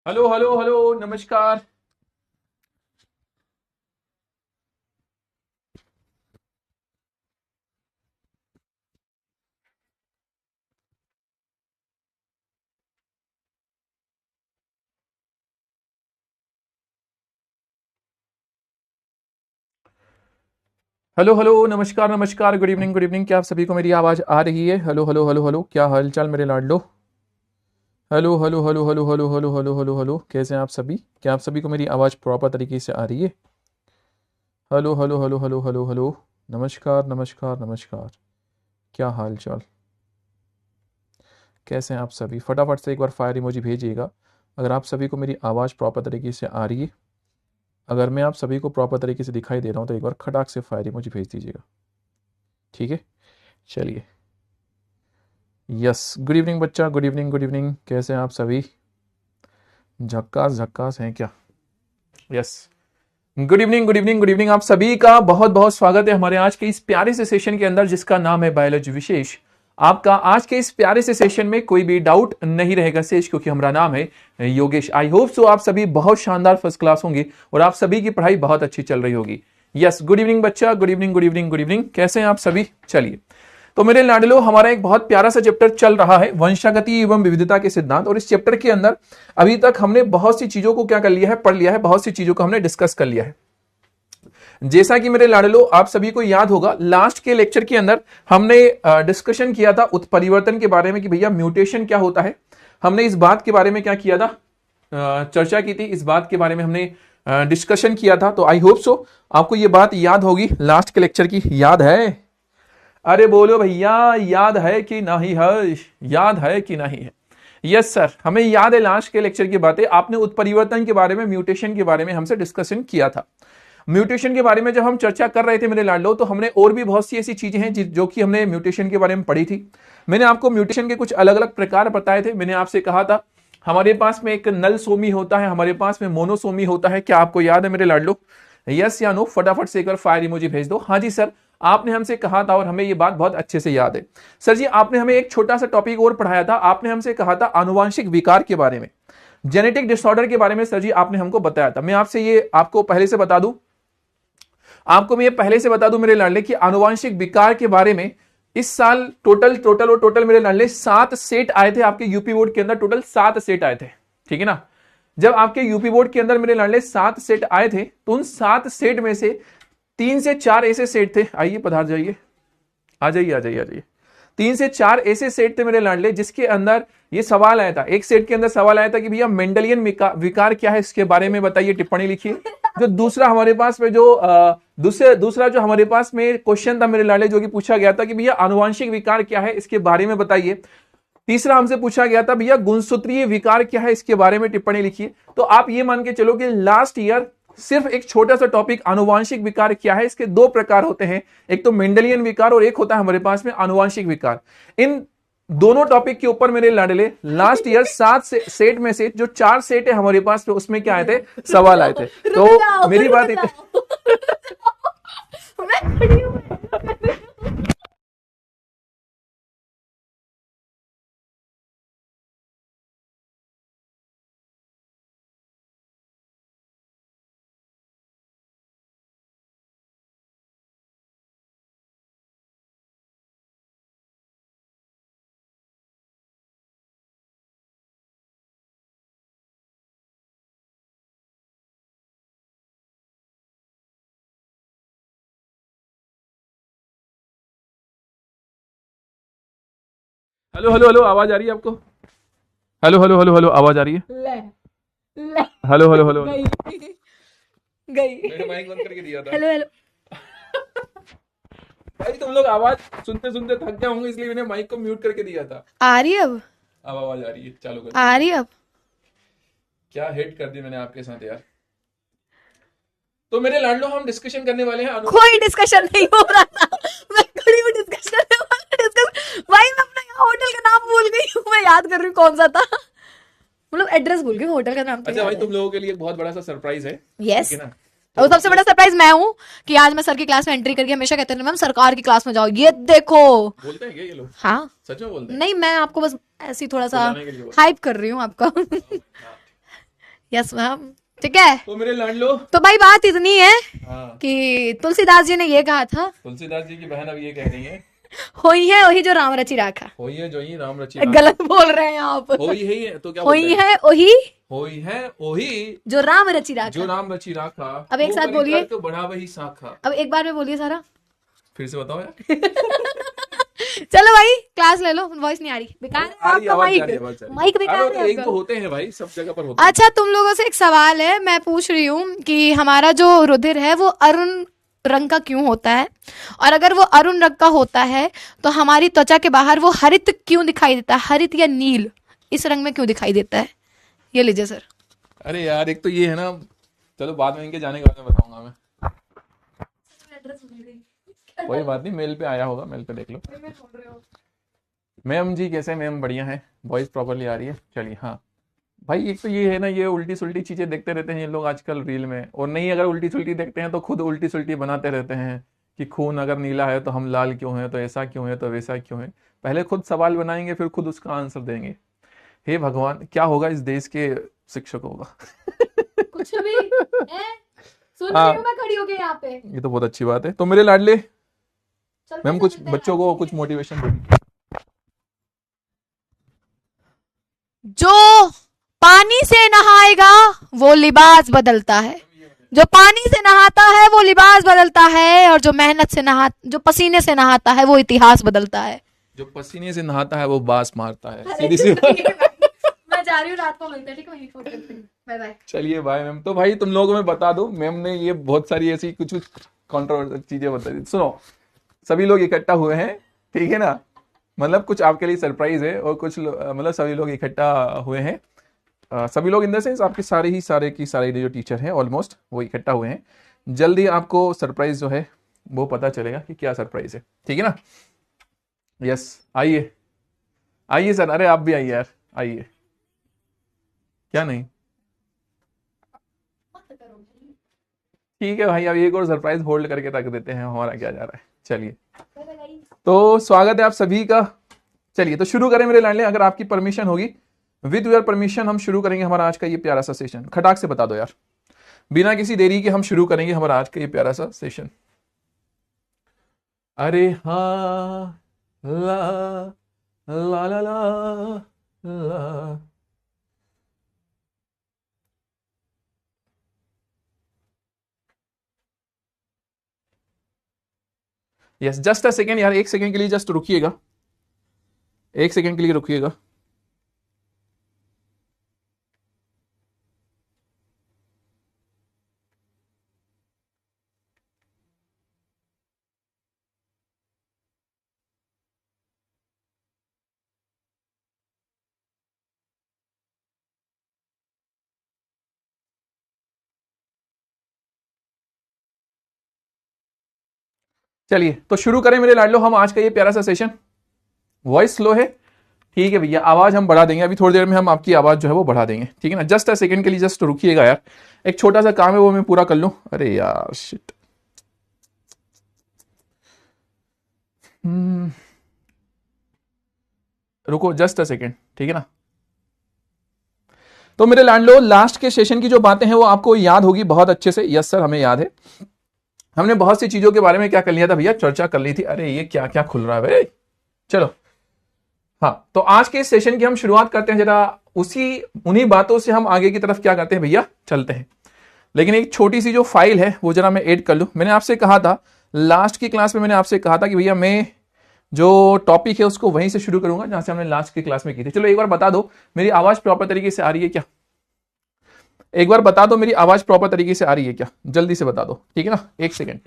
Hello hello hello, नमस्कार। Hello hello, नमस्कार नमस्कार, गुड इवनिंग। क्या आप सभी को मेरी आवाज आ रही है? हेलो हेलो हेलो हेलो, क्या हाल चाल मेरे लाडलो? Hello hello hello hello hello hello hello hello hello, कैसे हैं आप सभी? क्या आप सभी को मेरी आवाज प्रॉपर तरीके से आ रही है? Hello hello hello hello hello hello, नमस्कार नमस्कार नमस्कार, क्या हाल चाल? कैसे हैं आप सभी? फटाफट से एक बार फायर इमोजी भेजिएगा अगर आप सभी को मेरी आवाज़ प्रॉपर तरीके से आ रही है। अगर मैं आप सभी को प्रॉपर तरीके से दिखाई दे रहा हूँ तो एक बार खटाक से फायर इमोजी भेज दीजिएगा। ठीक है, चलिए। यस, गुड इवनिंग बच्चा, गुड इवनिंग गुड इवनिंग, कैसे हैं आप सभी? झक्कास झक्कास हैं क्या? Yes, good evening good evening good evening, आप सभी का बहुत बहुत स्वागत है हमारे आज के इस प्यारे से सेशन के अंदर जिसका नाम है बायोलॉजी विशेष। आपका आज के इस प्यारे से सेशन में कोई भी डाउट नहीं रहेगा शेष, क्योंकि हमारा नाम है योगेश। आई होप सो आप सभी बहुत शानदार फर्स्ट क्लास होंगे और आप सभी की पढ़ाई बहुत अच्छी चल रही होगी। यस, गुड इवनिंग बच्चा, good evening good evening good evening, कैसे हैं आप सभी? चलिए, तो मेरे लाडलो, हमारा एक बहुत प्यारा सा चैप्टर चल रहा है वंशागति एवं विविधता के सिद्धांत। और इस चैप्टर के अंदर अभी तक हमने बहुत सी चीजों को क्या कर लिया है, पढ़ लिया है, बहुत सी चीजों को हमने डिस्कस कर लिया है। जैसा कि मेरे लाडलो आप सभी को याद होगा, लास्ट के लेक्चर के अंदर हमने डिस्कशन किया था उत्परिवर्तन के बारे में कि भैया म्यूटेशन क्या होता है। हमने इस बात के बारे में क्या किया था, चर्चा की थी, इस बात के बारे में हमने डिस्कशन किया था। तो आई होप सो आपको ये बात याद होगी लास्ट के लेक्चर की। याद है? अरे बोलो भैया, याद है कि नहीं है? याद है कि नहीं है? यस सर, हमें याद है लास्ट के लेक्चर की बातें। आपने उत्परिवर्तन के बारे में, म्यूटेशन के बारे में हमसे डिस्कशन किया था। म्यूटेशन के बारे में जब हम चर्चा कर रहे थे मेरे लाडलो, तो हमने और भी बहुत सी ऐसी चीजें हैं जो कि हमने म्यूटेशन के बारे में पढ़ी थी। मैंने आपको म्यूटेशन के कुछ अलग अलग प्रकार बताए थे। मैंने आपसे कहा था हमारे पास में एक नल सोमी होता है, हमारे पास में मोनोसोमी होता है। क्या आपको याद है मेरे लाडलो? यस या नो? फटाफट से एक बार फायर इमोजी भेज दो। हाँ जी सर, आपने हमसे कहा था और हमें ये बात बहुत अच्छे से याद है। सर जी, आपने हमें एक छोटा सा टॉपिक और पढ़ाया था। आपने हमसे कहा था आनुवांशिक विकार के बारे में, जेनेटिक डिसऑर्डर के बारे में। सर जी, आपने हमको बताया था। मैं आपसे ये आपको पहले से बता दूं, आपको मैं ये पहले से बता दूं मेरे लाडले कि आनुवांशिक विकार के बारे में इस साल टोटल मेरे लाडले 7 सेट आए थे आपके यूपी बोर्ड के अंदर। टोटल 7 सेट आए थे, ठीक है ना? जब आपके यूपी बोर्ड के अंदर मेरे लाडले 7 सेट आए थे, तो उन 7 सेट में से 3 से 4 ऐसे सेट थे। आइए, पधार जाइए, आ जाइए आ जाइए आ जाइए। 3 से 4 ऐसे सेट थे मेरे लाडले जिसके अंदर ये सवाल आया था। एक सेट के अंदर सवाल आया था कि भैया मेंडेलियन विकार क्या है, इसके बारे में बताइए, टिप्पणी लिखिए। जो दूसरा हमारे पास में जो दूसरा जो हमारे पास में क्वेश्चन था मेरे लाडले, जो कि पूछा गया था कि भैया आनुवांशिक विकार क्या है, इसके बारे में बताइए। तीसरा हमसे पूछा गया था भैया गुणसूत्रीय विकार क्या है, इसके बारे में टिप्पणी लिखिए। तो आप ये मान के चलो कि लास्ट ईयर सिर्फ एक छोटा सा टॉपिक आनुवांशिक विकार क्या है, इसके 2 प्रकार होते हैं, एक तो मेंडेलियन विकार और एक होता है हमारे पास में आनुवांशिक विकार। इन दोनों टॉपिक के ऊपर मेरे लाडले लास्ट ईयर 7 सेट में से जो 4 सेट है हमारे पास में, उसमें क्या आए थे, सवाल आए थे। तो मेरी बात मैं खड़ी हूँ। हेलो हेलो हेलो, आवाज आ रही है आपको? हेलो हेलो हेलो हेलो, आवाज आ रही है? ले ले हेलो हेलो हेलो, गई गई। मैंने माइक बंद करके दिया था। Hello hello. भाई तुम लोग आवाज सुनते सुनते थक गए होंगे, इसलिए मैंने माइक को म्यूट करके दिया था। आ रही है अब? अब आवाज आ रही है, चालू कर। आ रही है अब? क्या हिट कर दी मैंने आपके साथ यार। तो मेरे लाडलो, हम डिस्कशन करने वाले हैं कोई डिस्कशन नहीं हो रहा था। मैं खड़ी हूँ, डिस्कशन भाई मैं अपना यहाँ होटल का नाम भूल गई हूँ। मैं याद कर रही हूँ कौन सा था, मतलब एड्रेस भूल गई, होटल का नाम तो अच्छा भाई, याद तुम लोगों के लिए एक बहुत बड़ा सा सरप्राइज है। यस। ठीक है ना? और सबसे बड़ा सरप्राइज मैं हूँ कि आज मैं सर की क्लास में एंट्री करके हमेशा कहते हैं मैम सरकार की क्लास में जाओ, ये देखो। बोलते हैं क्या ये लोग? हाँ, सच में बोलते हैं? नहीं मैं आपको बस ऐसी थोड़ा सा बुलाने के लिए बोलते हाइप कर रही हूँ आपका। हैं। हाँ, यस मैम, ठीक है। तो मेरे लाडलो, तो भाई बात इतनी है हाँ, कि तुलसीदास जी ने ये कहा था, तुलसीदास जी की बहन अब ये कह रही है, होई है वही जो राम रचि राखा। होई है जो ही राम रची राखा। गलत बोल रहे हैं आप। होई है तो क्या होई बोलते हैं? है वही होई है ओही जो राम रचि जो राखा। राम रची राखा। अब एक साथ वो बोलिए। तो बढ़ा वही शाखा। अब एक बार में बोलिए सारा। फिर से बताओ यार। चलो भाई क्लास ले लो, वॉइस नहीं आ रही, बेकार है आ रही आपका आवाज, माइक, आ रही आवाज, आ रही। माइक बेकार अरे है एक आपका। तो होते हैं भाई, सब जगह पर होते हैं। अच्छा तुम लोगों से एक सवाल है, मैं पूछ रही हूँ कि हमारा जो रुधिर है वो अरुण रंग का क्यों होता है, और अगर वो अरुण रंग का होता है तो हमारी त्वचा के बाहर वो हरित क्यों दिखाई देता है, हरित या नील इस रंग में क्यों दिखाई देता है? ये लीजिए सर। अरे यार एक तो ये है ना, चलो बाद में इनके जाने के बाद में बताऊंगा मैं। कोई बात नहीं, मेल पे आया होगा, मेल पे देख लो। मैम जी कैसे? मैम बढ़िया है, वॉइस प्रॉपरली आ रही है। चलिए हाँ भाई, एक तो ये है ना, ये उल्टी सुल्टी चीजें देखते रहते हैं ये लोग आजकल रील में, और नहीं अगर उल्टी सुल्टी देखते हैं तो खुद उल्टी सुल्टी बनाते रहते हैं कि खून अगर नीला है तो हम लाल क्यों है, तो ऐसा क्यों है, तो वैसा क्यों है। पहले खुद सवाल बनाएंगे फिर खुद उसका आंसर देंगे। हे भगवान, क्या होगा इस देश के शिक्षकों का। कुछ भी सुन हाँ। रही हूँ मैं खड़ी होके यहाँ पे। ये तो बहुत अच्छी बात है। तो मेरे लाडले चलते मैम कुछ चलते बच्चों को कुछ मोटिवेशन देंगे। जो पानी से नहाएगा वो लिबास बदलता है, जो पानी से नहाता है वो लिबास बदलता है, और जो पसीने से नहाता है वो इतिहास बदलता है। जो पसीने से नहाता है वो बास मारता है, सीधी सी बात। मैं जा रही हूँ, रात को मिलते हैं, ठीक है? वहीं फोन करते हैं। Bye bye. चलिए बाय मैम। तो भाई तुम लोगों को मैं बता दूं, मैम ने ये बहुत सारी ऐसी कुछ कॉन्ट्रोवर्शियल चीजें बताई। सुनो, सभी लोग इकट्ठा हुए हैं, ठीक है ना, मतलब कुछ आपके लिए सरप्राइज है, और कुछ मतलब सभी लोग इकट्ठा हुए हैं। सभी लोग इन द सेंस आपके सारे जो टीचर हैं ऑलमोस्ट वो इकट्ठा हुए हैं। जल्दी आपको सरप्राइज जो है वो पता चलेगा कि क्या सरप्राइज है, ठीक है ना। यस आइए आइए सर, अरे आप भी आइए यार, आइए। क्या नहीं, ठीक है भाई, अब एक और सरप्राइज होल्ड करके रख देते हैं, हमारा क्या जा रहा है। चलिए, तो स्वागत है आप सभी का। चलिए तो शुरू करें मेरे लाडले, अगर आपकी परमिशन होगी, विद योर परमिशन हम शुरू करेंगे हमारा आज का ये प्यारा सा सेशन। खटाक से बता दो यार, बिना किसी देरी के हम शुरू करेंगे हमारा आज का ये प्यारा सा सेशन। अरे हाँ ला ला ला ला ला। यस जस्ट अ सेकेंड यार, एक सेकेंड के लिए जस्ट रुकिएगा, एक सेकेंड के लिए रुकिएगा। चलिए तो शुरू करें मेरे लाडलो हम आज का ये प्यारा सा सेशन। वॉइस स्लो है, ठीक है भैया, आवाज हम बढ़ा देंगे, अभी थोड़ी देर में हम आपकी आवाज जो है वो बढ़ा देंगे, ठीक है ना। जस्ट अ सेकंड के लिए जस्ट रुकिएगा यार, एक छोटा सा काम है वो मैं पूरा कर लूं। अरे यार शिट, रुको जस्ट अ सेकंड, ठीक है ना। तो मेरे लाडलो लास्ट के सेशन की जो बातें हैं वो आपको याद होगी बहुत अच्छे से। यस सर, हमें याद है, हमने बहुत सी चीजों के बारे में क्या कर लिया था भैया, चर्चा कर ली थी। अरे ये क्या क्या खुल रहा है भाई, चलो हाँ। तो आज के इस सेशन की हम शुरुआत करते हैं, जरा उन्हीं बातों से हम आगे की तरफ क्या करते हैं भैया, चलते हैं। लेकिन एक छोटी सी जो फाइल है वो जरा मैं ऐड कर लूं। मैंने आपसे कहा था लास्ट की क्लास में, मैंने आपसे कहा था कि भैया मैं जो टॉपिक है उसको वहीं से शुरू करूंगा जहां से हमने लास्ट की क्लास में की थी। चलो एक बार बता दो मेरी आवाज प्रॉपर तरीके से आ रही है क्या, एक बार बता दो मेरी आवाज प्रॉपर तरीके से आ रही है क्या, जल्दी से बता दो, ठीक है ना। एक सेकेंड,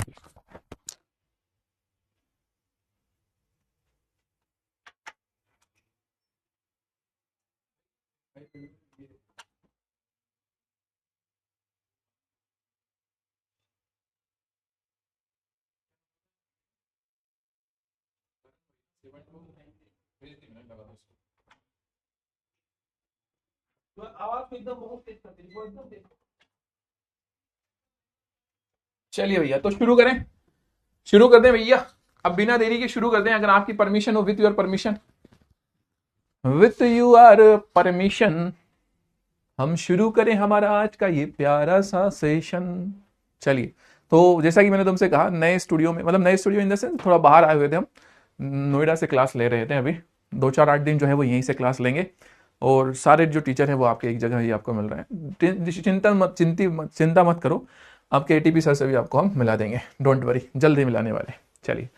चलिए भैया तो शुरू करें, शुरू कर दें भैया, अब बिना देरी के शुरू कर दें, अगर आपकी परमिशन हो, with your permission, with your permission. हम शुरू करें हमारा आज का ये प्यारा सा सेशन। चलिए, तो जैसा कि मैंने तुमसे कहा, नए स्टूडियो में, मतलब नए स्टूडियो इन द सेंस थोड़ा बाहर आए हुए थे हम, नोएडा से क्लास ले रहे थे। अभी 2-4-8 दिन जो है वो यहीं से क्लास लेंगे और सारे जो टीचर हैं वो आपके एक जगह ही आपको मिल रहे हैं। चिंता मत करो, आपके एटीपी सर से भी आपको हम मिला देंगे, डोंट वरी, जल्द ही मिलाने वाले। चलिए,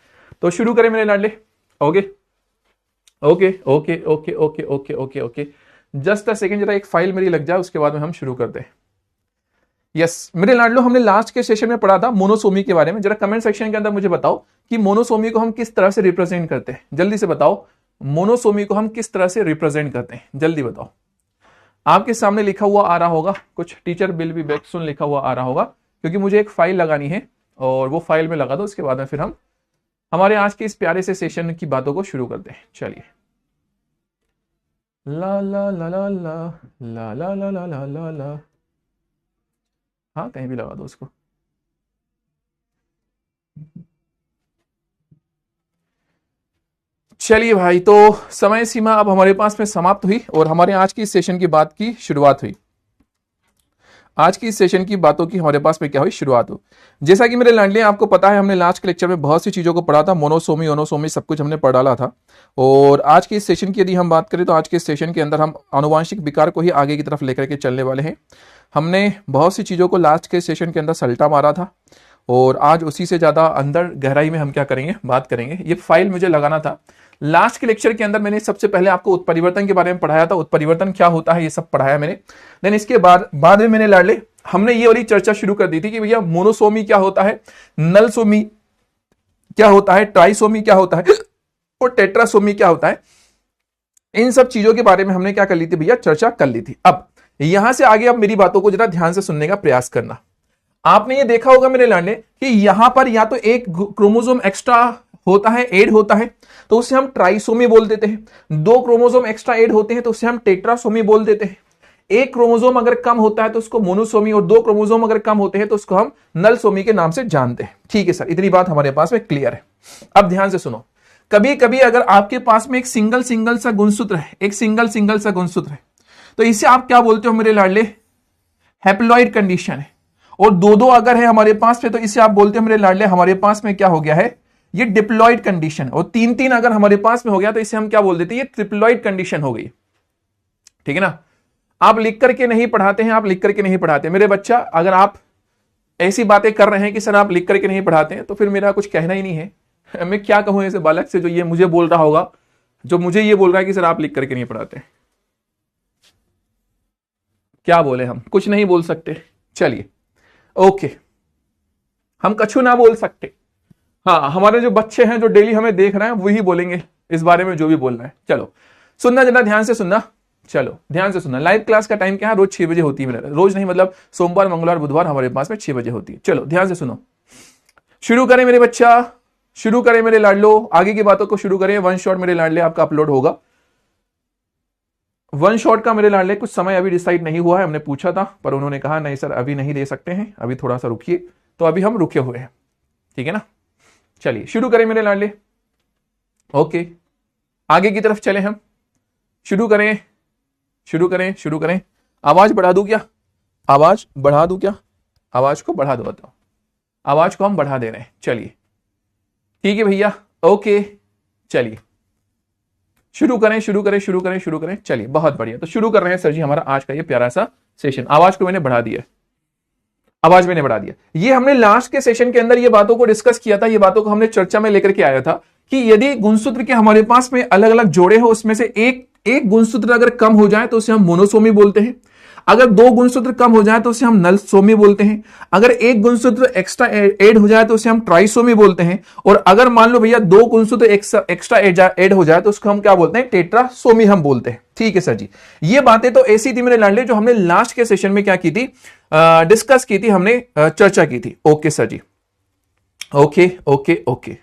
तो शुरू करें मेरे लाडले। Okay okay okay okay okay okay okay okay, just a second, जरा एक फाइल मेरी लग जाए, उसके बाद में हम शुरू करते हैं। यस मेरे लाडलो, हमने लास्ट के सेशन में पढ़ा था मोनोसोमी के बारे में। जरा कमेंट सेक्शन के अंदर मुझे बताओ कि मोनोसोमी को हम किस तरह से रिप्रेजेंट करते हैं। जल्दी से बताओ, मोनोसोमी को हम किस तरह से रिप्रेजेंट करते हैं, जल्दी बताओ। आपके सामने लिखा हुआ आ रहा होगा कुछ, teacher will be back soon लिखा हुआ आ रहा होगा, क्योंकि मुझे एक फाइल लगानी है और वो फाइल में लगा दो, उसके बाद में फिर हम हमारे आज के इस प्यारे से सेशन की बातों को शुरू करते हैं। चलिए, ला ला ला ला ला ला ला ला ला ला ला ला, हाँ कहीं भी लगा दो उसको। चलिए भाई, तो समय सीमा अब हमारे पास में समाप्त हुई और हमारे आज की इस सेशन की बात की शुरुआत हुई। आज की इस सेशन की बातों की हमारे पास में क्या हुई, शुरुआत हो। जैसा कि मेरे लाडले आपको पता है, हमने लास्ट के लेक्चर में बहुत सी चीजों को पढ़ा था, मोनोसोमी ओनोसोमी सब कुछ हमने पढ़ डाला था। और आज के इस सेशन की यदि हम बात करें तो आज के इस सेशन के अंदर हम आनुवांशिक विकार को ही आगे की तरफ लेकर के चलने वाले हैं। हमने बहुत सी चीजों को लास्ट के सेशन के अंदर सल्टा मारा था और आज उसी से ज्यादा अंदर गहराई में हम क्या करेंगे, बात करेंगे। ये फाइल मुझे लगाना था। लास्ट के लेक्चर के अंदर मैंने सबसे पहले आपको उत्परिवर्तन के बारे में पढ़ाया था, उत्परिवर्तन क्या होता है ये सब पढ़ाया मैंने। देन इसके बाद में मैंने लाडले हमने ये वाली चर्चा शुरू कर दी थी कि भैया मोनोसोमी क्या होता है, नलसोमी क्या होता है, ट्राइसोमी क्या होता है और टेट्रासोमी क्या होता है। इन सब चीजों के बारे में हमने क्या कर ली थी भैया, चर्चा कर ली थी। अब यहां से आगे अब मेरी बातों को जरा ध्यान से सुनने का प्रयास करना। आपने ये देखा होगा मेरे लाडले कि यहां पर या तो एक क्रोमोसोम एक्स्ट्रा होता है, ऐड होता है, तो उसे हम ट्राइसोमी बोल देते हैं। 2 क्रोमोसोम एक्स्ट्रा ऐड होते हैं तो उसे हम टेट्रासोमी बोल देते हैं। एक क्रोमोसोम अगर कम होता है तो उसको मोनोसोमी, और 2 क्रोमोसोम अगर कम होते हैं तो उसको हम नलसोमी के नाम से जानते हैं। ठीक है सर, इतनी बात हमारे पास में क्लियर है। अब ध्यान से सुनो, कभी कभी अगर आपके पास में एक सिंगल सा गुणसूत्र है, एक सिंगल सा गुणसूत्र है, तो इसे आप क्या बोलते हो मेरे लाडले, हैप्लॉइड कंडीशन है। और 2-2 अगर है हमारे पास में तो इसे आप बोलते हो मेरे लाडले, हमारे पास में क्या हो गया है, ये डिप्लॉइड कंडीशन। और 3-3 अगर हमारे पास में हो गया तो इसे हम क्या बोल देते हैं, ये ट्रिप्लॉइड कंडीशन हो गई। ठीक है ना। आप लिख करके नहीं पढ़ाते हैं, आप लिख करके नहीं पढ़ाते मेरे बच्चा। अगर आप ऐसी बातें कर रहे हैं कि सर आप लिख करके नहीं पढ़ाते हैं, तो फिर मेरा कुछ कहना ही नहीं है। मैं क्या कहूं ऐसे बालक से जो ये मुझे बोल रहा होगा, जो मुझे ये बोल रहा है कि सर आप लिख करके नहीं पढ़ाते। क्या बोले, हम कुछ नहीं बोल सकते। चलिए ओके, हम कछु ना बोल सकते। हाँ, हमारे जो बच्चे हैं जो डेली हमें देख रहे हैं वही बोलेंगे इस बारे में जो भी बोलना है। चलो सुनना, जरा ध्यान से सुनना। चलो ध्यान से सुनना। लाइव क्लास का टाइम क्या है, रोज 6 बजे होती है। रोज नहीं, मतलब सोमवार मंगलवार बुधवार हमारे पास में 6 बजे होती है। चलो ध्यान से सुनो, शुरू करें मेरे बच्चा, शुरू करें मेरे लाडलो, आगे की बातों को शुरू करें। 1 शॉट मेरे लाडले आपका अपलोड होगा। 1 शॉट का मेरे लाडले कुछ समय अभी डिसाइड नहीं हुआ है, हमने पूछा था पर उन्होंने कहा नहीं सर अभी नहीं दे सकते हैं, अभी थोड़ा सा रुकिए। तो अभी हम रुके हुए हैं, ठीक है ना। चलिए शुरू करें मेरे लाडले। ओके, आगे की तरफ चले हम, शुरू करें शुरू करें शुरू करें। आवाज बढ़ा दूं क्या, आवाज बढ़ा दूं क्या, आवाज को बढ़ा दो, बताओ। आवाज को हम बढ़ा दे रहे हैं। चलिए ठीक है भैया, ओके चलिए शुरू करें शुरू करें शुरू करें शुरू करें। चलिए बहुत बढ़िया, तो शुरू कर रहे हैं सर जी हमारा आज का ये प्यारा सा सेशन। आवाज को मैंने बढ़ा दिया, आवाज मैंने बढ़ा दिया। ये हमने लास्ट के सेशन के अंदर ये बातों को डिस्कस किया था, ये बातों को हमने चर्चा में लेकर के आया था कि यदि गुणसूत्र के हमारे पास में अलग अलग जोड़े हो, उसमें से एक गुणसूत्र अगर कम हो जाए तो उसे हम मोनोसोमी बोलते हैं। अगर 2 गुणसूत्र कम हो जाए तो उसे हम नलसोमी बोलते हैं। अगर 1 गुणसूत्र एक्स्ट्रा ऐड हो जाए तो उसे हम ट्राइसोमी बोलते हैं। और अगर मान लो भैया 2 गुणसूत्र एक्स्ट्रा ऐड हो जाए तो उसको हम क्या बोलते हैं, टेट्रासोमी हम बोलते हैं। ठीक है सर जी, ये बातें तो ऐसी थी मेरे लाडले जो हमने लास्ट के सेशन में क्या की थी, डिस्कस की थी, हमने चर्चा की थी। ओके सर जी, ओके ओके ओके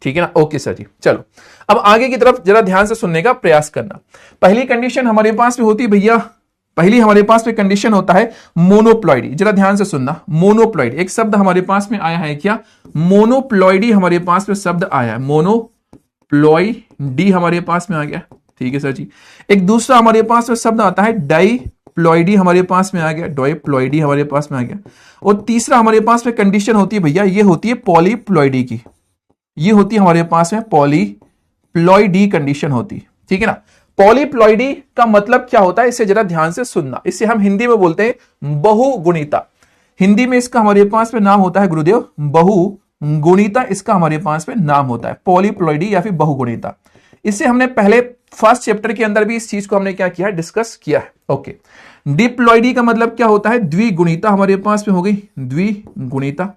ठीक है ना। ओके सर जी, चलो अब आगे की तरफ जरा ध्यान से सुनने का प्रयास करना। पहली कंडीशन हमारे पास में होती है भैया, पहली हमारे पास में कंडीशन होता है मोनोप्लॉइडी। जरा ध्यान से सुनना, मोनोप्लॉइड एक शब्द हमारे पास में आया है क्या, मोनोप्लॉइडी हमारे पास में शब्द आया है, मोनोप्लॉइडी हमारे पास में आ गया। ठीक है सर जी। एक दूसरा हमारे पास में शब्द आता है डाइप्लॉइडी, हमारे पास में आ गया, डाइप्लॉइडी हमारे पास में आ गया। और तीसरा हमारे पास में कंडीशन होती है भैया, ये होती है पॉलीप्लॉइडी की, ये होती है हमारे पास में पॉलीप्लॉइडी कंडीशन होती है, ठीक है ना। पॉलीप्लॉइडी का मतलब क्या होता है, इसे जरा ध्यान से सुनना। इसे हम हिंदी में बोलते हैं बहुगुणिता। हिंदी में इसका हमारे पास में नाम होता है गुरुदेव बहुगुणिता, इसका हमारे पास में नाम होता है पॉलीप्लॉइडी या फिर बहुगुणिता। इसे हमने पहले फर्स्ट चैप्टर के अंदर भी इस चीज को हमने क्या किया है, डिस्कस किया है। ओके, डिप्लॉइडी का मतलब क्या होता है, द्विगुणिता हमारे पास में हो गई, द्विगुणिता।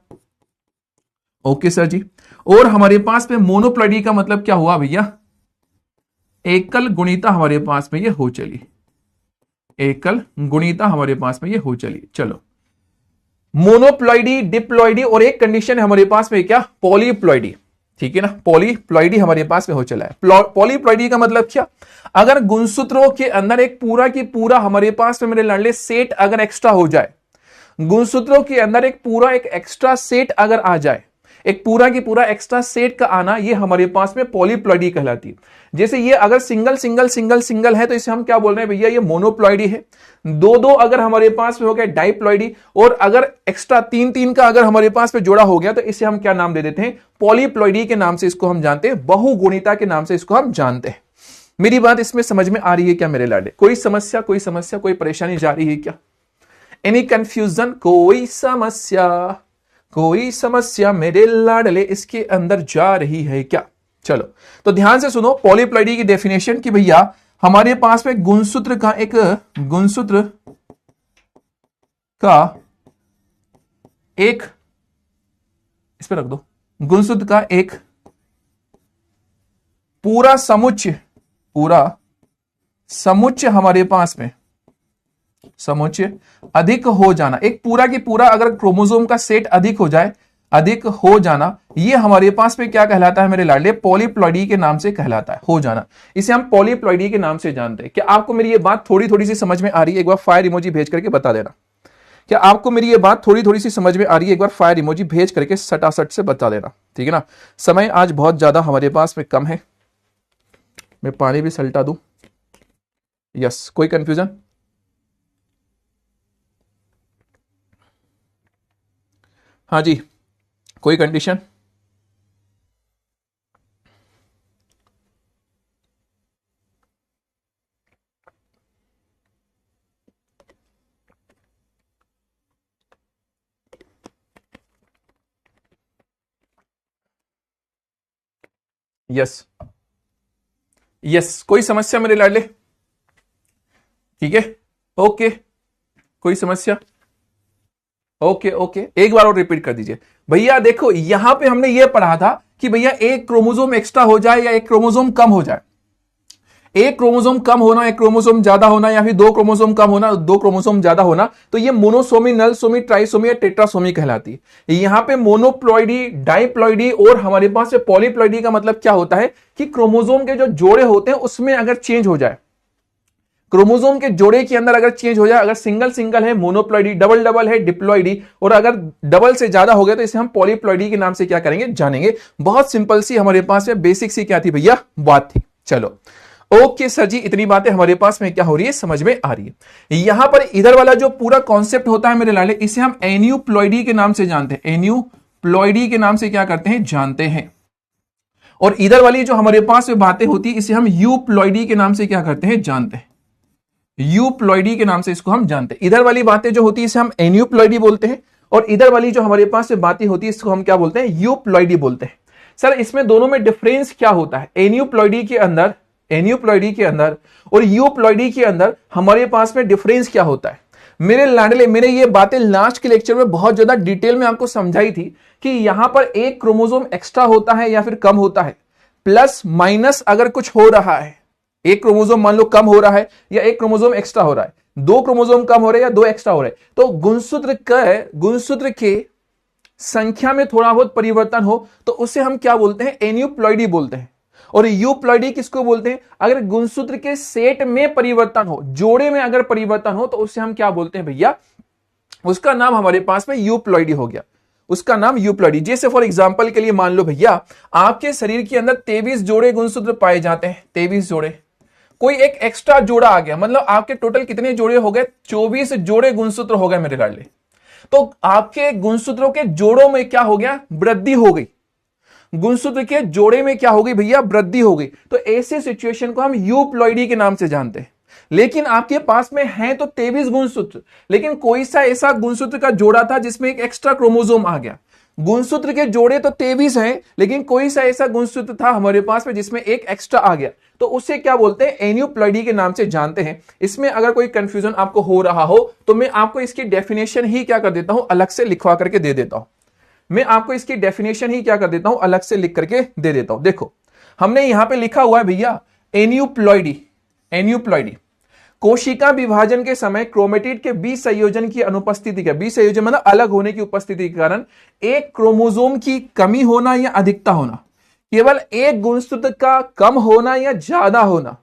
ओके सर जी। और हमारे पास में मोनोप्लॉइडी का मतलब क्या हुआ भैया, एकल गुणिता हमारे पास में ये हो चली, एकल गुणिता हमारे पास में ये हो चली। चलो, मोनोप्लॉइडी, डिप्लॉइडी और एक कंडीशन है हमारे पास में क्या, पॉलीप्लॉइडी, ठीक है ना। पॉलीप्लॉइडी हमारे पास में हो चला है। पॉलीप्लॉइडी का मतलब क्या, अगर गुणसूत्रों के अंदर एक पूरा की पूरा हमारे पास में मेरे लाडले सेट अगर एक्स्ट्रा हो जाए, गुणसूत्रों के अंदर एक पूरा एक एक्स्ट्रा सेट अगर आ जाए, एक पूरा की पूरा एक्स्ट्रा सेट का आना, ये हमारे पास में पॉलीप्लॉइडी कहलाती है। जैसे ये अगर सिंगल सिंगल सिंगल सिंगल है तो इसे हम क्या बोल रहे हैं भैया, ये मोनोप्लॉइडी है। दो दो अगर हमारे पास में हो गया डाइप्लॉइडी, और अगर एक्स्ट्रा तीन तीन का अगर हमारे पास में जोड़ा हो गया तो इसे हम क्या नाम दे देते हैं, पॉलीप्लॉइडी के नाम से इसको हम जानते हैं, बहुगुणिता के नाम से इसको हम जानते हैं। मेरी बात इसमें समझ में आ रही है क्या मेरे लाडे, कोई समस्या कोई परेशानी जा रही है क्या, एनी कंफ्यूजन, कोई समस्या मेरे लाडले इसके अंदर जा रही है क्या। चलो तो ध्यान से सुनो पॉलीप्लॉइडी की डेफिनेशन कि भैया हमारे पास में गुणसूत्र का एक इस पे रख दो, गुणसूत्र का एक पूरा समुच्चय हमारे पास में समुच्चय अधिक हो जाना, एक पूरा की पूरा अगर क्रोमोसोम का सेट अधिक हो जाना, ये हमारे पास में क्या कहलाता है मेरे लाडले, पॉलीप्लॉइडी के नाम से कहलाता है, हो जाना। इसे हम पॉलीप्लॉइडी के नाम से जानते हैं। क्या आपको मेरी ये बात थोड़ी थोड़ी सी समझ में आ रही है, एक बार फायर इमोजी भेज करके बता देना। क्या आपको मेरी ये बात थोड़ी थोड़ी सी समझ में आ रही है, एक बार फायर इमोजी भेज करके सटासट से बता देना, ठीक है ना। समय आज बहुत ज्यादा हमारे पास में कम है, मैं पानी भी सल्टा दूं। यस, कोई कंफ्यूजन, हाँ जी, कोई कंडीशन, यस कोई समस्या मेरे लाडले, ठीक है, ओके, कोई समस्या, ओके, एक बार और रिपीट कर दीजिए भैया। देखो यहां पे हमने ये पढ़ा था कि भैया एक क्रोमोसोम एक्स्ट्रा हो जाए या एक क्रोमोसोम कम हो जाए, एक क्रोमोसोम कम होना, एक क्रोमोसोम ज्यादा होना, या फिर दो क्रोमोसोम कम होना, दो क्रोमोसोम ज्यादा होना, तो ये मोनोसोमी, नलसोमी, ट्राइसोमी या टेट्रासोमी कहलाती है। यहां पे मोनोप्लॉइडी, डाइप्लॉइडी और हमारे पास पॉलीप्लॉइडी का मतलब क्या होता है कि क्रोमोसोम के जो जोड़े होते हैं उसमें अगर चेंज हो जाए, क्रोमोसोम के जोड़े के अंदर अगर चेंज हो जाए, अगर सिंगल सिंगल है मोनोप्लॉइडी, डबल डबल है डिप्लॉइडी, और अगर डबल से ज्यादा हो गया तो इसे हम पॉलीप्लॉइडी के नाम से क्या करेंगे, जानेंगे। बहुत सिंपल सी हमारे पास में बेसिक सी क्या थी भैया, बात थी। चलो ओके सर जी, इतनी बातें हमारे पास में क्या हो रही है, समझ में आ रही है। यहां पर इधर वाला जो पूरा कॉन्सेप्ट होता है मेरे लाले, इसे हम एन्यूप्लॉइडी के नाम से जानते हैं, एन्यूप्लॉइडी के नाम से क्या करते हैं, जानते हैं। और इधर वाली जो हमारे पास में बातें होती है इसे हम यूप्लॉइडी के नाम से क्या करते हैं, जानते हैं, यूप्लॉइडी के नाम से इसको हम जानते हैं। इधर वाली बातें जो होती है इसे हम एन्यूप्लॉइडी बोलते हैं, और इधर वाली जो हमारे पास से बातें होती है इसको हम क्या बोलते हैं, यूप्लॉइडी बोलते हैं। सर इसमें दोनों में डिफरेंस क्या होता है, एन्यूप्लॉइडी के अंदर और यूप्लॉइडी के अंदर हमारे पास में डिफरेंस क्या होता है। मेरे लाडले, मैंने ये बातें लास्ट के लेक्चर में बहुत ज्यादा डिटेल में आपको समझाई थी कि यहां पर एक क्रोमोसोम एक्स्ट्रा होता है या फिर कम होता है, प्लस माइनस अगर कुछ हो रहा है, एक क्रोमोसोम मान लो कम हो रहा है या एक क्रोमोसोम एक्स्ट्रा हो रहा है, दो क्रोमोसोम कम हो रहे हैं या दो एक्स्ट्रा हो रहे हैं, तो गुणसूत्र के संख्या में थोड़ा बहुत परिवर्तन हो तो उसे हम क्या बोलते हैं, एन्यूप्लॉइडी बोलते हैं। और यूप्लॉइडी किसको बोलते हैं, अगर गुणसूत्र के सेट में परिवर्तन हो, जोड़े में अगर परिवर्तन हो तो उसे हम क्या बोलते हैं भैया, उसका नाम हमारे पास में यूप्लॉइडी हो गया, उसका नाम यूप्लॉइडी। जैसे फॉर एग्जांपल के लिए मान लो भैया आपके शरीर के अंदर 23 जोड़े गुणसूत्र पाए जाते हैं, 23 जोड़े। कोई एक एक्स्ट्रा जोड़ा आ गया, मतलब आपके टोटल कितने जोड़े हो गए, 24 जोड़े गुणसूत्र हो गए मेरे लाडले। तो आपके गुणसूत्रों के जोड़ों में क्या हो गया, वृद्धि हो गई, गुणसूत्र के जोड़े में क्या हो गई भैया, वृद्धि हो गई। तो ऐसे सिचुएशन को हम यूप्लॉइडी के नाम से जानते हैं। लेकिन आपके पास में है तो 23 गुणसूत्र, लेकिन कोई सा ऐसा गुणसूत्र का जोड़ा था जिसमें एक एक्स्ट्रा क्रोमोसोम आ गया। गुणसूत्र के जोड़े तो 23 हैं, लेकिन कोई सा ऐसा गुणसूत्र था हमारे पास में जिसमें एक एक्स्ट्रा आ गया, तो उसे क्या बोलते हैं, एन्यूप्लॉइडी के नाम से जानते हैं। इसमें अगर कोई कंफ्यूजन आपको हो रहा हो तो मैं आपको इसकी डेफिनेशन ही क्या कर देता हूं, अलग से लिखवा करके दे देता हूं। मैं आपको इसकी डेफिनेशन ही क्या कर देता हूं, अलग से लिख करके दे देता हूं। देखो हमने यहां पे लिखा हुआ है भैया एन्यूप्लॉइडी। एन्यूप्लॉइडी कोशिका विभाजन के समय क्रोमेटिड के बीज संयोजन की अनुपस्थिति का, बीज संयोजन मतलब अलग होने की उपस्थिति के कारण एक क्रोमोसोम की कमी होना या अधिकता होना, केवल एक गुणसूत्र का कम होना या ज्यादा होना,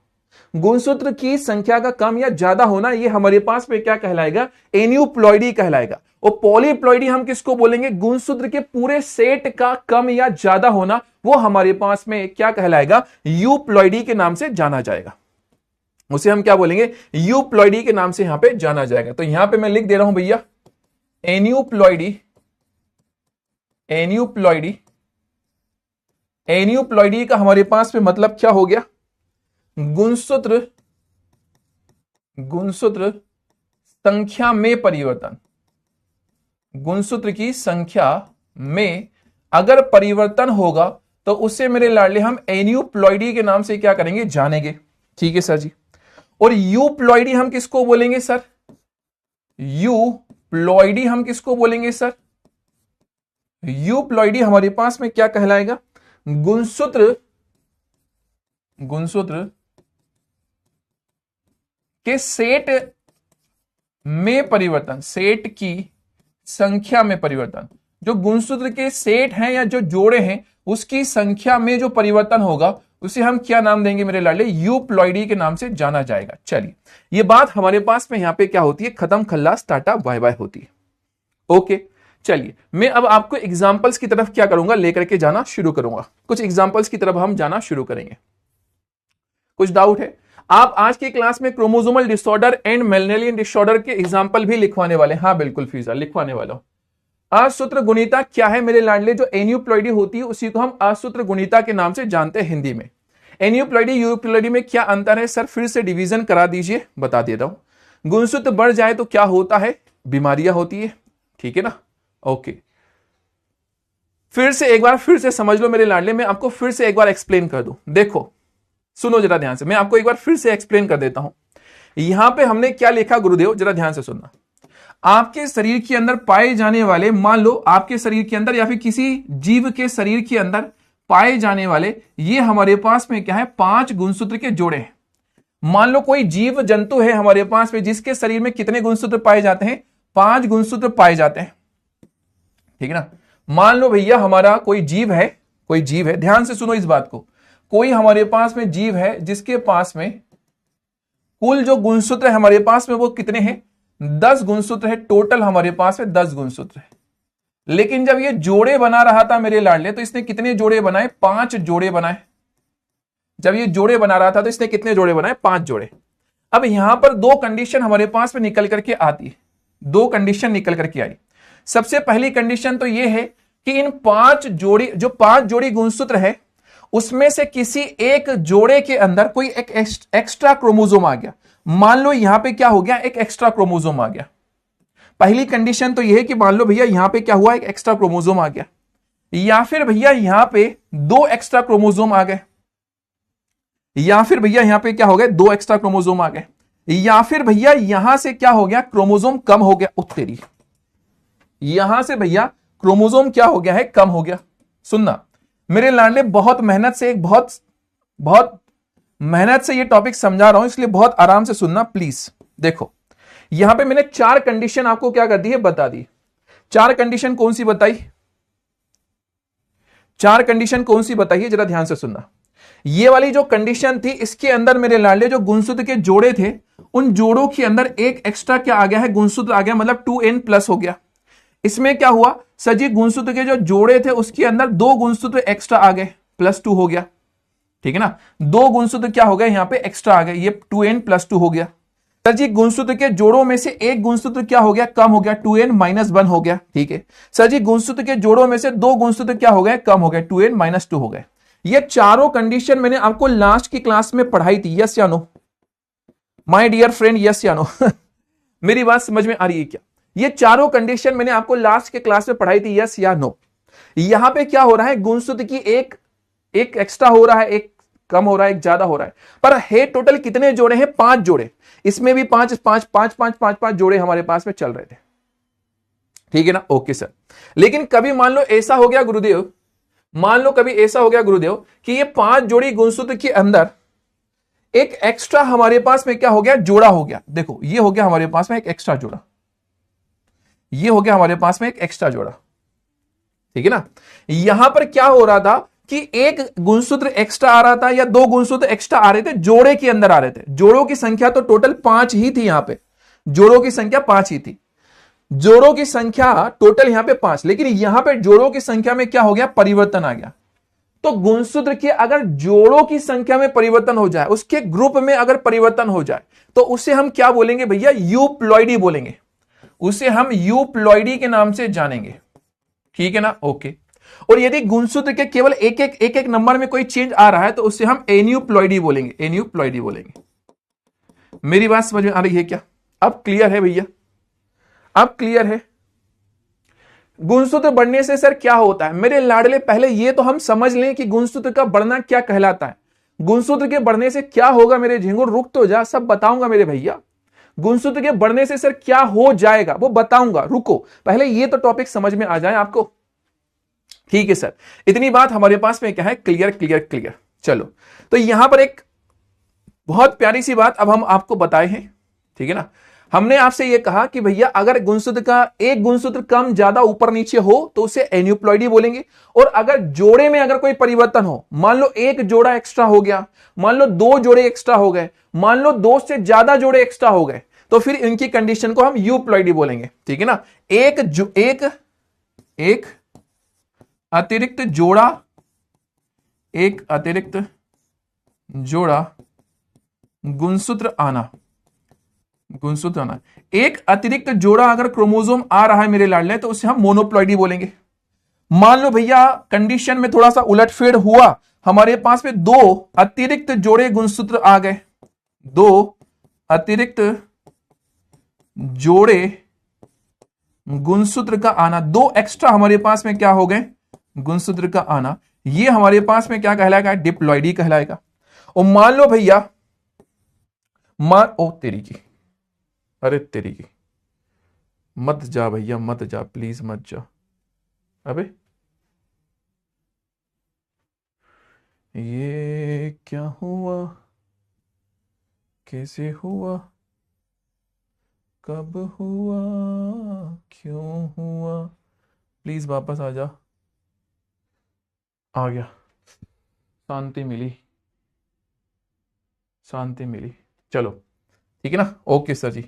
गुणसूत्र की संख्या का कम या ज्यादा होना, ये हमारे पास में क्या कहलाएगा, एन्यूप्लॉइडी कहलाएगा। और पॉलीप्लॉइडी हम किसको बोलेंगे, गुणसूत्र के पूरे सेट का कम या ज्यादा होना, वो हमारे पास में क्या कहलाएगा, यूप्लॉइडी के नाम से जाना जाएगा। उसे हम क्या बोलेंगे, यूप्लॉइडी के नाम से यहां पे जाना जाएगा। तो यहां पे मैं लिख दे रहा हूं भैया एन्यूप्लॉइडी। एन्यूप्लॉइडी, एन्यूप्लॉइडी का हमारे पास में मतलब क्या हो गया, गुणसूत्र, गुणसूत्र संख्या में परिवर्तन, गुणसूत्र की संख्या में अगर परिवर्तन होगा तो उससे मेरे लाडले हम एन्यूप्लॉइडी के नाम से क्या करेंगे, जानेंगे। ठीक है सर जी। और यूप्लॉइडी हम किसको बोलेंगे सर, यूप्लॉइडी हम किसको बोलेंगे सर, यूप्लॉइडी हमारे पास में क्या कहलाएगा, गुणसूत्र, गुणसूत्र के सेट में परिवर्तन, सेट की संख्या में परिवर्तन, जो गुणसूत्र के सेट हैं या जो जोड़े हैं उसकी संख्या में जो परिवर्तन होगा उसे हम क्या नाम देंगे मेरे लाडले, यूप्लॉइडी के नाम से जाना जाएगा। चलिए ये बात हमारे पास में यहां पे क्या होती है, खत्म, खल्लास, टाटा बाय बाय होती है। ओके चलिए मैं अब आपको एग्जांपल्स की तरफ क्या करूंगा, लेकर के जाना शुरू करूंगा। कुछ एग्जांपल्स की तरफ हम जाना शुरू करेंगे। कुछ डाउट है, आप आज की क्लास में क्रोमोसोमल डिसऑर्डर एंड मेलेनियन डिसऑर्डर के एग्जांपल भी लिखवाने वाले? हाँ बिल्कुल फीजा लिखवाने वाला हूं। असूत्र गुणिता क्या है मेरे लाडले, जो एन्यूप्लॉइडी होती है उसी को हम असूत्र गुणिता के नाम से जानते हैं हिंदी में। एन्यूप्लॉइडी यूप्लॉइडी में क्या अंतर है सर, फिर से डिवीजन करा दीजिए, बता देता हूं। गुणसूत्र बढ़ जाए तो क्या होता है, बीमारियां होती है, ठीक है ना। ओके फिर से एक बार फिर से समझ लो मेरे लाडले, मैं आपको फिर से एक बार एक्सप्लेन कर दूं। देखो सुनो जरा ध्यान से, मैं आपको एक बार फिर से एक्सप्लेन कर देता हूं। यहां पे हमने क्या लिखा गुरुदेव, जरा ध्यान से सुनना। आपके शरीर के अंदर पाए जाने वाले, मान लो आपके शरीर के अंदर या फिर किसी जीव के शरीर के अंदर पाए जाने वाले, ये हमारे पास में क्या है, 5 गुणसूत्र के जोड़े हैं। मान लो कोई जीव जंतु है हमारे पास में जिसके शरीर में कितने गुणसूत्र पाए जाते हैं, 5 गुणसूत्र पाए जाते हैं, ठीक है ना। मान लो भैया हमारा कोई जीव है, कोई जीव है, ध्यान से सुनो इस बात को, कोई हमारे पास में जीव है जिसके पास में कुल जो गुणसूत्र है हमारे पास में वो कितने हैं, 10 गुणसूत्र है, टोटल हमारे पास में 10 गुणसूत्र है। लेकिन जब ये जोड़े बना रहा था मेरे लाडले तो इसने कितने जोड़े बनाए, 5 जोड़े बनाए। जब ये जोड़े बना रहा था तो इसने कितने जोड़े बनाए, 5 जोड़े। अब यहां पर 2 कंडीशन हमारे पास में निकल करके आती है, 2 कंडीशन निकल करके आई। सबसे पहली कंडीशन तो ये है कि इन 5 जोड़ी, जो 5 जोड़ी गुणसूत्र है उसमें से किसी एक जोड़े के अंदर कोई एक एक्स्ट्रा क्रोमोसोम आ गया। मान लो यहां पे क्या हो गया, एक एक्स्ट्रा क्रोमोसोम आ गया। पहली कंडीशन तो यह है कि मान लो भैया यहां पे क्या हुआ, एक एक्स्ट्रा क्रोमोसोम आ गया, या फिर भैया यहां पे 2 एक्स्ट्रा क्रोमोसोम आ गए, या फिर भैया यहां पे क्या हो गया, 2 एक्स्ट्रा क्रोमोसोम आ गए, या फिर भैया यहां से क्या हो गया, क्रोमोसोम कम हो गया। उत्तेरी यहां से भैया क्रोमोसोम क्या हो गया है, कम हो गया। सुनना मेरे लाडले, बहुत मेहनत से, एक बहुत मेहनत से ये टॉपिक समझा रहा हूं, इसलिए बहुत आराम से सुनना प्लीज। देखो यहां पे मैंने 4 कंडीशन आपको क्या कर दी है, बता दी। 4 कंडीशन कौन सी बताई, 4 कंडीशन कौन सी बताई है, जरा ध्यान से सुनना। ये वाली जो कंडीशन थी इसके अंदर मेरे लाडले जो गुणसूत्र के जोड़े थे उन जोड़ों के अंदर एक एक्स्ट्रा क्या आ गया है, गुणसूत्र आ गया, मतलब 2n+ हो गया। इसमें क्या हुआ सर जी, गुणसूत्र के जो जोड़े थे उसके अंदर 2 गुणसूत्र एक्स्ट्रा आ गए, +2 हो गया। ठीक है ना। दो गुणसूत्र क्या हो गए यहां पे एक्स्ट्रा आ गए, ये 2n+2 हो गया। सर जी गुणसूत्र के जोड़ों में से एक गुणसूत्र क्या हो गया, कम हो गया, 2n-1 हो गया। ठीक है सर जी गुणसूत्र के जोड़ों में से दो गुणसूत्र क्या हो गए, कम हो गए, 2n-2 हो गए। ये चारों कंडीशन मैंने आपको लास्ट की क्लास में पढ़ाई थी, यस या no my dear friend, yes या नो मेरी बात समझ में आ रही है क्या? ये चारों कंडीशन मैंने आपको लास्ट के क्लास में पढ़ाई थी, यस या नो। यहां पे क्या हो रहा है, गुणसूत्र की एक एक्स्ट्रा हो रहा है, एक कम हो रहा है, एक ज्यादा हो रहा है, पर है टोटल कितने जोड़े हैं, 5 जोड़े। इसमें भी 5 जोड़े हमारे पास में चल रहे थे, ठीक है ना। ओके सर, लेकिन कभी मान लो ऐसा हो गया गुरुदेव, मान लो कभी ऐसा हो गया गुरुदेव कि ये 5 जोड़ी गुणसूत्र के अंदर एक एक्स्ट्रा हमारे पास में क्या हो गया, जोड़ा हो गया। देखो ये हो गया हमारे पास में एक एक्स्ट्रा जोड़ा, ये हो गया हमारे पास में एक एक्स्ट्रा जोड़ा, ठीक है ना। यहां पर क्या हो रहा था कि एक गुणसूत्र एक्स्ट्रा आ रहा था या दो गुणसूत्र एक्स्ट्रा आ रहे थे, जोड़े के अंदर आ रहे थे। जोड़ों की संख्या तो टोटल 5 ही थी, यहां पे जोड़ों की संख्या 5 ही थी, जोड़ों की संख्या टोटल यहां पे 5, लेकिन यहां पे जोड़ों की संख्या में क्या हो गया, परिवर्तन आ गया। तो गुणसूत्र के अगर जोड़ों की संख्या में परिवर्तन हो जाए, उसके ग्रुप में अगर परिवर्तन हो जाए, तो उसे हम क्या बोलेंगे भैया, यूप्लॉइडी बोलेंगे, उसे हम यूप्लॉइडी के नाम से जानेंगे, ठीक है ना। ओके, और यदि गुणसूत्र के केवल एक नंबर में कोई चेंज आ रहा है तो उसे हम एन्यूप्लॉइडी बोलेंगे, एन्यूप्लॉइडी बोलेंगे। मेरी बात समझ में आ रही है क्या? अब क्लियर है भैया, अब क्लियर है। गुणसूत्र बढ़ने से सर क्या होता है मेरे लाडले, पहले ये तो हम समझ लें कि गुणसूत्र का बढ़ना क्या कहलाता है। गुणसूत्र के बढ़ने से क्या होगा मेरे झिंगुर, रुक तो जा, सब बताऊंगा मेरे भैया। गुणसूत्र के बढ़ने से सर क्या हो जाएगा वो बताऊंगा, रुको पहले ये तो टॉपिक समझ में आ जाए आपको, ठीक है सर। इतनी बात हमारे पास में क्या है, क्लियर क्लियर क्लियर। चलो, तो यहां पर एक बहुत प्यारी सी बात अब हम आपको बताए हैं, ठीक है ना। हमने आपसे यह कहा कि भैया अगर गुणसूत्र का एक गुणसूत्र कम ज्यादा ऊपर नीचे हो तो उसे एन्यूप्लॉइडी बोलेंगे, और अगर जोड़े में अगर कोई परिवर्तन हो, मान लो एक जोड़ा एक्स्ट्रा हो गया, मान लो 2 जोड़े एक्स्ट्रा हो गए, मान लो 2 से ज्यादा जोड़े एक्स्ट्रा हो गए, तो फिर इनकी कंडीशन को हम यूप्लॉइडी बोलेंगे, ठीक है ना। एक अतिरिक्त जोड़ा, एक अतिरिक्त जोड़ा गुणसूत्र आना, गुणसूत्र आना, एक अतिरिक्त जोड़ा अगर क्रोमोसोम आ रहा है मेरे लाडले, तो उसे हम मोनोप्लॉइडी बोलेंगे। मान लो भैया कंडीशन में थोड़ा सा उलटफेर हुआ, हमारे पास में 2 अतिरिक्त जोड़े गुणसूत्र आ गए, 2 अतिरिक्त जोड़े गुणसूत्र का आना, 2 एक्स्ट्रा हमारे पास में क्या हो गए, गुणसूत्र का आना, ये हमारे पास में क्या कहलाएगा, डिप्लॉइडी कहलाएगा। और मान लो भैया ओ तेरी की, अरे तेरी की, मत जा भैया मत जा, प्लीज मत जा। अबे ये क्या हुआ, कैसे हुआ, कब हुआ, क्यों हुआ, प्लीज वापस आ जा। आ गया, शांति मिली, शांति मिली। चलो ठीक है ना। ओके सर जी,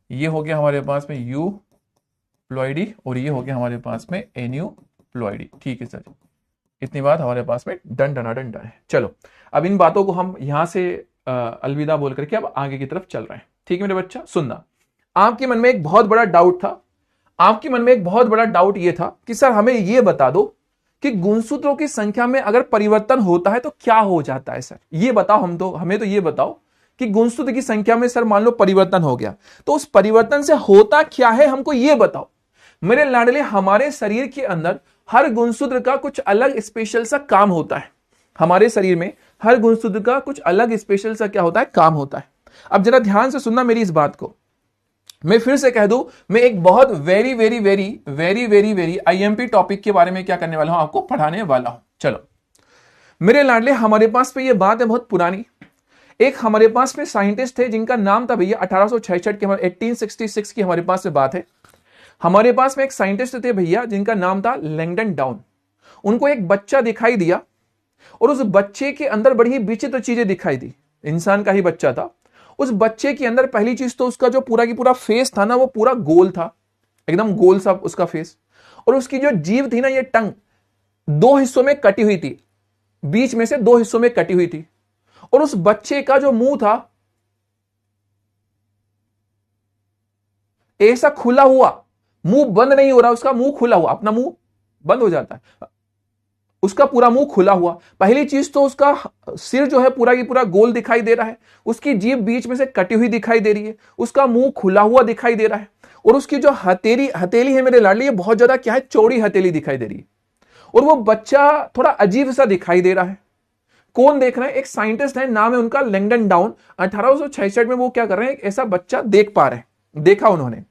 ये हो गया हमारे पास में यूप्लॉइडी और ये हो गया हमारे पास में एन्यूप्लॉइडी, ठीक है सर जी। इतनी बात हमारे पास में डन है। चलो अब इन बातों को हम यहां से अलविदा बोल करके अब आगे की तरफ चल रहे हैं, ठीक है मेरे बच्चा। सुनना, आपके मन में एक बहुत बड़ा डाउट था, आपके मन में एक बहुत बड़ा डाउट ये था कि सर हमें ये बता दो कि गुणसूत्रों की संख्या में अगर परिवर्तन होता है तो क्या हो जाता है सर, ये बताओ। हमें तो ये बताओ कि गुणसूत्र की संख्या में सर मान लो परिवर्तन हो गया तो उस परिवर्तन से होता क्या है, हमको ये बताओ। मेरे लाडले, हमारे शरीर के अंदर हर गुणसूत्र का कुछ अलग स्पेशल सा काम होता है, हमारे शरीर में हर गुणसूत्र का कुछ अलग स्पेशल सा क्या होता है, काम होता है। अब जरा ध्यान से सुनना मेरी इस बात को, मैं फिर से कह दूं, मैं एक बहुत very very very very very very IMP topic के बारे में क्या करने वाला हूं, आपको पढ़ाने वाला हूं। चलो मेरे लाडले, हमारे पास पे ये बात है बहुत पुरानी। एक हमारे पास में साइंटिस्ट थे जिनका नाम था भैया 1866 के, 1866 की हमारे पास में बात है। हमारे पास में एक साइंटिस्ट थे भैया जिनका नाम था लैंगडन डाउन। उनको एक बच्चा दिखाई दिया और उस बच्चे के अंदर बड़ी ही विचित्र चीजें दिखाई दी, इंसान का ही बच्चा था। उस बच्चे के अंदर पहली चीज तो उसका जो पूरा की पूरा फेस था ना, वो पूरा गोल था, एकदम गोल सा उसका फेस, और उसकी जो जीभ थी ना, ये टंग 2 हिस्सों में कटी हुई थी, बीच में से 2 हिस्सों में कटी हुई थी, और उस बच्चे का जो मुंह था ऐसा खुला हुआ, मुंह बंद नहीं हो रहा, उसका मुंह खुला हुआ, अपना मुंह बंद हो जाता है, उसका पूरा मुंह खुला हुआ। पहली चीज तो उसका सिर जो है पूरा की पूरा गोल दिखाई दे रहा है, उसकी जीभ बीच में से कटी हुई दिखाई दे रही है, उसका मुंह खुला हुआ दिखाई दे रहा है, और उसकी जो हथेली है मेरे लाडली, ये बहुत ज्यादा क्या है, चौड़ी हथेली दिखाई दे रही है, और वो बच्चा थोड़ा अजीब सा दिखाई दे रहा है। कौन देख रहा है? एक साइंटिस्ट है, नाम है उनका लैंगडन डाउन। 1866 में वो क्या कर रहे हैं, एक ऐसा बच्चा देख पा रहे हैं, देखा उन्होंने।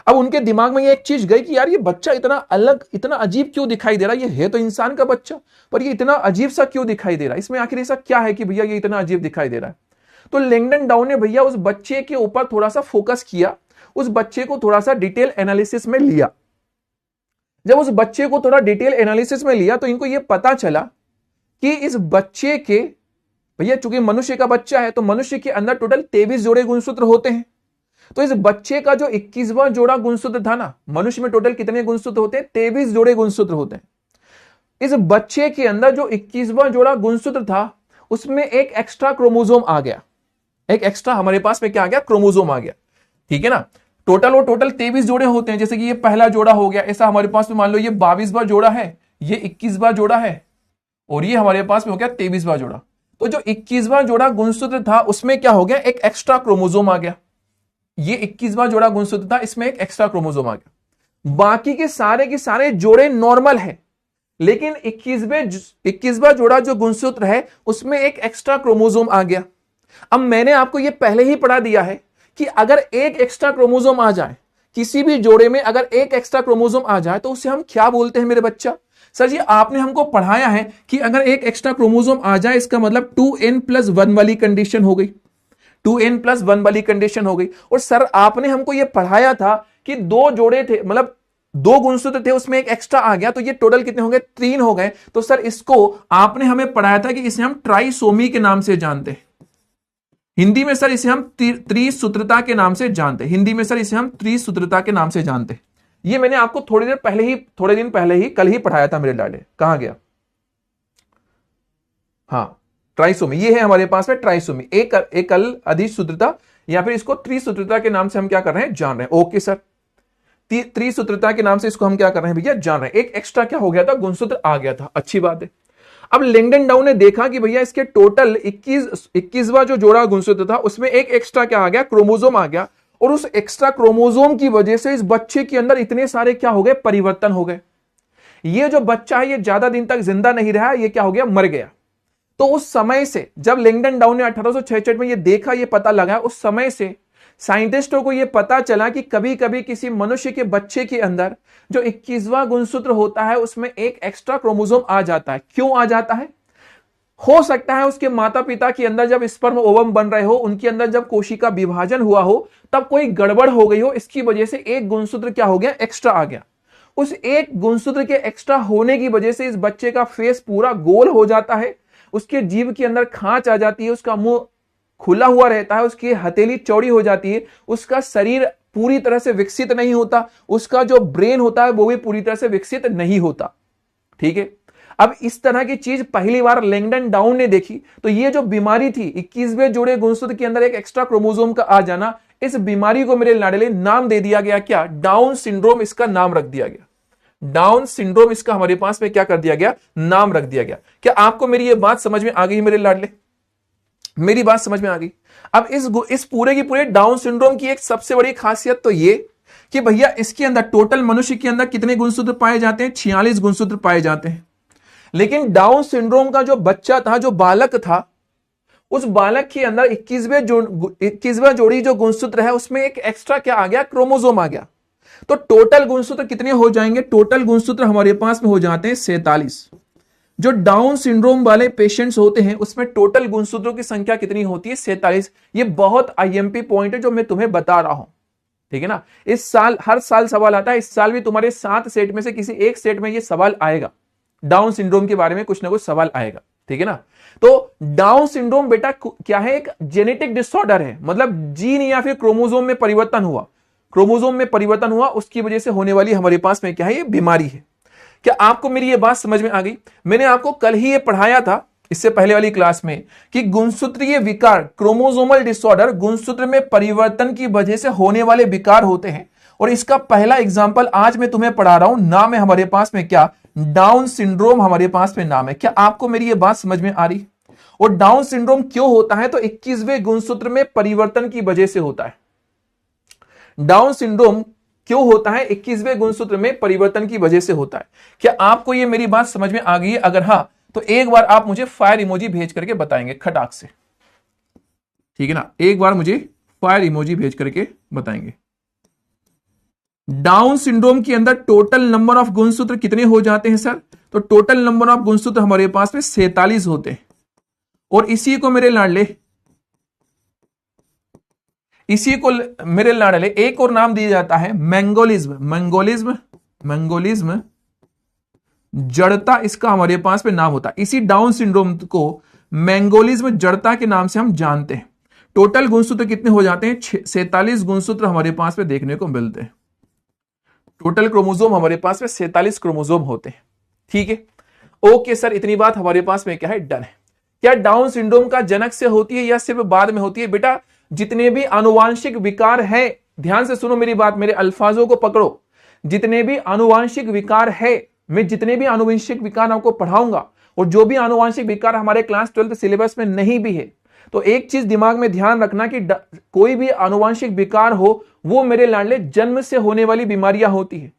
अब उनके दिमाग में ये एक चीज गई कि यार ये बच्चा इतना अलग, इतना अजीब क्यों दिखाई दे रहा है, ये है तो इंसान का बच्चा, पर ये इतना अजीब सा क्यों दिखाई दे रहा है, इसमें आखिर ऐसा क्या है कि भैया ये इतना अजीब दिखाई दे रहा है। तो लैंगडन डाउन ने भैया उस बच्चे के ऊपर थोड़ा सा फोकस किया, उस बच्चे को थोड़ा सा डिटेल एनालिसिस में लिया। जब उस बच्चे को थोड़ा डिटेल एनालिसिस में लिया तो इनको यह पता चला कि इस बच्चे के, भैया चूंकि मनुष्य का बच्चा है तो मनुष्य के अंदर टोटल 23 जोड़े गुणसूत्र होते हैं। तो इस बच्चे का जो 21वां जोड़ा गुणसूत्र था ना, मनुष्य में टोटल कितने गुणसूत्र होते हैं? 23 जोड़े गुणसूत्र होते हैं। इस बच्चे के अंदर जो 21वां जोड़ा गुणसूत्र था उसमें एक एक्स्ट्रा क्रोमोसोम आ गया, एक एक्स्ट्रा हमारे पास में क्या आ गया, क्रोमोसोम आ गया। ठीक है ना, टोटल 23 जोड़े होते हैं। जैसे कि ये पहला जोड़ा हो गया, ऐसा हमारे पास में मान लो ये 22वां जोड़ा है, ये 21वां जोड़ा है, और ये हमारे पास में हो गया 23वां जोड़ा। तो जो 21वां जोड़ा गुणसूत्र था उसमें क्या हो गया, एक एक्स्ट्रा क्रोमोसोम आ गया। ये 21वां जोड़ा गुणसूत्र था, इसमें एक एक्स्ट्रा क्रोमोसोम आ गया। बाकी के सारे जोड़े नॉर्मल है, लेकिन 21वां जोड़ा जो गुणसूत्र है उसमें एक एक्स्ट्रा क्रोमोसोम आ गया। अब मैंने आपको ये पहले ही पढ़ा दिया है कि अगर एक एक्स्ट्रा क्रोमोसोम आ जाए, किसी भी जोड़े में अगर एक एक्स्ट्रा क्रोमोसोम आ जाए तो उसे हम क्या बोलते हैं मेरे बच्चा? सर जी आपने हमको पढ़ाया है कि अगर एक एक्स्ट्रा क्रोमोसोम आ जाए इसका मतलब 2n+1 वाली कंडीशन हो गई, 2n+1 वाली कंडीशन हो गई। और सर आपने हमको यह पढ़ाया था कि 2 जोड़े थे, मतलब 2 गुणसूत्र थे, उसमें एक एक्स्ट्रा आ गया, तो ये टोटल कितने हो गए? 3 हो गए। तो सर इसको आपने हमें पढ़ाया था कि इसे हम ट्राइसोमी के नाम से जानते हैं। हिंदी में सर इसे हम त्रिसूत्रता के नाम से जानते हैं, हिंदी में सर इसे हम त्रिसूत्रता के नाम से जानते हैं। ये मैंने आपको थोड़े दिन पहले ही कल ही पढ़ाया था मेरे लाडले। कहां गया? हाँ, ट्राइसोमी, ये है हमारे पास में ट्राइसोमी, एक अल अधिसूत्रता, या फिर इसको त्रिसूत्रता के नाम से हम क्या कर रहे हैं, जान रहे हैं। ओके सर, त्रिसूत्रता के नाम से इसको हम क्या कर रहे हैं भैया, जान रहे हैं। एक एक्स्ट्रा क्या हो गया था, गुणसूत्र आ गया था, अच्छी बात है। अब लैंगडन डाउन ने देखा कि भैया इसके टोटल 21वां जो जोड़ा गुणसूत्र था उसमें एक एक्स्ट्रा क्या आ गया, क्रोमोसोम आ गया, और उस एक्स्ट्रा क्रोमोसोम की वजह से इस बच्चे के अंदर इतने सारे क्या हो गए, परिवर्तन हो गए। ये जो बच्चा है ये ज्यादा दिन तक जिंदा नहीं रहा, ये क्या हो गया, मर गया। तो उस समय से जब लैंगडन डाउन ने 1866 में ये देखा, ये पता लगा, उस समय से साइंटिस्टों को यह पता चला कि कभी कभी किसी मनुष्य के बच्चे के अंदर जो 21वां गुणसूत्र होता है उसमें एक एक्स्ट्रा क्रोमोसोम आ जाता है। क्यों आ जाता है? हो सकता है उसके माता पिता के अंदर जब स्पर्म ओवम बन रहे हो, उनके अंदर जब कोशिका विभाजन हुआ हो, तब कोई गड़बड़ हो गई हो, इसकी वजह से एक गुणसूत्र क्या हो गया, एक्स्ट्रा आ गया। उस एक गुणसूत्र के एक्स्ट्रा होने की वजह से इस बच्चे का फेस पूरा गोल हो जाता है, उसके जीभ के अंदर खांच आ जाती है, उसका मुंह खुला हुआ रहता है, उसकी हथेली चौड़ी हो जाती है, उसका शरीर पूरी तरह से विकसित नहीं होता, उसका जो ब्रेन होता है वो भी पूरी तरह से विकसित नहीं होता। ठीक है, अब इस तरह की चीज पहली बार लैंगडन डाउन ने देखी। तो ये जो बीमारी थी 21वें जोड़े गुणसूत्र के अंदर एक एक्स्ट्रा क्रोमोसोम का आ जाना, इस बीमारी को मेरे लाडले नाम दे दिया गया क्या, डाउन सिंड्रोम, इसका नाम रख दिया गया। डाउन सिंड्रोम इसका हमारे पास में क्या कर दिया गया, नाम रख दिया गया। क्या आपको मेरी ये बात समझ में आ गई मेरे लाडले? मेरी बात समझ में आ गई। अब इस पूरे की पूरे डाउन सिंड्रोम की एक सबसे बड़ी खासियत तो ये कि भैया इसके अंदर टोटल मनुष्य के अंदर कितने गुणसूत्र पाए जाते हैं, 46 गुणसूत्र पाए जाते हैं। लेकिन डाउन सिंड्रोम का जो बच्चा था, जो बालक था, उस बालक के अंदर 21वां जोड़ी जो गुणसूत्र है उसमें एक एक्स्ट्रा क्या आ गया, क्रोमोसोम आ गया। तो टोटल गुणसूत्र कितने हो जाएंगे, टोटल गुणसूत्र हमारे पास में हो जाते हैं 47। जो डाउन सिंड्रोम वाले पेशेंट्स होते हैं उसमें टोटल गुणसूत्रों की संख्या कितनी होती है, 47। ये बहुत आईएमपी पॉइंट है जो मैं तुम्हें बता रहा हूं, ठीक है ना। इस साल हर साल सवाल आता है, इस साल भी तुम्हारे 7 सेट में से किसी एक सेट में ये सवाल आएगा, डाउन सिंड्रोम के बारे में कुछ ना कुछ सवाल आएगा, ठीक है ना। तो डाउन सिंड्रोम बेटा क्या है, एक जेनेटिक डिसऑर्डर है, मतलब जीन या फिर क्रोमोसोम में परिवर्तन हुआ, क्रोमोसोम में परिवर्तन हुआ, उसकी वजह से होने वाली हमारे पास में क्या है, ये बीमारी है। क्या आपको मेरी ये बात समझ में आ गई? मैंने आपको कल ही ये पढ़ाया था, इससे पहले वाली क्लास में कि गुणसूत्रीय विकार, क्रोमोसोमल डिसऑर्डर गुणसूत्र में परिवर्तन की वजह से होने वाले विकार होते हैं। और इसका पहला एग्जाम्पल आज मैं तुम्हें पढ़ा रहा हूं। नाम है हमारे पास में क्या? डाउन सिंड्रोम हमारे पास में नाम है। क्या आपको मेरी ये बात समझ में आ रही? और डाउन सिंड्रोम क्यों होता है? तो 21वें गुणसूत्र में परिवर्तन की वजह से होता है। डाउन सिंड्रोम क्यों होता है? 21वें गुणसूत्र में परिवर्तन की वजह से होता है। क्या आपको ये मेरी बात समझ में आ गई है? अगर हाँ तो एक बार आप मुझे फायर इमोजी भेज करके बताएंगे खटाक से, ठीक है ना? एक बार मुझे फायर इमोजी भेज करके बताएंगे। डाउन सिंड्रोम के अंदर टोटल नंबर ऑफ गुणसूत्र कितने हो जाते हैं सर? तो टोटल नंबर ऑफ गुणसूत्र हमारे पास में 47 होते हैं। और इसी को मेरे लाडले एक और नाम दिया जाता है मैंगोलिज्म। जड़ता इसका हमारे पास में नाम होता है। इसी डाउन सिंड्रोम को मैंगोलिज्म जड़ता के नाम से हम जानते हैं। टोटल गुणसूत्र कितने हो जाते हैं? 47 गुणसूत्र हमारे पास में देखने को मिलते हैं। टोटल क्रोमोसोम हमारे पास में 47 क्रोमोसोम होते हैं, ठीक है? ओके सर, इतनी बात हमारे पास में क्या है? डन है। क्या डाउन सिंड्रोम का जनक से होती है या सिर्फ बाद में होती है? बेटा जितने भी आनुवांशिक विकार है, ध्यान से सुनो मेरी बात, मेरे अल्फाजों को पकड़ो। जितने भी आनुवांशिक विकार है, मैं जितने भी आनुवंशिक विकार आपको पढ़ाऊंगा, और जो भी आनुवंशिक विकार हमारे क्लास 12 सिलेबस में नहीं भी है, तो एक चीज दिमाग में ध्यान रखना कि कोई भी आनुवंशिक विकार हो, वो मेरे लाडले जन्म से होने वाली बीमारियां होती है।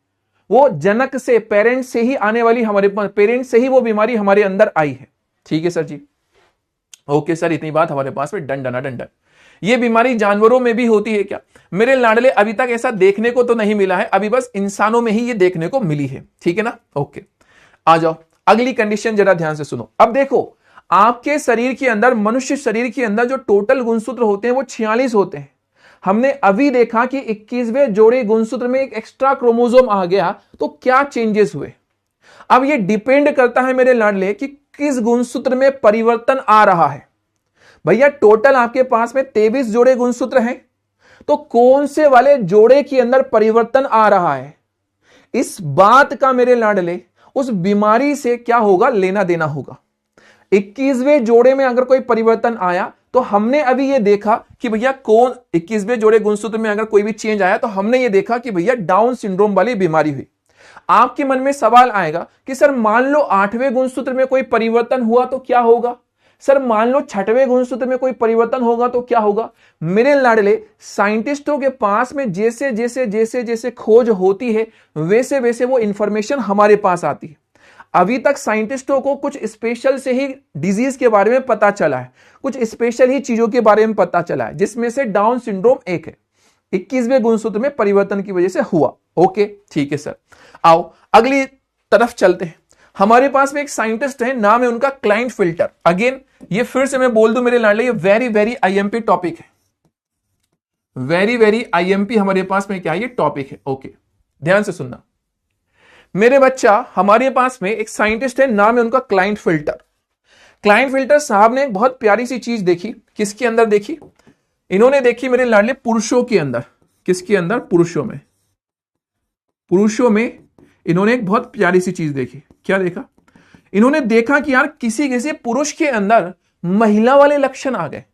वो जनक से, पेरेंट्स से ही आने वाली, हमारे पेरेंट्स से ही वो बीमारी हमारे अंदर आई है, ठीक है सर जी? ओके सर, इतनी बात हमारे पास में डन। ये बीमारी जानवरों में भी होती है क्या? मेरे लाडले अभी तक ऐसा देखने को तो नहीं मिला है, अभी बस इंसानों में ही ये देखने को मिली है, ठीक है ना? ओके, आ जाओ अगली कंडीशन, जरा ध्यान से सुनो। अब देखो, आपके शरीर के अंदर, मनुष्य शरीर के अंदर जो टोटल गुणसूत्र होते हैं वो 46 होते हैं। हमने अभी देखा कि 21वें जोड़े गुणसूत्र में एक एक्स्ट्रा क्रोमोसोम आ गया, तो क्या चेंजेस हुए? अब ये डिपेंड करता है मेरे लाडले कि किस गुणसूत्र में परिवर्तन आ रहा है। भैया टोटल आपके पास में 23 जोड़े गुणसूत्र हैं, तो कौन से वाले जोड़े के अंदर परिवर्तन आ रहा है, इस बात का मेरे लाडले उस बीमारी से क्या होगा? लेना देना होगा। 21वें जोड़े में अगर कोई परिवर्तन आया, तो हमने अभी ये देखा कि भैया कौन 21वें जोड़े गुणसूत्र में अगर कोई भी चेंज आया, तो हमने ये देखा कि भैया डाउन सिंड्रोम वाली बीमारी हुई। आपके मन में सवाल आएगा कि सर मान लो 8वें गुणसूत्र में कोई परिवर्तन हुआ तो क्या होगा? सर मान लो 6वें गुणसूत्र में कोई परिवर्तन होगा तो क्या होगा? मेरे लाडले, साइंटिस्टों के पास में जैसे जैसे खोज होती है, वैसे वैसे वो इंफॉर्मेशन हमारे पास आती है। अभी तक साइंटिस्टों को कुछ स्पेशल से ही डिजीज के बारे में पता चला है, कुछ स्पेशल ही चीजों के बारे में पता चला है, जिसमें से डाउन सिंड्रोम एक है। 21वें गुणसूत्र में परिवर्तन की वजह से हुआ। ओके, ठीक है सर। आओ अगली तरफ चलते हैं। हमारे पास में एक साइंटिस्ट है, नाम है उनका क्लाइंट फिल्टर। अगेन ये फिर से मैं बोल दूं मेरे लाडले, ये वेरी आईएमपी टॉपिक है, वेरी आईएमपी हमारे पास में क्या है? ये टॉपिक है। ओके, ध्यान से सुनना मेरे बच्चा। हमारे पास में एक साइंटिस्ट है, नाम है उनका क्लाइंट फिल्टर। क्लाइंट फिल्टर साहब ने एक बहुत प्यारी सी चीज देखी। किसके अंदर देखी? इन्होंने देखी मेरे लाडले पुरुषों के अंदर। किसके अंदर? पुरुषों में इन्होंने एक बहुत प्यारी सी चीज देखी। क्या देखा? इन्होंने देखा कि यार किसी पुरुष के अंदर महिला वाले लक्षण आ गए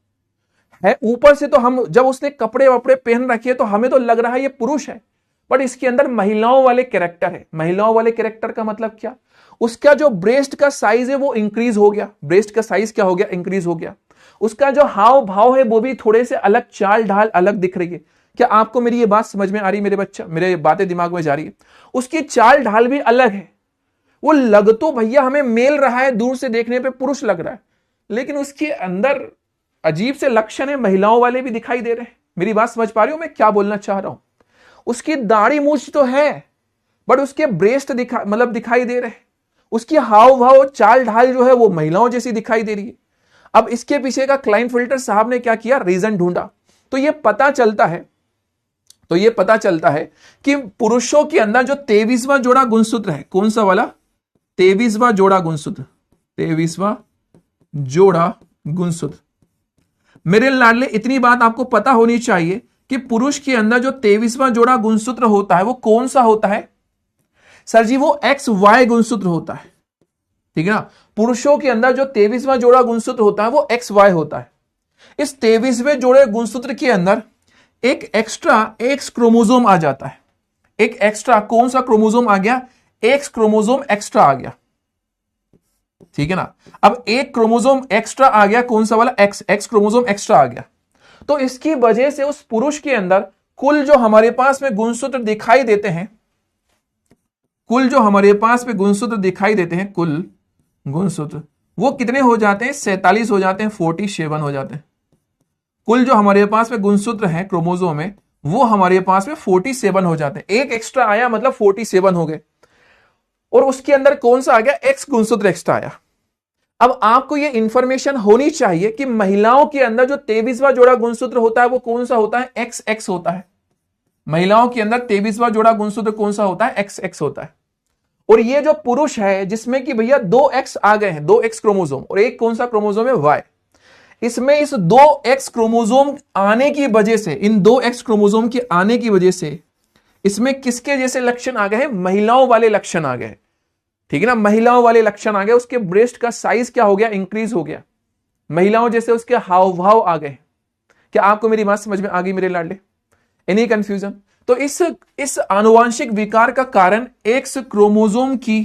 है। ऊपर से तो हम, जब उसने कपड़े वपड़े पहन रखे तो हमें तो लग रहा है ये पुरुष है, बट इसके अंदर महिलाओं वाले कैरेक्टर है। महिलाओं वाले कैरेक्टर का मतलब क्या? उसका जो ब्रेस्ट का साइज है वो इंक्रीज हो गया। ब्रेस्ट का साइज क्या हो गया? इंक्रीज हो गया। उसका जो हाव भाव है वो भी थोड़े से अलग, चाल ढाल अलग दिख रही है। क्या आपको मेरी ये बात समझ में आ रही है मेरे बच्चा? मेरे बातें दिमाग में जा रही है। उसकी चाल ढाल भी अलग है। वो लग तो भैया हमें मेल रहा है, दूर से देखने पे पुरुष लग रहा है, लेकिन उसके अंदर अजीब से लक्षण है, महिलाओं वाले भी दिखाई दे रहे हैं। मेरी बात समझ पा रही हो मैं क्या बोलना चाह रहा हूं? उसकी दाढ़ी मूछ तो है, बट उसके ब्रेस्ट दिखाई दे रहे हैं। उसकी हाव भाव, चाल ढाल जो है वो महिलाओं जैसी दिखाई दे रही है। अब इसके पीछे का क्लाइंट फिल्टर साहब ने क्या किया? रीजन ढूंढा। तो ये पता चलता है कि पुरुषों के अंदर जो 23वां जोड़ा गुणसूत्र है, कौन सा वाला? 23वां जोड़ा गुणसूत्र। 23वां जोड़ा गुणसूत्र। मेरे लाडले, इतनी बात आपको पता होनी चाहिए कि पुरुष के अंदर जो 23वां जोड़ा गुणसूत्र होता है वो कौन सा होता है? सर जी वो XY गुणसूत्र होता है, ठीक है ना? पुरुषों के अंदर जो 23वां जोड़ा गुणसूत्र होता है वो XY होता है। इस 23वें जोड़े गुणसूत्र के अंदर एक एक्स्ट्रा एक्स क्रोमोसोम आ जाता है। एक एक्स्ट्रा कौन सा क्रोमोसोम आ गया? एक्स क्रोमोसोम एक्स्ट्रा आ गया, ठीक है ना। अब एक क्रोमोसोम एक्स्ट्रा आ गया, कौन सा वाला? एक्स क्रोमोसोम एक्स्ट्रा आ गया। तो इसकी वजह से उस पुरुष के अंदर कुल जो हमारे पास में गुणसूत्र दिखाई देते हैं, कुल जो हमारे पास में गुणसूत्र दिखाई देते हैं, कुल गुणसूत्र वो कितने हो जाते हैं? 47 हो जाते हैं, 47 हो जाते हैं। कुल जो हमारे पास में गुणसूत्र हैं क्रोमोसोम में, वो हमारे पास में 47 हो जाते हैं। एक एक्स्ट्रा आया मतलब 47 हो गए। और उसके अंदर कौन सा आ गया? एक्स गुणसूत्र एक्स्ट्रा आया। अब आपको यह इंफॉर्मेशन होनी चाहिए कि महिलाओं के अंदर जो 23वां जोड़ा गुणसूत्र होता है वो कौन सा होता है? XX होता है। महिलाओं के अंदर 23वां जोड़ा गुणसूत्र कौन सा होता है? XX होता है। और ये जो पुरुष है जिसमें कि भैया 2X आ गए हैं, 2X क्रोमोसोम, और एक कौन सा क्रोमोसोम है? Y। इसमें इस 2X क्रोमोसोम आने की वजह से, इन 2X क्रोमोसोम के आने की वजह से इसमें किसके जैसे लक्षण आ गए हैं? महिलाओं वाले लक्षण आ गए, ठीक है ना। महिलाओं वाले लक्षण आ गए। उसके ब्रेस्ट का साइज क्या हो गया? इंक्रीज हो गया। महिलाओं जैसे उसके हाव भाव आ गए। क्या आपको मेरी बात समझ में आ गई मेरे लाडले? Any confusion? तो इस आनुवांशिक विकार का कारण एक्स क्रोमोसोम की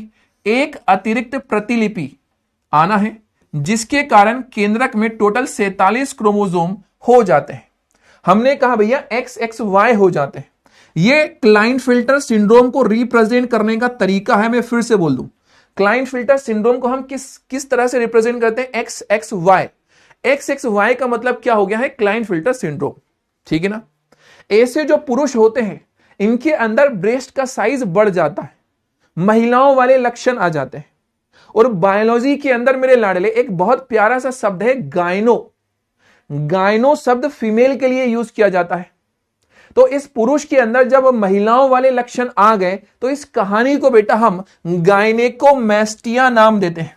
एक अतिरिक्त प्रतिलिपि आना है, जिसके कारण केंद्रक में टोटल 47 क्रोमोसोम हो जाते हैं। हमने कहा भैया XXY हो जाते हैं। ये क्लाइनफिल्टर सिंड्रोम को रिप्रेजेंट करने का तरीका है। मैं फिर से बोल दूं, क्लाइनफिल्टर सिंड्रोम को हम किस तरह से रिप्रेजेंट करते हैं? XXY। XXY का मतलब क्या हो गया है? क्लाइनफिल्टर सिंड्रोम, ठीक है ना। ऐसे जो पुरुष होते हैं इनके अंदर ब्रेस्ट का साइज बढ़ जाता है, महिलाओं वाले लक्षण आ जाते हैं। और बायोलॉजी के अंदर मेरे लाडले एक बहुत प्यारा सा शब्द है गायनो। गायनो शब्द फीमेल के लिए यूज किया जाता है। तो इस पुरुष के अंदर जब महिलाओं वाले लक्षण आ गए तो इस कहानी को बेटा हम गायनेकोमैस्टिया नाम देते हैं,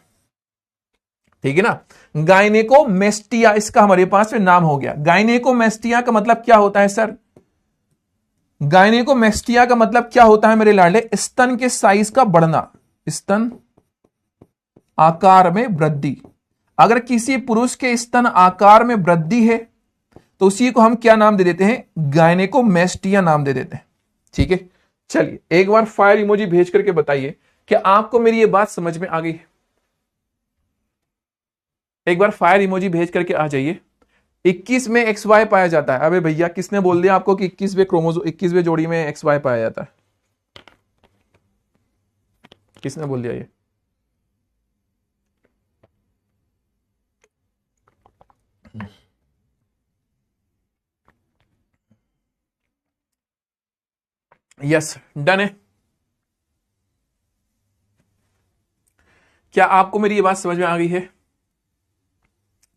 ठीक है ना। गायनेकोमैस्टिया इसका हमारे पास में नाम हो गया। गायनेकोमैस्टिया का मतलब क्या होता है सर? गायनेकोमैस्टिया का मतलब क्या होता है मेरे लाडले? स्तन के साइज का बढ़ना, स्तन आकार में वृद्धि। अगर किसी पुरुष के स्तन आकार में वृद्धि है तो उसी को हम क्या नाम दे देते हैं? गायनेकोमैस्टिया नाम दे देते हैं, ठीक है। चलिए एक बार फायर इमोजी भेज करके बताइए कि आपको मेरी ये बात समझ में आ गई है। एक बार फायर इमोजी भेज करके आ जाइए। 21 में XY पाया जाता है। अबे भैया किसने बोल दिया आपको कि 21वें क्रोमोसोम 21वें जोड़ी में XY पाया जाता है? किसने बोल दिया ये? यस, डन है। क्या आपको मेरी ये बात समझ में आ गई है?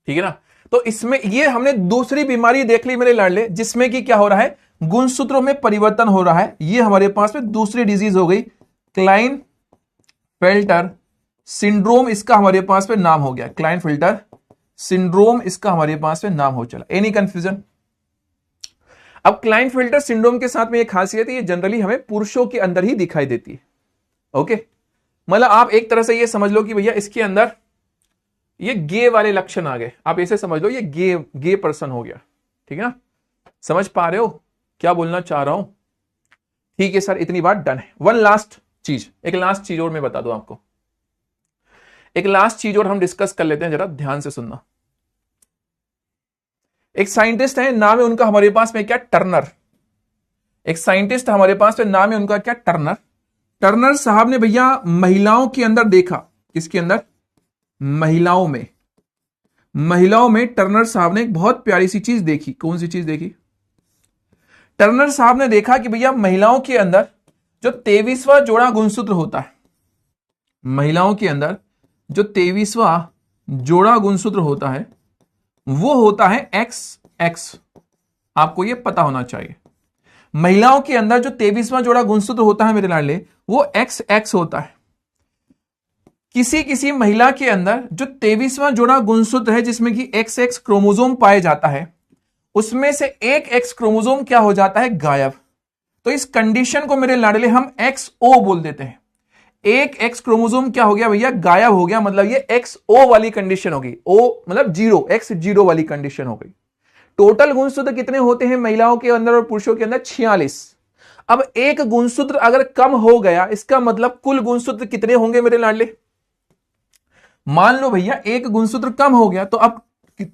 ठीक है ना। तो इसमें ये हमने दूसरी बीमारी देख ली मेरे लाडले, जिसमें कि क्या हो रहा है? गुणसूत्रों में परिवर्तन हो रहा है। ये हमारे पास में दूसरी डिजीज हो गई, क्लाइनफेल्टर सिंड्रोम इसका हमारे पास में नाम हो गया। क्लाइनफेल्टर सिंड्रोम इसका हमारे पास में नाम हो चला। Any confusion? अब क्लाइनफेल्टर सिंड्रोम के साथ में एक खासियत है, ये जनरली हमें पुरुषों के अंदर ही दिखाई देती है। ओके, मतलब आप एक तरह से ये समझ लो कि भैया इसके अंदर ये गे वाले लक्षण आ गए। आप ऐसे समझ लो ये गे पर्सन हो गया, ठीक है ना। समझ पा रहे हो क्या बोलना चाह रहा हूं? ठीक है सर, इतनी बात डन है। वन लास्ट चीज, एक लास्ट चीज और मैं बता दूं आपको। एक लास्ट चीज और हम डिस्कस कर लेते हैं, जरा ध्यान से सुनना। एक साइंटिस्ट है, नाम है उनका हमारे पास में क्या? टर्नर। एक साइंटिस्ट हमारे पास में, नाम है उनका क्या? टर्नर। टर्नर साहब ने भैया महिलाओं के अंदर देखा। किसके अंदर? महिलाओं में। महिलाओं में टर्नर साहब ने एक बहुत प्यारी सी चीज देखी। कौन सी चीज देखी? टर्नर साहब ने देखा कि भैया महिलाओं के अंदर जो 23वां जोड़ा गुणसूत्र होता है, महिलाओं के अंदर जो 23वां जोड़ा गुणसूत्र होता है वो होता है XX। आपको ये पता होना चाहिए। महिलाओं के अंदर जो 23वां जोड़ा गुणसूत्र होता है मेरे लाडले, वो XX होता है। किसी किसी महिला के अंदर जो 23वां जोड़ा गुणसूत्र है जिसमें कि XX क्रोमोसोम पाया जाता है, उसमें से एक X क्रोमोसोम क्या हो जाता है? गायब। तो इस कंडीशन को मेरे लाडले हम XO बोल देते हैं। एक एक्स क्रोमोसोम क्या हो गया भैया, गायब हो गया, मतलब ये एक्स ओ वाली कंडीशन होगी, ओ मतलब जीरो, एक्स जीरो वाली कंडीशन हो गई। टोटल गुणसूत्र कितने होते हैं महिलाओं के अंदर और पुरुषों के अंदर, 46। अब एक गुणसूत्र अगर कम हो गया, इसका मतलब कुल गुणसूत्र कितने होंगे मेरे लाडले? मान लो भैया एक गुणसूत्र कम हो गया, तो अब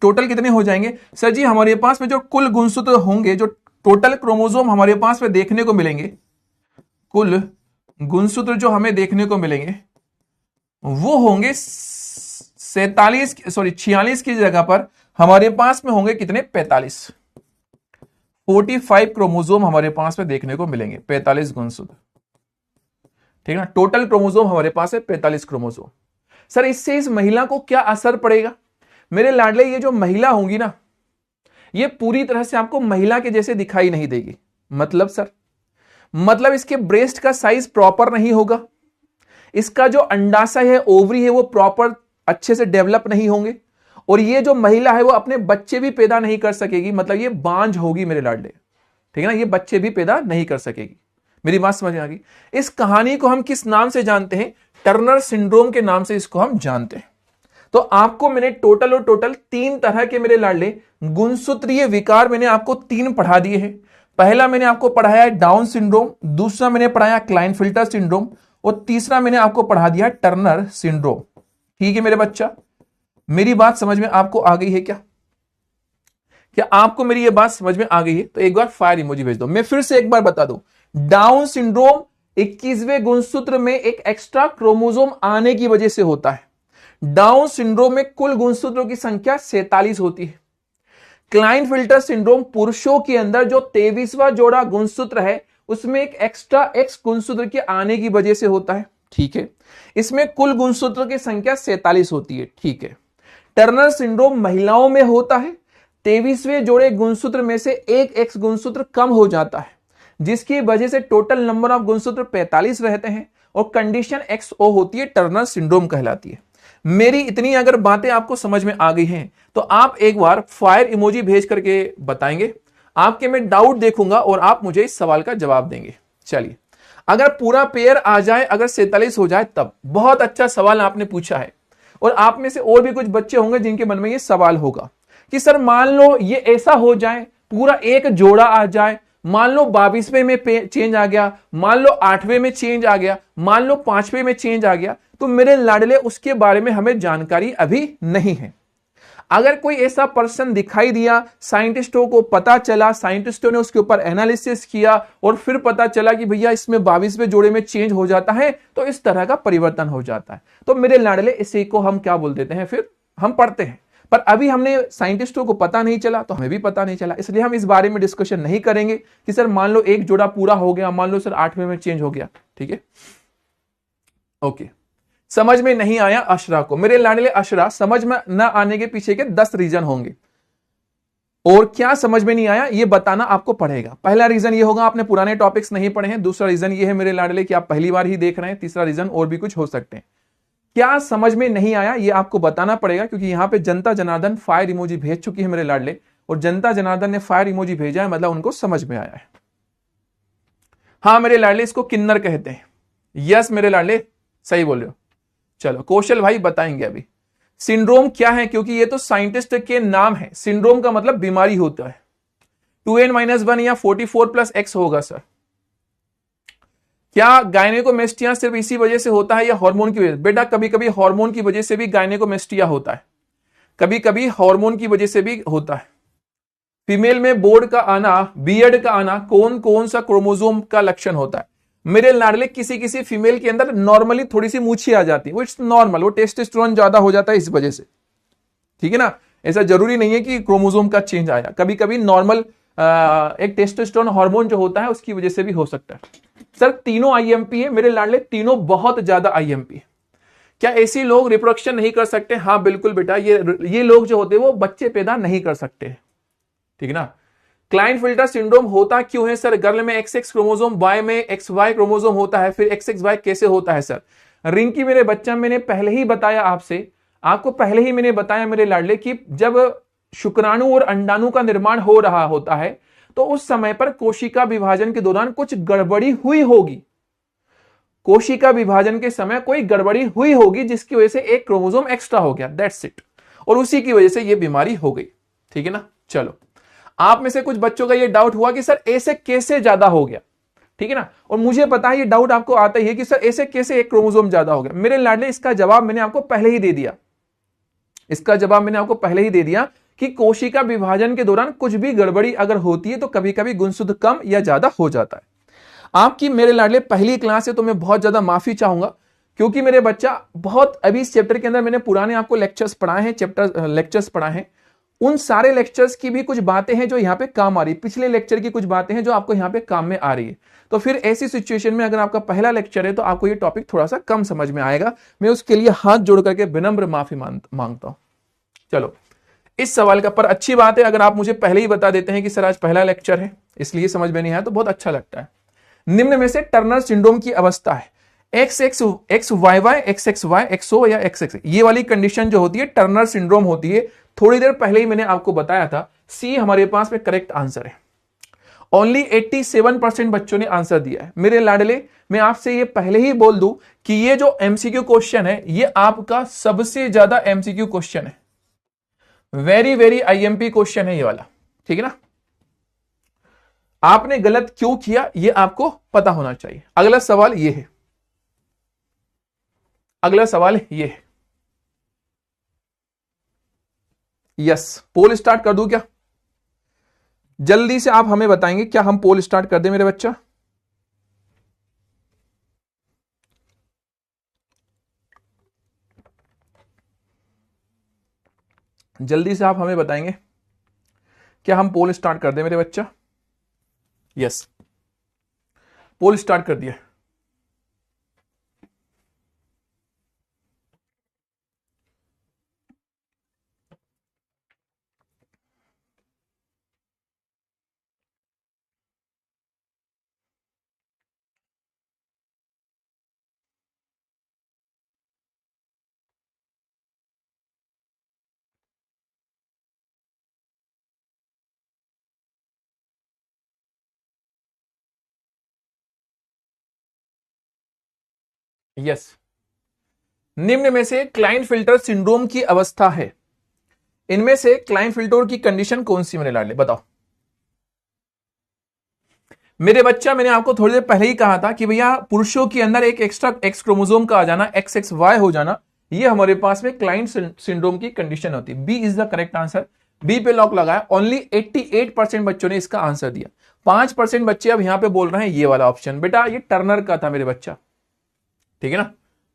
टोटल कितने हो जाएंगे? सर जी हमारे पास में जो कुल गुणसूत्र होंगे, जो टोटल क्रोमोसोम हमारे पास में देखने को मिलेंगे, कुल गुणसूत्र जो हमें देखने को मिलेंगे वो होंगे 46 की जगह पर हमारे पास में होंगे कितने? 45। 45 क्रोमोसोम हमारे पास में देखने को मिलेंगे, 45 गुणसूत्र, ठीक है ना। टोटल क्रोमोसोम हमारे पास है 45 क्रोमोसोम। सर इससे इस महिला को क्या असर पड़ेगा? मेरे लाडले ये जो महिला होंगी ना, ये पूरी तरह से आपको महिला के जैसे दिखाई नहीं देगी। मतलब सर, मतलब इसके ब्रेस्ट का साइज प्रॉपर नहीं होगा, इसका जो अंडाशय है, ओवरी है, वो प्रॉपर अच्छे से डेवलप नहीं होंगे, और ये जो महिला है वो अपने बच्चे भी पैदा नहीं कर सकेगी, मतलब ये बांझ होगी मेरे लाडले, ठीक है ना, ये बच्चे भी पैदा नहीं कर सकेगी। मेरी बात समझ में आ गई? इस कहानी को हम किस नाम से जानते हैं? टर्नर सिंड्रोम के नाम से इसको हम जानते हैं। तो आपको मैंने टोटल और टोटल 3 तरह के मेरे लाडले गुणसूत्रीय विकार मैंने आपको 3 पढ़ा दिए हैं। पहला मैंने आपको पढ़ाया है डाउन सिंड्रोम, दूसरा मैंने पढ़ाया क्लाइनफिल्टर सिंड्रोम, और तीसरा मैंने आपको पढ़ा दिया टर्नर सिंड्रोम। ठीक है मेरे बच्चा, मेरी बात समझ में आपको आ गई है क्या? क्या आपको मेरी ये बात समझ में आ गई है? तो एक बार फायर इमोजी भेज दो। मैं फिर से एक बार बता दूं, डाउन सिंड्रोम 21वें गुणसूत्र में एक एक्स्ट्रा क्रोमोसोम आने की वजह से होता है। डाउन सिंड्रोम में कुल गुणसूत्रों की संख्या 47 होती है। क्लाइनफिल्टर सिंड्रोम पुरुषों के अंदर जो 23वां जोड़ा गुणसूत्र है, उसमें एक एक्स्ट्रा एक्स गुणसूत्र के आने की वजह से होता है। ठीक है, इसमें कुल गुणसूत्र की संख्या 47 होती है। ठीक है, टर्नर सिंड्रोम महिलाओं में होता है। 23वें जोड़े गुणसूत्र में से एक एक्स गुणसूत्र कम हो जाता है, जिसकी वजह से टोटल नंबर ऑफ गुणसूत्र 45 रहते हैं, और कंडीशन XO होती है, टर्नर सिंड्रोम कहलाती है। मेरी इतनी अगर बातें आपको समझ में आ गई हैं, तो आप एक बार फायर इमोजी भेज करके बताएंगे। आपके मैं डाउट देखूंगा और आप मुझे इस सवाल का जवाब देंगे। चलिए, अगर पूरा पेयर आ जाए, अगर 47 हो जाए, तब बहुत अच्छा सवाल आपने पूछा है। और आप में से और भी कुछ बच्चे होंगे जिनके मन में ये सवाल होगा कि सर मान लो ये ऐसा हो जाए, पूरा एक जोड़ा आ जाए, मान लो 22वें में चेंज आ गया, मान लो 8वें में चेंज आ गया, मान लो 5वें में चेंज आ गया, तो मेरे लाडले उसके बारे में हमें जानकारी अभी नहीं है। अगर कोई ऐसा पर्सन दिखाई दिया, साइंटिस्टों को पता चला, साइंटिस्टों ने उसके ऊपर एनालिसिस किया और फिर पता चला कि भैया इसमें 22वें जोड़े में चेंज हो जाता है, तो इस तरह का परिवर्तन हो जाता है, तो मेरे लाडले इसी को हम क्या बोल देते हैं, फिर हम पढ़ते हैं। पर अभी हमने साइंटिस्टों को पता नहीं चला, तो हमें भी पता नहीं चला, इसलिए हम इस बारे में डिस्कशन नहीं करेंगे कि सर मान लो एक जोड़ा पूरा हो गया, मान लो सर 8वें में चेंज हो गया। ठीक है, ओके। समझ में नहीं आया अशरा को? मेरे लाडले अशरा, समझ में न आने के पीछे के 10 रीजन होंगे, और क्या समझ में नहीं आया ये बताना आपको पड़ेगा। पहला रीजन ये होगा आपने पुराने टॉपिक्स नहीं पढ़े हैं। दूसरा रीजन ये है मेरे लाडले कि आप पहली बार ही देख रहे हैं। तीसरा रीजन और भी कुछ हो सकते हैं। क्या समझ में नहीं आया ये आपको बताना पड़ेगा, क्योंकि यहां पे जनता जनार्दन फायर इमोजी भेज चुकी है मेरे लाडले, और जनता जनार्दन ने फायर इमोजी भेजा है, मतलब उनको समझ में आया है। हाँ मेरे लाडले, इसको किन्नर कहते हैं। यस मेरे लाडले, सही बोल रहे हो। चलो कौशल भाई बताएंगे अभी सिंड्रोम क्या है, क्योंकि ये तो साइंटिस्ट के नाम है। सिंड्रोम का मतलब बीमारी होता है। 2n-1 या 44+X होगा सर। क्या गायनेकोमेस्टिया सिर्फ इसी वजह से होता है या हार्मोन की वजह से? बेटा कभी कभी हार्मोन की वजह से भी गायनेकोमेस्टिया होता है, कभी कभी हार्मोन की वजह से भी होता है। फीमेल में बोर्ड का आना, बियर्ड का आना कौन कौन सा क्रोमोसोम का लक्षण होता है? मेरे लाडले, किसी किसी फीमेल के अंदर नॉर्मली थोड़ी सी मूछी आ जाती है, वो इट्स नॉर्मल, वो टेस्टोस्टेरोन ज्यादा हो जाता है इस वजह से। ठीक है ना, ऐसा जरूरी नहीं है कि क्रोमोसोम का चेंज आया, कभी कभी नॉर्मल एक टेस्टोस्टेरोन हार्मोन जो होता है उसकी वजह से भी हो सकता है। सर तीनों आईएमपी है मेरे लाडले, तीनों बहुत ज्यादा आईएमपी है। क्या ऐसे लोग रिप्रोडक्शन नहीं कर सकते? हाँ बिल्कुल बेटा, ये लोग जो होते हैं वो बच्चे पैदा नहीं कर सकते। ठीक है ना। क्लाइनफिल्टर सिंड्रोम होता क्यों है सर? गर्ल में XX क्रोमोसोम, बॉय में XY क्रोमोसोम होता है, फिर XXY कैसे होता है सर? रिंकी मेरे बच्चा, मैंने पहले ही बताया आपको पहले ही मैंने बताया मेरे लाडले कि जब शुक्राणु और अंडाणु का निर्माण हो रहा होता है, तो उस समय पर कोशिका विभाजन के दौरान कुछ गड़बड़ी हुई होगी। कोशिका विभाजन के समय कोई गड़बड़ी हुई होगी जिसकी वजह से एक क्रोमोसोम एक्स्ट्रा हो गया, दैट्स इट, और उसी की वजह से ये बीमारी हो गई। ठीक है ना। चलो, आप में से कुछ बच्चों का ये डाउट हुआ कि सर ऐसे कैसे ज्यादा हो गया। ठीक है ना। और मुझे पता है ये डाउट आपको आता ही है कि सर ऐसे कैसे एक क्रोमोसोम ज्यादा हो गया। मेरे लाडले, इसका जवाब मैंने आपको पहले ही दे दिया। इसका जवाब मैंने आपको पहले ही दे दिया कि कोशिका विभाजन के दौरान कुछ भी गड़बड़ी अगर होती है तो कभी कभी गुणसूत्र कम या ज्यादा हो जाता है। आपकी मेरे लाडले पहली क्लास है तो मैं बहुत ज्यादा माफी चाहूंगा, क्योंकि मेरे बच्चा बहुत अभी इस चैप्टर के अंदर मैंने पुराने आपको लेक्चर्स पढ़ाए हैं, लेक्चर्स पढ़ाए हैं, उन सारे लेक्चर्स की भी कुछ बातें हैं जो यहाँ पे काम आ रही है, पिछले लेक्चर की कुछ बातें हैं जो आपको यहाँ पे काम में आ रही है। तो फिर ऐसी सिचुएशन में अगर आपका पहला लेक्चर है तो आपको ये टॉपिक थोड़ा सा कम समझ में आएगा। मैं उसके लिए हाथ जोड़ करके विनम्र माफी मांगता हूं। चलो, इस सवाल का पर अच्छी बात है अगर आप मुझे पहले ही बता देते हैं कि सर आज पहला लेक्चर है इसलिए समझ में नहीं आया, तो बहुत अच्छा लगता है। निम्न में से टर्नर सिंड्रोम की अवस्था है XXY, XXY, XO या XX, ये वाली कंडीशन जो होती है टर्नर सिंड्रोम होती है। थोड़ी देर पहले ही मैंने आपको बताया था, सी हमारे पास में करेक्ट आंसर है। ओनली 87% बच्चों ने आंसर दिया है। मेरे लाडले, मैं आपसे ये पहले ही बोल दूं कि ये जो एमसीक्यू क्वेश्चन है ये आपका सबसे ज्यादा एमसीक्यू क्वेश्चन है, वेरी वेरी आईएमपी क्वेश्चन है ये वाला। ठीक है ना। आपने गलत क्यों किया ये आपको पता होना चाहिए। अगला सवाल ये है, अगला सवाल ये है। यस, पोल स्टार्ट कर दूं क्या? जल्दी से आप हमें बताएंगे, क्या हम पोल स्टार्ट कर दें मेरे बच्चा? जल्दी से आप हमें बताएंगे, क्या हम पोल स्टार्ट कर दें मेरे बच्चा? यस, पोल स्टार्ट कर दिया। यस, निम्न में से क्लाइनफिल्टर सिंड्रोम की अवस्था है, इनमें से क्लाइनफिल्टर की कंडीशन कौन सी मेरे लाडले बताओ। मेरे बच्चा, मैंने आपको थोड़ी देर पहले ही कहा था कि भैया पुरुषों के अंदर एक एक्स्ट्रा एक्स क्रोमोसोम का आ जाना, XXY हो जाना, ये हमारे पास में क्लाइन सिंड्रोम की कंडीशन होती है। B is the correct answer. B पे लॉक लगाया। ओनली 88% बच्चों ने इसका आंसर दिया। 5% बच्चे अब यहां पे बोल रहे हैं ये वाला ऑप्शन। बेटा ये टर्नर का था मेरे बच्चा। ठीक है ना।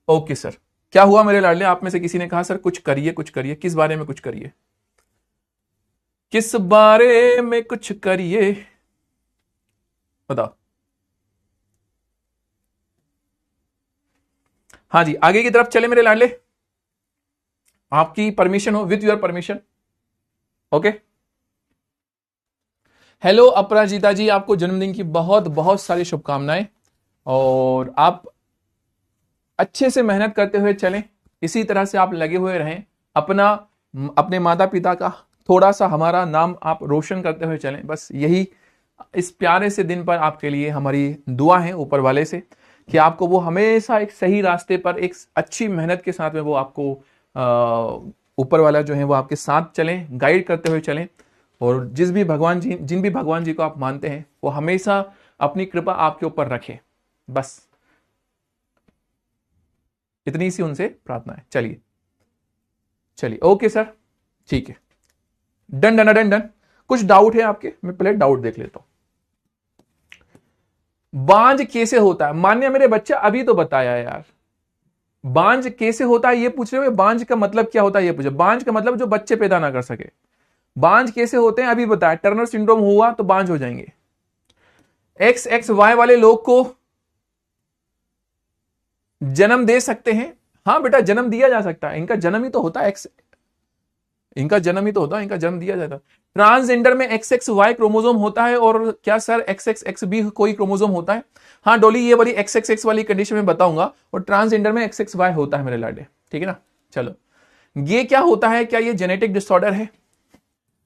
ओके सर, क्या हुआ मेरे लाडले? आप में से किसी ने कहा सर कुछ करिए, कुछ करिए। किस बारे में कुछ करिए? किस बारे में कुछ करिए बताओ। हाँ जी, आगे की तरफ चले मेरे लाडले, आपकी परमिशन हो, with your permission. Okay. Hello Aparajita ji, आपको जन्मदिन की बहुत बहुत सारी शुभकामनाएं, और आप अच्छे से मेहनत करते हुए चलें, इसी तरह से आप लगे हुए रहें, अपने माता पिता का थोड़ा सा हमारा नाम आप रोशन करते हुए चलें। बस यही इस प्यारे से दिन पर आपके लिए हमारी दुआ है ऊपर वाले से, कि आपको वो हमेशा एक सही रास्ते पर एक अच्छी मेहनत के साथ में वो आपको ऊपर वाला जो है वो आपके साथ चलें, गाइड करते हुए चलें, और जिन भी भगवान जी को आप मानते हैं वो हमेशा अपनी कृपा आपके ऊपर रखें। बस इतनी सी उनसे प्रार्थना है। चलिए चलिए, ओके सर, ठीक है, डन डन डन डन। कुछ डाउट है आपके? मैं पहले डाउट देख लेता हूं। बांझ कैसे होता है? मान्य मेरे बच्चा, अभी तो बताया यार। बांझ कैसे होता है ये पूछ रहे हो? बांझ का मतलब क्या होता है ये पूछे। बांझ का मतलब जो बच्चे पैदा ना कर सके। बांझ कैसे होते हैं अभी बताया। टर्नर सिंड्रोम हुआ तो बांझ हो जाएंगे। XXY वाले लोग को जन्म दे सकते हैं। हाँ बेटा, जन्म दिया जा सकता है, इनका जन्म ही तो होता है, इनका जन्म ही तो होता है, इनका जन्म दिया जाता है। ट्रांसजेंडर में XXY क्रोमोसोम होता है, और क्या सर XXX भी कोई क्रोमोसोम होता है? हाँ डोली, ये वाली XXX वाली कंडीशन में बताऊंगा, और ट्रांसजेंडर में XXY होता है मेरे लाडे। ठीक है ना। चलो, ये क्या होता है? क्या ये जेनेटिक डिसऑर्डर है?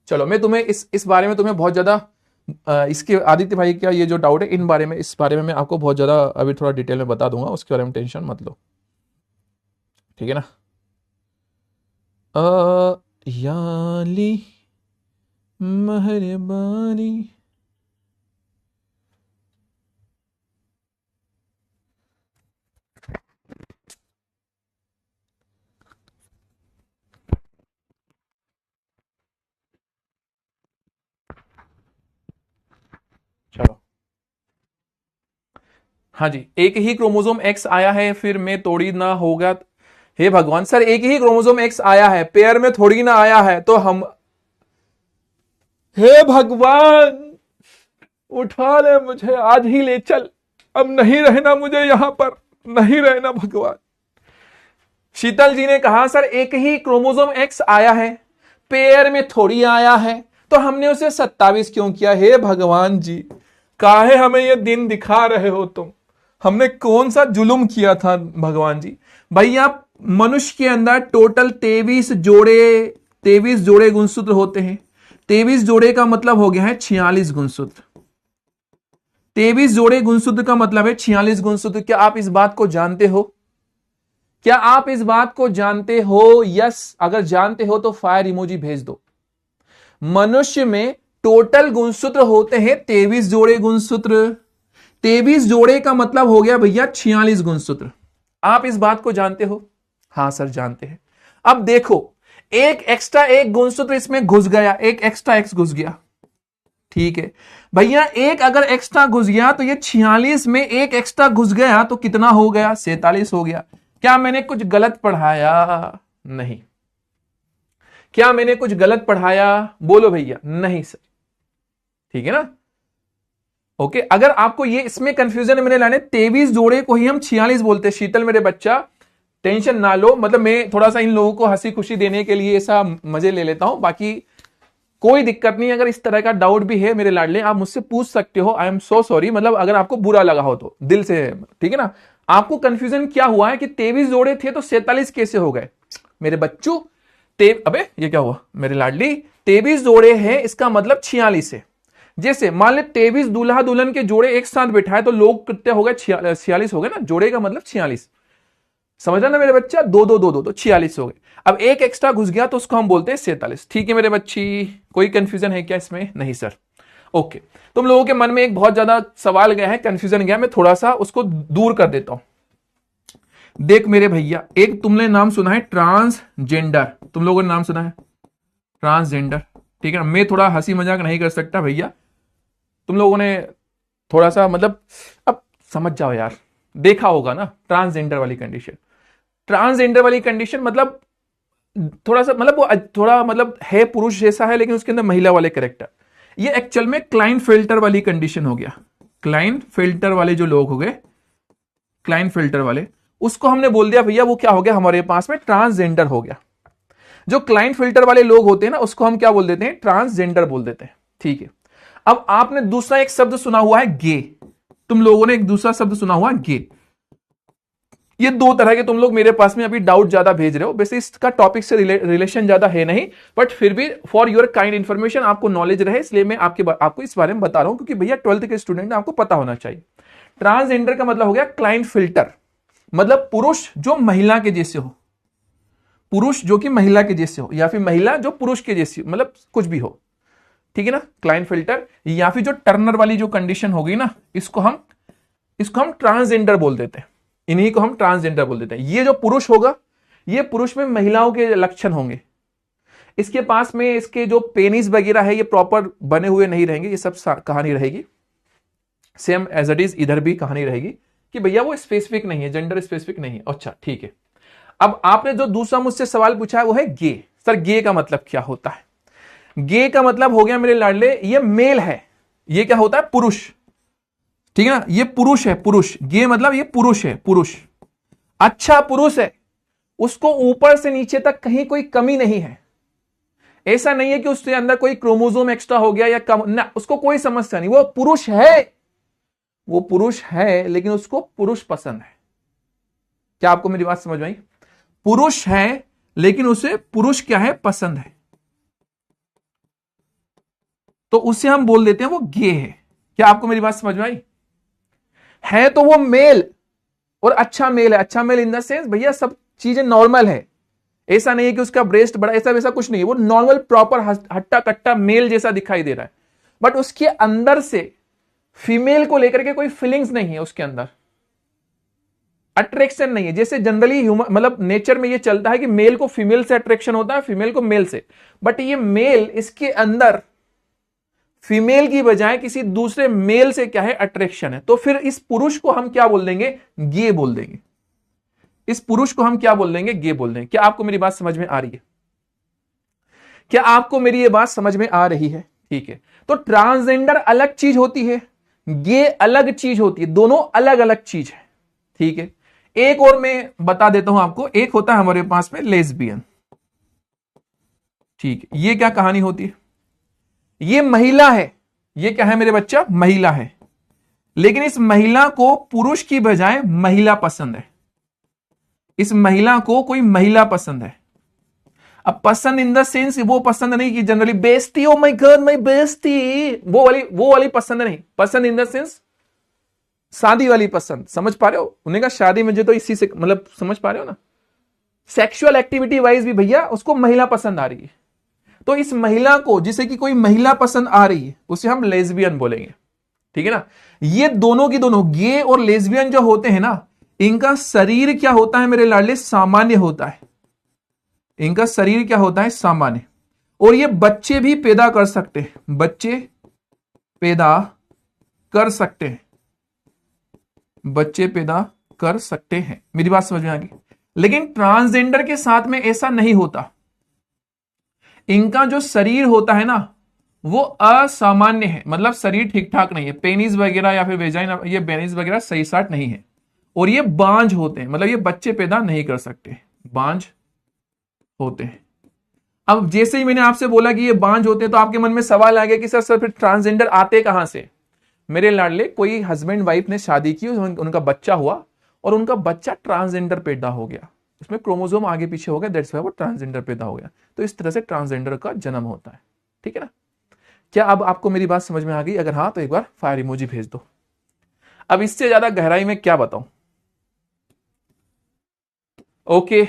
चलो मैं तुम्हें इस बारे में तुम्हें बहुत ज्यादा इसके आदित्य भाई का ये जो डाउट है इन बारे में, इस बारे में मैं आपको बहुत ज्यादा अभी थोड़ा डिटेल में बता दूंगा, उसके बारे में टेंशन मत लो, ठीक है ना। याली मेहरबानी, चलो हाँ जी, एक ही क्रोमोसोम एक्स आया है फिर में थोड़ी ना होगा। हे भगवान सर, एक ही क्रोमोसोम एक्स आया है, पेयर में थोड़ी ना आया है, तो हम, हे भगवान उठा ले मुझे, आज ही ले चल, अब नहीं रहना मुझे यहां पर, नहीं रहना भगवान। शीतल जी ने कहा सर एक ही क्रोमोसोम एक्स आया है, पेयर में थोड़ी आया है, तो हमने उसे 27 क्यों किया। हे भगवान जी, काहे हमें ये दिन दिखा रहे हो तुम, हमने कौन सा जुल्म किया था भगवान जी। भैया मनुष्य के अंदर टोटल 23 जोड़े गुणसूत्र होते हैं। 23 जोड़े का मतलब हो गया है 46 गुणसूत्र। 23 जोड़े गुणसूत्र का मतलब है 46 गुणसूत्र। क्या आप इस बात को जानते हो? क्या आप इस बात को जानते हो? यस, अगर जानते हो तो फायर इमोजी भेज दो। मनुष्य में टोटल गुणसूत्र होते हैं 23 जोड़े गुणसूत्र। 23 जोड़े का मतलब हो गया भैया 46 गुणसूत्र। आप इस बात को जानते हो? हां सर जानते हैं। अब देखो, एक एक्स्ट्रा एक गुणसूत्र इसमें घुस गया, एक एक्स्ट्रा एक्स घुस गया, ठीक है भैया। एक अगर एक्स्ट्रा घुस गया तो ये 46 में एक एक्स्ट्रा घुस गया तो कितना हो गया? 47 हो गया। क्या मैंने कुछ गलत पढ़ाया? नहीं। क्या मैंने कुछ गलत पढ़ाया? बोलो भैया। नहीं सर, ठीक है ना। ओके, अगर आपको ये इसमें कंफ्यूजन है, मैंने लाने 23 जोड़े को ही हम 46 बोलते हैं। शीतल मेरे बच्चा टेंशन ना लो, मतलब मैं थोड़ा सा इन लोगों को हंसी खुशी देने के लिए ऐसा मजे ले लेता हूं, बाकी कोई दिक्कत नहीं। अगर इस तरह का डाउट भी है मेरे लाडले, आप मुझसे पूछ सकते हो। आई एम सो सॉरी, मतलब अगर आपको बुरा लगा हो तो दिल से, ठीक है ना। आपको कंफ्यूजन क्या हुआ है कि 23 जोड़े थे तो 47 कैसे हो गए मेरे बच्चों? अबे ये क्या हुआ मेरे लाडली? 23 जोड़े हैं, इसका मतलब 46 है। जैसे मान ले 23 दूल्हा दुल्हन के जोड़े एक साथ बिठाए तो लोग कितने हो गए? 46 हो गए ना। जोड़े का मतलब 46, समझा ना मेरे बच्चा? दो दो दो दो तो 46 हो गए। अब एक एक्स्ट्रा घुस गया तो उसको हम बोलते हैं 47। ठीक है मेरे बच्ची, कोई कंफ्यूजन है क्या इसमें? नहीं सर। ओके, तुम लोगों के मन में एक बहुत ज्यादा सवाल गया है, कंफ्यूजन गया, मैं थोड़ा सा उसको दूर कर देता हूं। देख मेरे भैया, एक तुमने नाम सुना है ट्रांसजेंडर, तुम लोगों ने नाम सुना है ट्रांसजेंडर, ठीक है ना। मैं थोड़ा हंसी मजाक नहीं कर सकता भैया, तुम लोगों ने थोड़ा सा मतलब अब समझ जाओ यार, देखा होगा ना ट्रांसजेंडर वाली कंडीशन। ट्रांसजेंडर वाली कंडीशन मतलब थोड़ा सा मतलब वो थोड़ा मतलब है पुरुष जैसा है लेकिन उसके अंदर महिला वाले कैरेक्टर। ये एक्चुअल में क्लाइनफेल्टर वाली कंडीशन हो गया। क्लाइनफेल्टर वाले जो लोग हो गए, क्लाइनफेल्टर वाले, उसको हमने बोल दिया भैया वो क्या हो गया हमारे पास में? ट्रांसजेंडर हो गया। जो क्लाइनफेल्टर वाले लोग होते हैं ना, उसको हम क्या बोल देते हैं? ट्रांसजेंडर बोल देते हैं, ठीक है। अब आपने दूसरा एक शब्द सुना हुआ है गे, तुम लोगों ने एक दूसरा शब्द सुना हुआ है गे। ये दो तरह के तुम लोग मेरे पास में अभी डाउट ज्यादा भेज रहे हो। वैसे इसका टॉपिक से रिलेशन ज्यादा है नहीं, बट फिर भी फॉर योर काइंड इंफॉर्मेशन, आपको नॉलेज रहे इसलिए मैं आपको इस बारे में बता रहा हूं, क्योंकि भैया 12th के स्टूडेंट आपको पता होना चाहिए। ट्रांसजेंडर का मतलब हो गया क्लाइनफिल्टर, मतलब पुरुष जो महिला के जैसे हो, पुरुष जो कि महिला के जैसे हो, या फिर महिला जो पुरुष के जैसी, मतलब कुछ भी हो, ठीक है ना, क्लाइनफिल्टर। या फिर जो टर्नर वाली जो कंडीशन होगी ना, इसको हम ट्रांसजेंडर बोल देते हैं। इन्हीं को हम ट्रांसजेंडर बोल देते हैं। ये जो पुरुष होगा, ये पुरुष में महिलाओं के लक्षण होंगे। इसके पास में इसके जो पेनिस वगैरह है ये प्रॉपर बने हुए नहीं रहेंगे, ये सब कहानी रहेगी सेम एज इट इज। इधर भी कहानी रहेगी कि भैया वो स्पेसिफिक नहीं है, जेंडर स्पेसिफिक नहीं है। अच्छा ठीक है। अब आपने जो दूसरा मुझसे सवाल पूछा है वो है गे। सर गे का मतलब क्या होता है? गे का मतलब हो गया मेरे लाडले, ये मेल है। ये क्या होता है? पुरुष, ठीक है ना। ये पुरुष है, पुरुष। गे मतलब ये पुरुष है, पुरुष। अच्छा पुरुष है, उसको ऊपर से नीचे तक कहीं कोई कमी नहीं है। ऐसा नहीं है कि उसके अंदर कोई क्रोमोसोम एक्स्ट्रा हो गया या कम, ना, उसको कोई समस्या नहीं। वो पुरुष है, वो पुरुष है, लेकिन उसको पुरुष पसंद है। क्या आपको मेरी बात समझ में आई? पुरुष है लेकिन उसे पुरुष क्या है? पसंद है। तो उसे हम बोल देते हैं वो गे है। क्या आपको मेरी बात समझ में आई? है तो वो मेल, और अच्छा मेल है। अच्छा मेल इन द सेंस भैया सब चीजें नॉर्मल है, ऐसा नहीं है कि उसका ब्रेस्ट बड़ा, ऐसा वैसा कुछ नहीं है, वो नॉर्मल प्रॉपर हट्टा कट्टा मेल जैसा दिखाई दे रहा है, बट उसके अंदर से फीमेल को लेकर के कोई फीलिंग्स नहीं है, उसके अंदर अट्रैक्शन नहीं है। जैसे जनरली ह्यूमन मतलब नेचर में ये चलता है कि मेल को फीमेल से अट्रैक्शन होता है, फीमेल को मेल से, बट ये मेल इसके अंदर फीमेल की बजाय किसी दूसरे मेल से क्या है अट्रैक्शन है। तो फिर इस पुरुष को हम क्या बोल देंगे? गे बोल देंगे। इस पुरुष को हम क्या बोल देंगे? गे बोल देंगे। क्या आपको मेरी बात समझ में आ रही है? क्या आपको मेरी ये बात समझ में आ रही है? ठीक है, तो ट्रांसजेंडर अलग चीज होती है, गे अलग चीज होती है, दोनों अलग अलग चीज है। ठीक है, एक और मैं बता देता हूं आपको, एक होता है हमारे पास में लेस्बियन। ठीक है, ये क्या कहानी होती है? ये महिला है, ये क्या है मेरे बच्चा? महिला है, लेकिन इस महिला को पुरुष की बजाय महिला पसंद है। इस महिला को कोई महिला पसंद है। अब पसंद इन द सेंस वो पसंद नहीं कि generally bestie, oh my God my bestie, वो वाली पसंद नहीं। पसंद इन द सेंस शादी वाली पसंद, समझ पा रहे हो? उन्हें कहा शादी में जो, तो इसी से मतलब समझ पा रहे हो ना, सेक्सुअल एक्टिविटी वाइज भी भैया उसको महिला पसंद आ रही है। तो इस महिला को जिसे कि कोई महिला पसंद आ रही है उसे हम लेस्बियन बोलेंगे। ठीक है ना? ये दोनों की दोनों गे और लेस्बियन जो होते हैं ना, इनका शरीर क्या होता है मेरे लाडले? सामान्य होता है। इनका शरीर क्या होता है? सामान्य। और ये बच्चे भी पैदा कर सकते हैं, बच्चे पैदा कर सकते हैं, बच्चे पैदा कर सकते हैं। मेरी बात समझ में आ गई? लेकिन ट्रांसजेंडर के साथ में ऐसा नहीं होता। इनका जो शरीर होता है ना वो असामान्य है, मतलब शरीर ठीक ठाक नहीं है, पेनिस वगैरह या फिर वेजाइन, ये पेनिस वगैरह सही साट नहीं है, और ये बांझ होते हैं, मतलब ये बच्चे पैदा नहीं कर सकते, बांझ होते हैं। अब जैसे ही मैंने आपसे बोला कि ये बांझ होते हैं, तो आपके मन में सवाल आ गया कि सर फिर ट्रांसजेंडर आते कहां से? मेरे लाडले, कोई हस्बैंड वाइफ ने शादी की, उनका बच्चा हुआ और उनका बच्चा ट्रांसजेंडर पैदा हो गया, उसमें क्रोमोसोम आगे पीछे हो गया, दैट्स व्हाई वो ट्रांसजेंडर पैदा हो गया। तो इस तरह से ट्रांसजेंडर का जन्म होता है। ठीक है ना? क्या अब आपको मेरी बात समझ में आ गई? अगर हाँ तो एक बार फायर इमोजी भेज दो। अब इससे ज्यादा गहराई में क्या बताऊं? ओके,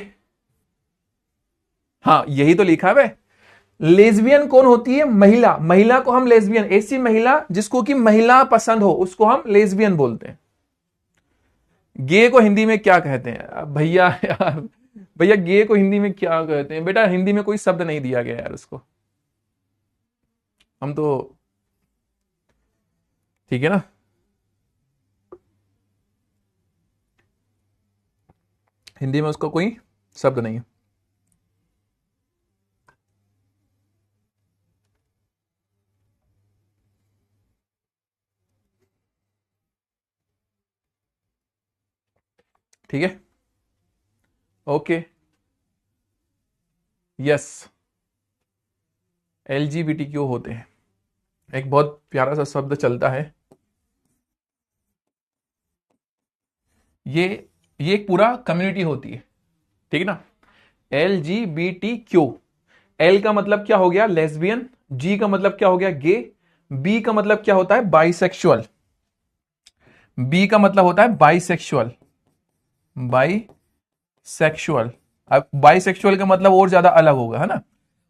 हाँ यही तो लिखा है। लेस्बियन कौन होती है? महिला। महिला को हम लेस्बियन, ऐसी महिला जिसको कि महिला पसंद हो उसको हम लेस्बियन बोलते हैं। गे को हिंदी में क्या कहते हैं भैया? यार भैया गे को हिंदी में क्या कहते हैं बेटा? हिंदी में कोई शब्द नहीं दिया गया यार उसको, हम तो, ठीक है ना? हिंदी में उसको कोई शब्द नहीं है। ठीक है, ओके, यस, LGBTQ होते हैं। एक बहुत प्यारा सा शब्द चलता है, ये एक पूरा कम्युनिटी होती है। ठीक है ना? LGBTQ, L का मतलब क्या हो गया? लेस्बियन, G का मतलब क्या हो गया? गे, B का मतलब क्या होता है? बाइसेक्सुअल, B का मतलब होता है बाइसेक्सुअल, बाइसेक्सुअल। अब बाइसेक्सुअल का मतलब और ज्यादा अलग होगा, है ना?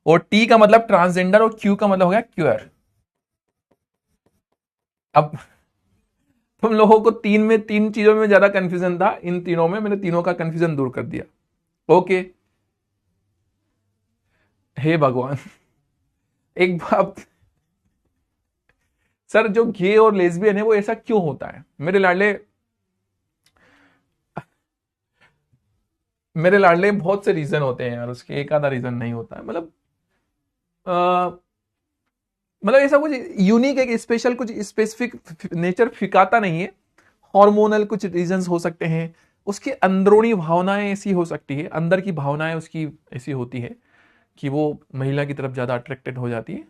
और T का मतलब ट्रांसजेंडर, और Q का मतलब हो गया क्यूअर। अब तुम लोगों को तीन चीजों में ज्यादा कंफ्यूजन था, इन तीनों में मैंने तीनों का कंफ्यूजन दूर कर दिया। ओके, हे भगवान, एक बात, सर जो गे और लेस्बियन है वो ऐसा क्यों होता है? मेरे लाडले बहुत से रीजन होते हैं यार उसके, एक आधा रीजन नहीं होता है। मतलब ऐसा कुछ यूनिक, एक स्पेशल, कुछ स्पेसिफिक नेचर फिकाता नहीं है। हार्मोनल कुछ रीजंस हो सकते हैं, उसकी अंदरूनी भावनाएं ऐसी हो सकती है, अंदर की भावनाएं उसकी ऐसी होती है कि वो महिला की तरफ ज्यादा अट्रैक्टेड हो जाती है।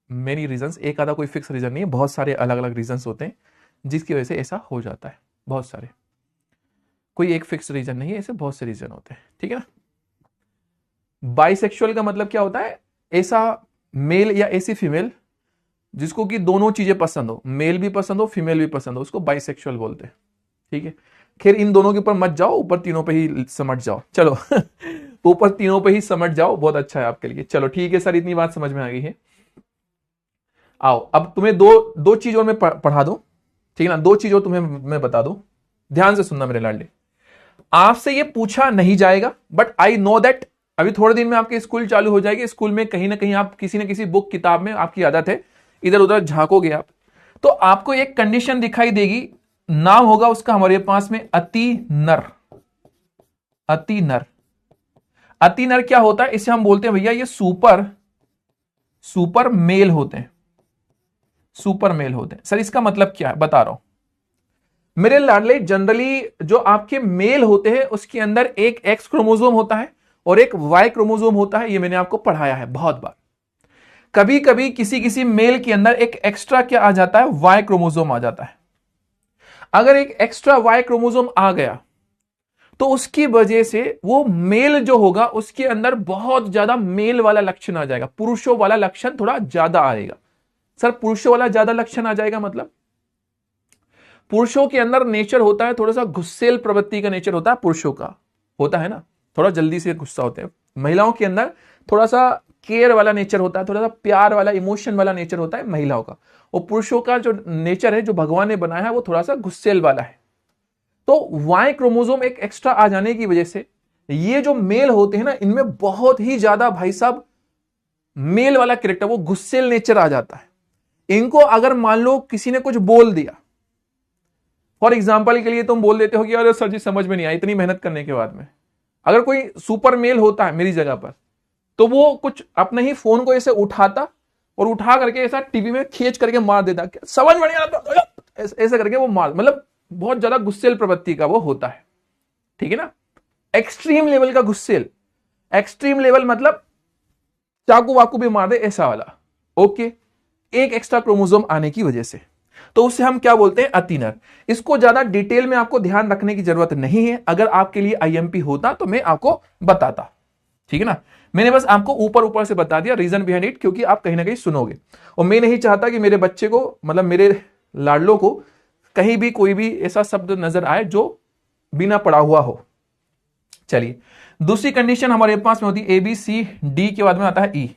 मेनी रीजंस, एक आधा कोई फिक्स रीजन नहीं है, बहुत सारे अलग अलग रीजंस होते हैं जिसकी वजह से ऐसा हो जाता है, बहुत सारे, कोई एक फिक्स रीजन नहीं है, ऐसे बहुत से रीजन होते हैं। ठीक है ना? बाइसेक्सुअल का मतलब क्या होता है? ऐसा मेल या ऐसी फीमेल जिसको कि दोनों चीजें पसंद हो, मेल भी पसंद हो फीमेल भी पसंद हो, उसको बाइसेक्सुअल बोलते हैं। ठीक है, खैर इन दोनों के ऊपर मत जाओ, ऊपर तीनों पे ही समझ जाओ। चलो ऊपर तीनों पे ही समझ जाओ, बहुत अच्छा है आपके लिए। चलो ठीक है सर, इतनी बात समझ में आ गई है। आओ अब तुम्हें दो चीज और मैं पढ़ा दूं, ठीक है ना, दो चीज और तुम्हें मैं बता दूं, ध्यान से सुनना मेरे लाडले। आपसे ये पूछा नहीं जाएगा, बट आई नो दैट अभी थोड़े दिन में आपके स्कूल चालू हो जाएगी, स्कूल में कहीं ना कहीं आप किसी न किसी बुक किताब में, आपकी आदत है इधर उधर झांकोगे आप, तो आपको एक कंडीशन दिखाई देगी, नाम होगा उसका हमारे पास में अति नर। अति नर, अति नर क्या होता है, इसे हम बोलते हैं भैया ये सुपर मेल होते हैं, सुपर मेल होते हैं। सर इसका मतलब क्या है, बता रहा हूं मेरे लाडले। जनरली जो आपके मेल होते हैं उसके अंदर एक एक्स क्रोमोसोम होता है और एक वाई क्रोमोसोम होता है, ये मैंने आपको पढ़ाया है बहुत बार। कभी कभी किसी मेल के अंदर एक एक्स्ट्रा क्या आ जाता है, वाई क्रोमोसोम आ जाता है। अगर एक एक्स्ट्रा वाई क्रोमोसोम आ गया तो उसकी वजह से वो मेल जो होगा उसके अंदर बहुत ज्यादा मेल वाला लक्षण आ जाएगा, पुरुषों वाला लक्षण थोड़ा ज्यादा आएगा। सर पुरुषों वाला ज्यादा लक्षण आ जाएगा मतलब, पुरुषों के अंदर नेचर होता है थोड़ा सा गुस्सेल प्रवृत्ति का नेचर होता है, पुरुषों का होता है ना, थोड़ा जल्दी से गुस्सा होते हैं। महिलाओं के अंदर थोड़ा सा केयर वाला नेचर होता है, थोड़ा सा प्यार वाला इमोशन वाला नेचर होता है महिलाओं का, और पुरुषों का जो नेचर है जो भगवान ने बनाया है वो थोड़ा सा गुस्सेल वाला है। तो वाई क्रोमोसोम एक एक्स्ट्रा आ जाने की वजह से ये जो मेल होते हैं ना, इनमें बहुत ही ज्यादा भाई साहब मेल वाला कैरेक्टर, वो गुस्सेल नेचर आ जाता है। इनको अगर मान लो किसी ने कुछ बोल दिया, फॉर एग्जाम्पल के लिए तुम बोल देते हो कि अरे सर जी समझ में नहीं आई, इतनी मेहनत करने के बाद में। अगर कोई सुपर मेल होता है मेरी जगह पर, तो वो कुछ अपने ही फोन को ऐसे उठाता और उठा करके ऐसा टीवी में खींच करके मार देता, समझ में नहीं आता, ऐसे करके वो मार, मतलब बहुत ज्यादा गुस्सेल प्रवृत्ति का वो होता है। ठीक है ना, एक्सट्रीम लेवल का गुस्सेल, एक्सट्रीम लेवल मतलब चाकू वाकू भी मार दे ऐसा वाला। ओके, एक एक्स्ट्रा क्रोमोसोम आने की वजह से, तो उसे हम क्या बोलते हैं, अतिनर। इसको ज्यादा डिटेल में आपको ध्यान रखने की जरूरत नहीं है, अगर आपके लिए आईएमपी होता तो मैं आपको बताता। ठीक है ना, मैंने बस आपको ऊपर ऊपर से बता दिया, रीजन बिहाइंड इट, क्योंकि आप कहीं ना कहीं सुनोगे, और मैं नहीं चाहता कि मेरे बच्चे को, मतलब मेरे लाडलों को कहीं भी कोई भी ऐसा शब्द नजर आए जो बिना पढ़ा हुआ हो। चलिए दूसरी कंडीशन हमारे पास में होती है ABCD के बाद में आता है E,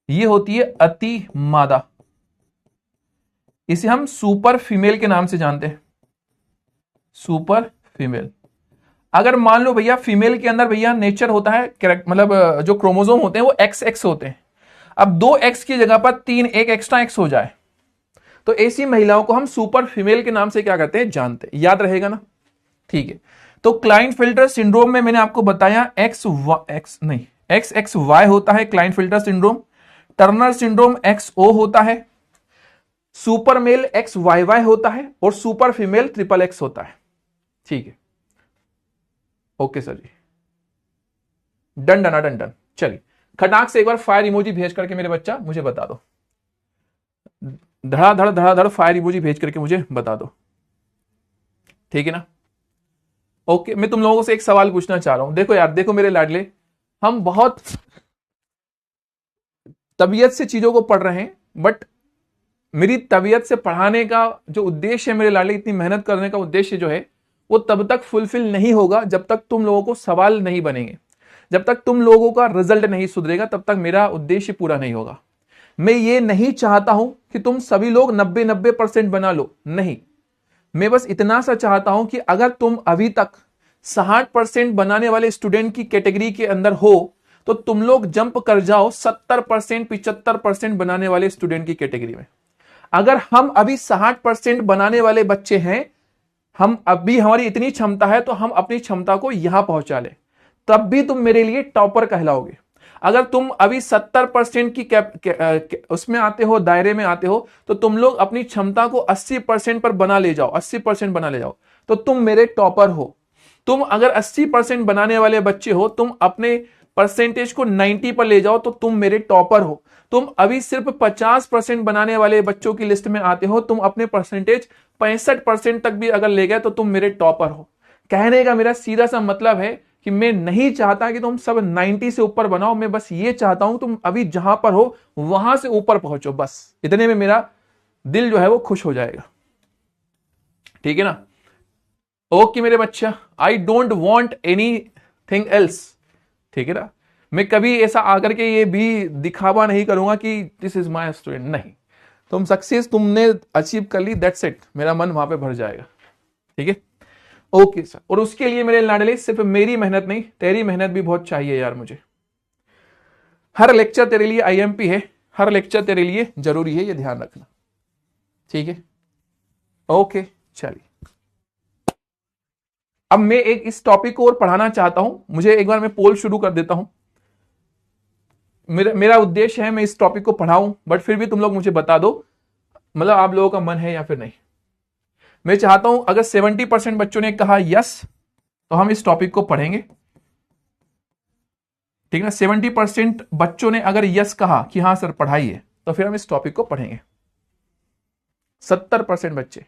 ये होती है अति मादा। इसे हम सुपर फीमेल के नाम से जानते हैं, सुपर फीमेल। अगर मान लो भैया फीमेल के अंदर भैया नेचर होता है, मतलब जो क्रोमोसोम होते हैं वो XX होते हैं, अब 2X की जगह पर 3 एक एक्स्ट्रा X हो जाए, तो ऐसी महिलाओं को हम सुपर फीमेल के नाम से क्या करते हैं, जानते हैं। याद रहेगा ना, ठीक है। तो क्लाइनफिल्टर सिंड्रोम में मैंने आपको बताया XXY होता है क्लाइनफिल्टर सिंड्रोम, टर्नर सिंड्रोम XO होता है, सुपर मेल XYY होता है, और सुपर फीमेल XXX होता है। ठीक है, ओके सर जी, डन डन डन डन। चलिए खटाक से एक बार फायर इमोजी भेज करके मेरे बच्चा मुझे बता दो, धड़ाधड़ फायर इमोजी भेज करके मुझे बता दो, ठीक है ना। ओके, मैं तुम लोगों से एक सवाल पूछना चाह रहा हूं। देखो यार, देखो मेरे लाडले, हम बहुत तबीयत से चीजों को पढ़ रहे हैं, बट मेरी तबीयत से पढ़ाने का जो उद्देश्य है मेरे लाडले, इतनी मेहनत करने का उद्देश्य जो है, वो तब तक फुलफिल नहीं होगा जब तक तुम लोगों को सवाल नहीं बनेंगे, जब तक तुम लोगों का रिजल्ट नहीं सुधरेगा, तब तक मेरा उद्देश्य पूरा नहीं होगा। मैं ये नहीं चाहता हूं कि तुम सभी लोग 90% बना लो, नहीं, मैं बस इतना सा चाहता हूं कि अगर तुम अभी तक 60% बनाने वाले स्टूडेंट की कैटेगरी के अंदर हो, तो तुम लोग जंप कर जाओ 70% 75% बनाने वाले स्टूडेंट की कैटेगरी में। अगर हम अभी 60% बनाने वाले बच्चे हैं, हम अभी हमारी इतनी क्षमता है, तो हम अपनी क्षमता को यहां पहुंचा ले, तब भी तुम मेरे लिए टॉपर कहलाओगे। अगर तुम अभी 70% की उसमें आते हो, दायरे में आते हो, तो तुम लोग अपनी क्षमता को 80% पर बना ले जाओ, 80% बना ले जाओ, तो तुम मेरे टॉपर हो। तुम अगर 80% बनाने वाले बच्चे हो, तुम अपने परसेंटेज को 90 पर ले जाओ, तो तुम मेरे टॉपर हो। तुम अभी सिर्फ 50% बनाने वाले बच्चों की लिस्ट में आते हो, तुम अपने परसेंटेज 65% तक भी अगर ले गए, तो तुम मेरे टॉपर हो। कहने का मेरा सीधा सा मतलब है कि मैं नहीं चाहता कि तुम सब 90 से ऊपर बनाओ, मैं बस ये चाहता हूं तुम अभी जहां पर हो वहां से ऊपर पहुंचो, बस इतने में मेरा दिल जो है वो खुश हो जाएगा। ठीक है ना? ओके मेरे बच्चा, I don't want any thing else. ठीक है ना? मैं कभी ऐसा आकर के ये भी दिखावा नहीं करूंगा कि दिस इज माई स्टूडेंट, नहीं। तुम सक्सेस तुमने अचीव कर ली, दैट्स इट, मेरा मन वहां पे भर जाएगा। ठीक है? Okay sir. और उसके लिए मेरे लाडले सिर्फ मेरी मेहनत नहीं, तेरी मेहनत भी बहुत चाहिए यार मुझे। हर लेक्चर तेरे लिए आईएमपी है, हर लेक्चर तेरे लिए जरूरी है, ये ध्यान रखना। ठीक है? ओके चलिए, अब मैं एक इस टॉपिक को और पढ़ाना चाहता हूं। मुझे एक बार मैं पोल शुरू कर देता हूं। मेरा उद्देश्य है मैं इस टॉपिक को पढ़ाऊं, बट फिर भी तुम लोग मुझे बता दो, मतलब आप लोगों का मन है या फिर नहीं। मैं चाहता हूं अगर 70% बच्चों ने कहा यस तो हम इस टॉपिक को पढ़ेंगे। ठीक है ना? 70% बच्चों ने अगर यस कहा कि हाँ सर पढ़ाइए, तो फिर हम इस टॉपिक को पढ़ेंगे। 70% बच्चे।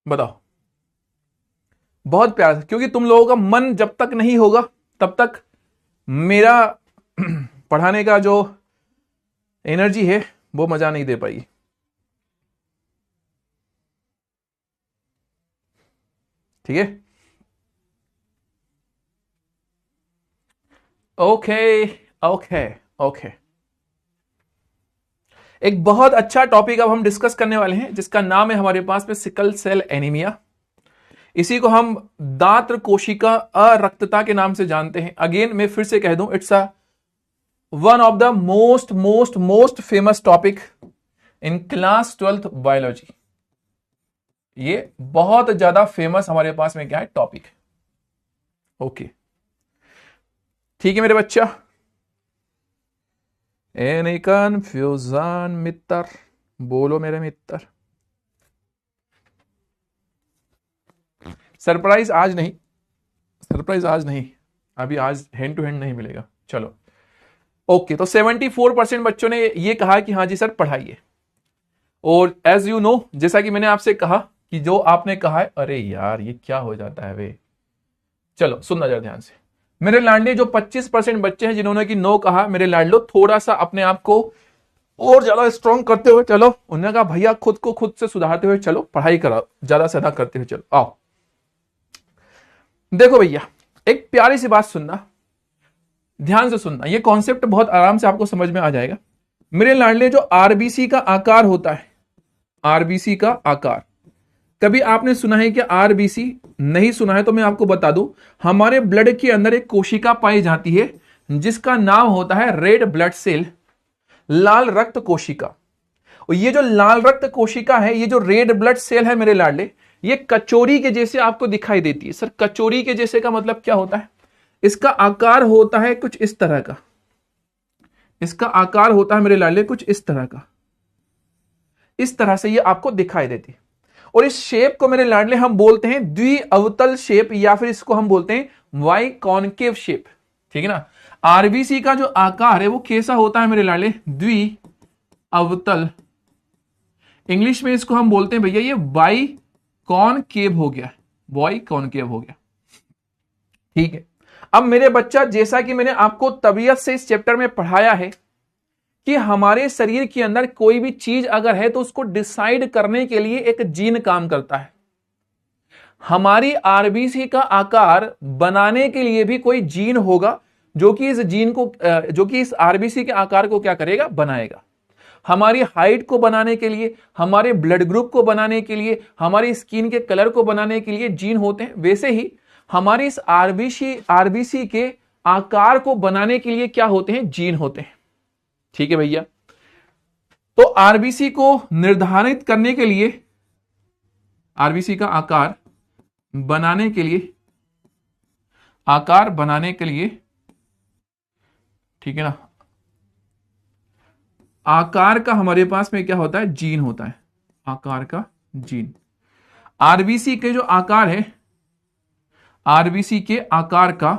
बताओ। बहुत प्यार से, क्योंकि तुम लोगों का मन जब तक नहीं होगा तब तक मेरा पढ़ाने का जो एनर्जी है वो मजा नहीं दे पाई। ठीक है? Okay okay okay. एक बहुत अच्छा टॉपिक अब हम डिस्कस करने वाले हैं, जिसका नाम है हमारे पास में सिकल सेल एनीमिया। इसी को हम दात्र कोशिका अरक्तता के नाम से जानते हैं। अगेन मैं फिर से कह दूं, it's a one of the most most most famous topic in class 12th biology. ये बहुत ज्यादा फेमस हमारे पास में क्या है टॉपिक है। ओके ठीक है मेरे बच्चा। एनी कंफ्यूजन मित्र? बोलो मेरे मित्र। सरप्राइज आज नहीं, सरप्राइज आज नहीं, अभी आज हैंड टू हैंड नहीं मिलेगा। चलो ओके। तो 74% बच्चों ने ये कहा कि हाँ जी सर पढ़ाइए। और एज यू नो, जैसा कि मैंने आपसे कहा कि जो आपने कहा है, अरे यार ये क्या हो जाता है वे। चलो सुनना जरा ध्यान से मेरे लाडले। जो 25% बच्चे हैं जिन्होंने कि नो कहा, मेरे लाडलो थोड़ा सा अपने आप को और ज्यादा स्ट्रॉन्ग करते हुए चलो। उन्होंने कहा भैया खुद को खुद से सुधारते हुए चलो, पढ़ाई कराओ, ज्यादा से ज्यादा करते हुए चलो। आओ देखो भैया, एक प्यारी सी बात सुनना, ध्यान से सुनना। ये कॉन्सेप्ट बहुत आराम से आपको समझ में आ जाएगा मेरे लाडले। जो आरबीसी का आकार होता है, आरबीसी का आकार, कभी आपने सुना है कि आरबीसी? नहीं सुना है तो मैं आपको बता दूं, हमारे ब्लड के अंदर एक कोशिका पाई जाती है जिसका नाम होता है रेड ब्लड सेल, लाल रक्त कोशिका। और ये जो लाल रक्त कोशिका है, ये जो रेड ब्लड सेल है मेरे लाडले, ये कचोरी के जैसे आपको दिखाई देती है। सर कचोरी के जैसे का मतलब क्या होता है? इसका आकार होता है कुछ इस तरह का, इसका आकार होता है मेरे लाडले कुछ इस तरह का, इस तरह से ये आपको दिखाई देती है। और इस शेप को मेरे लाडले हम बोलते हैं द्विअवतल शेप, या फिर इसको हम बोलते हैं वाई कॉन्केव शेप। ठीक है ना? आरबीसी का जो आकार है वो कैसा होता है मेरे लाडले? द्विअवतल। इंग्लिश में इसको हम बोलते हैं भैया ये वाई कॉनकेव हो गया, वाई कॉनकेव हो गया। ठीक है। अब मेरे बच्चा, जैसा कि मैंने आपको तबीयत से इस चैप्टर में पढ़ाया है कि हमारे शरीर के अंदर कोई भी चीज अगर है तो उसको डिसाइड करने के लिए एक जीन काम करता है। हमारी आरबीसी का आकार बनाने के लिए भी कोई जीन होगा जो कि इस जीन को, जो कि इस आरबीसी के आकार को क्या करेगा? बनाएगा। हमारी हाइट को बनाने के लिए, हमारे ब्लड ग्रुप को बनाने के लिए, हमारी स्किन के कलर को बनाने के लिए जीन होते हैं। वैसे ही हमारी इस आरबीसी के आकार को बनाने के लिए क्या होते हैं? जीन होते हैं। ठीक है भैया। तो आरबीसी को निर्धारित करने के लिए, आरबीसी का आकार बनाने के लिए, आकार बनाने के लिए, ठीक है ना, आकार का हमारे पास में क्या होता है? जीन होता है, आकार का जीन। आरबीसी के जो आकार है, आरबीसी के आकार का,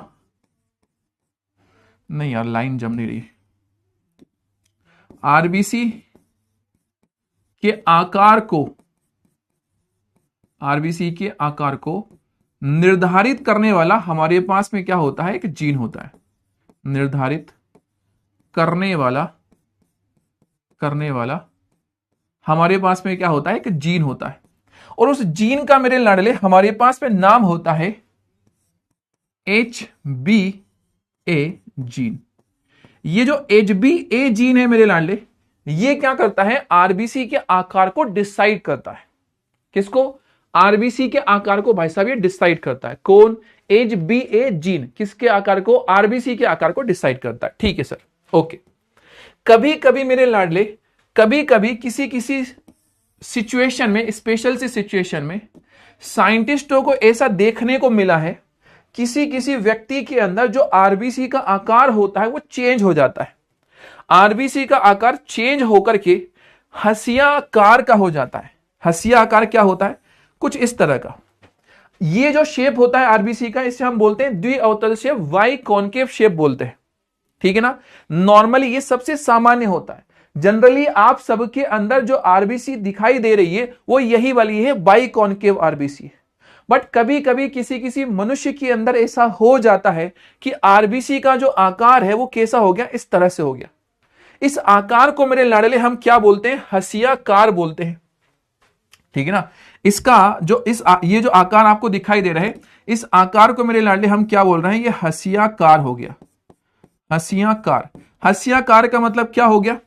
नहीं यार लाइन जम नहीं रही, आरबीसी के आकार को, आरबीसी के आकार को निर्धारित करने वाला हमारे पास में क्या होता है, एक जीन होता है। निर्धारित करने वाला हमारे पास में क्या होता है, एक जीन होता है। और उस जीन का मेरे लाडले हमारे पास में नाम होता है HbA जीन। ये जो HbA जीन है मेरे लाडले, ये क्या करता है, आरबीसी के आकार को डिसाइड करता है। किसको? आरबीसी के आकार को भाई साहब ये डिसाइड करता है। कौन? HbA जीन किसके आकार को? आरबीसी के आकार को डिसाइड करता है। ठीक है सर, ओके। कभी कभी मेरे लाडले, कभी कभी किसी सिचुएशन में, स्पेशल सी सिचुएशन में साइंटिस्टों को ऐसा देखने को मिला है, किसी व्यक्ति के अंदर जो आरबीसी का आकार होता है वो चेंज हो जाता है। आरबीसी का आकार चेंज होकर के हसिया आकार का हो जाता है। हसिया आकार क्या होता है? कुछ इस तरह का। ये जो शेप होता है आरबीसी का, इसे हम बोलते हैं द्विअवतल शेप, वाई कॉन्केव शेप बोलते हैं। ठीक है ना। नॉर्मली ये सबसे सामान्य होता है। जनरली आप सबके अंदर जो आरबीसी दिखाई दे रही है वो यही वाली है, बाई कॉन्केव आरबीसी। बट कभी कभी किसी मनुष्य के अंदर ऐसा हो जाता है कि आरबीसी का जो आकार है वो कैसा हो गया, इस तरह से हो गया। इस आकार को मेरे लाडले हम क्या बोलते हैं? हसियाकार बोलते हैं। ठीक है ना। इसका जो ये जो आकार आपको दिखाई दे रहा है, इस आकार को मेरे लाडले हम क्या बोल रहे हैं? ये हसियाकार हो गया। हसियाकार। हसियाकार का मतलब क्या हो गया?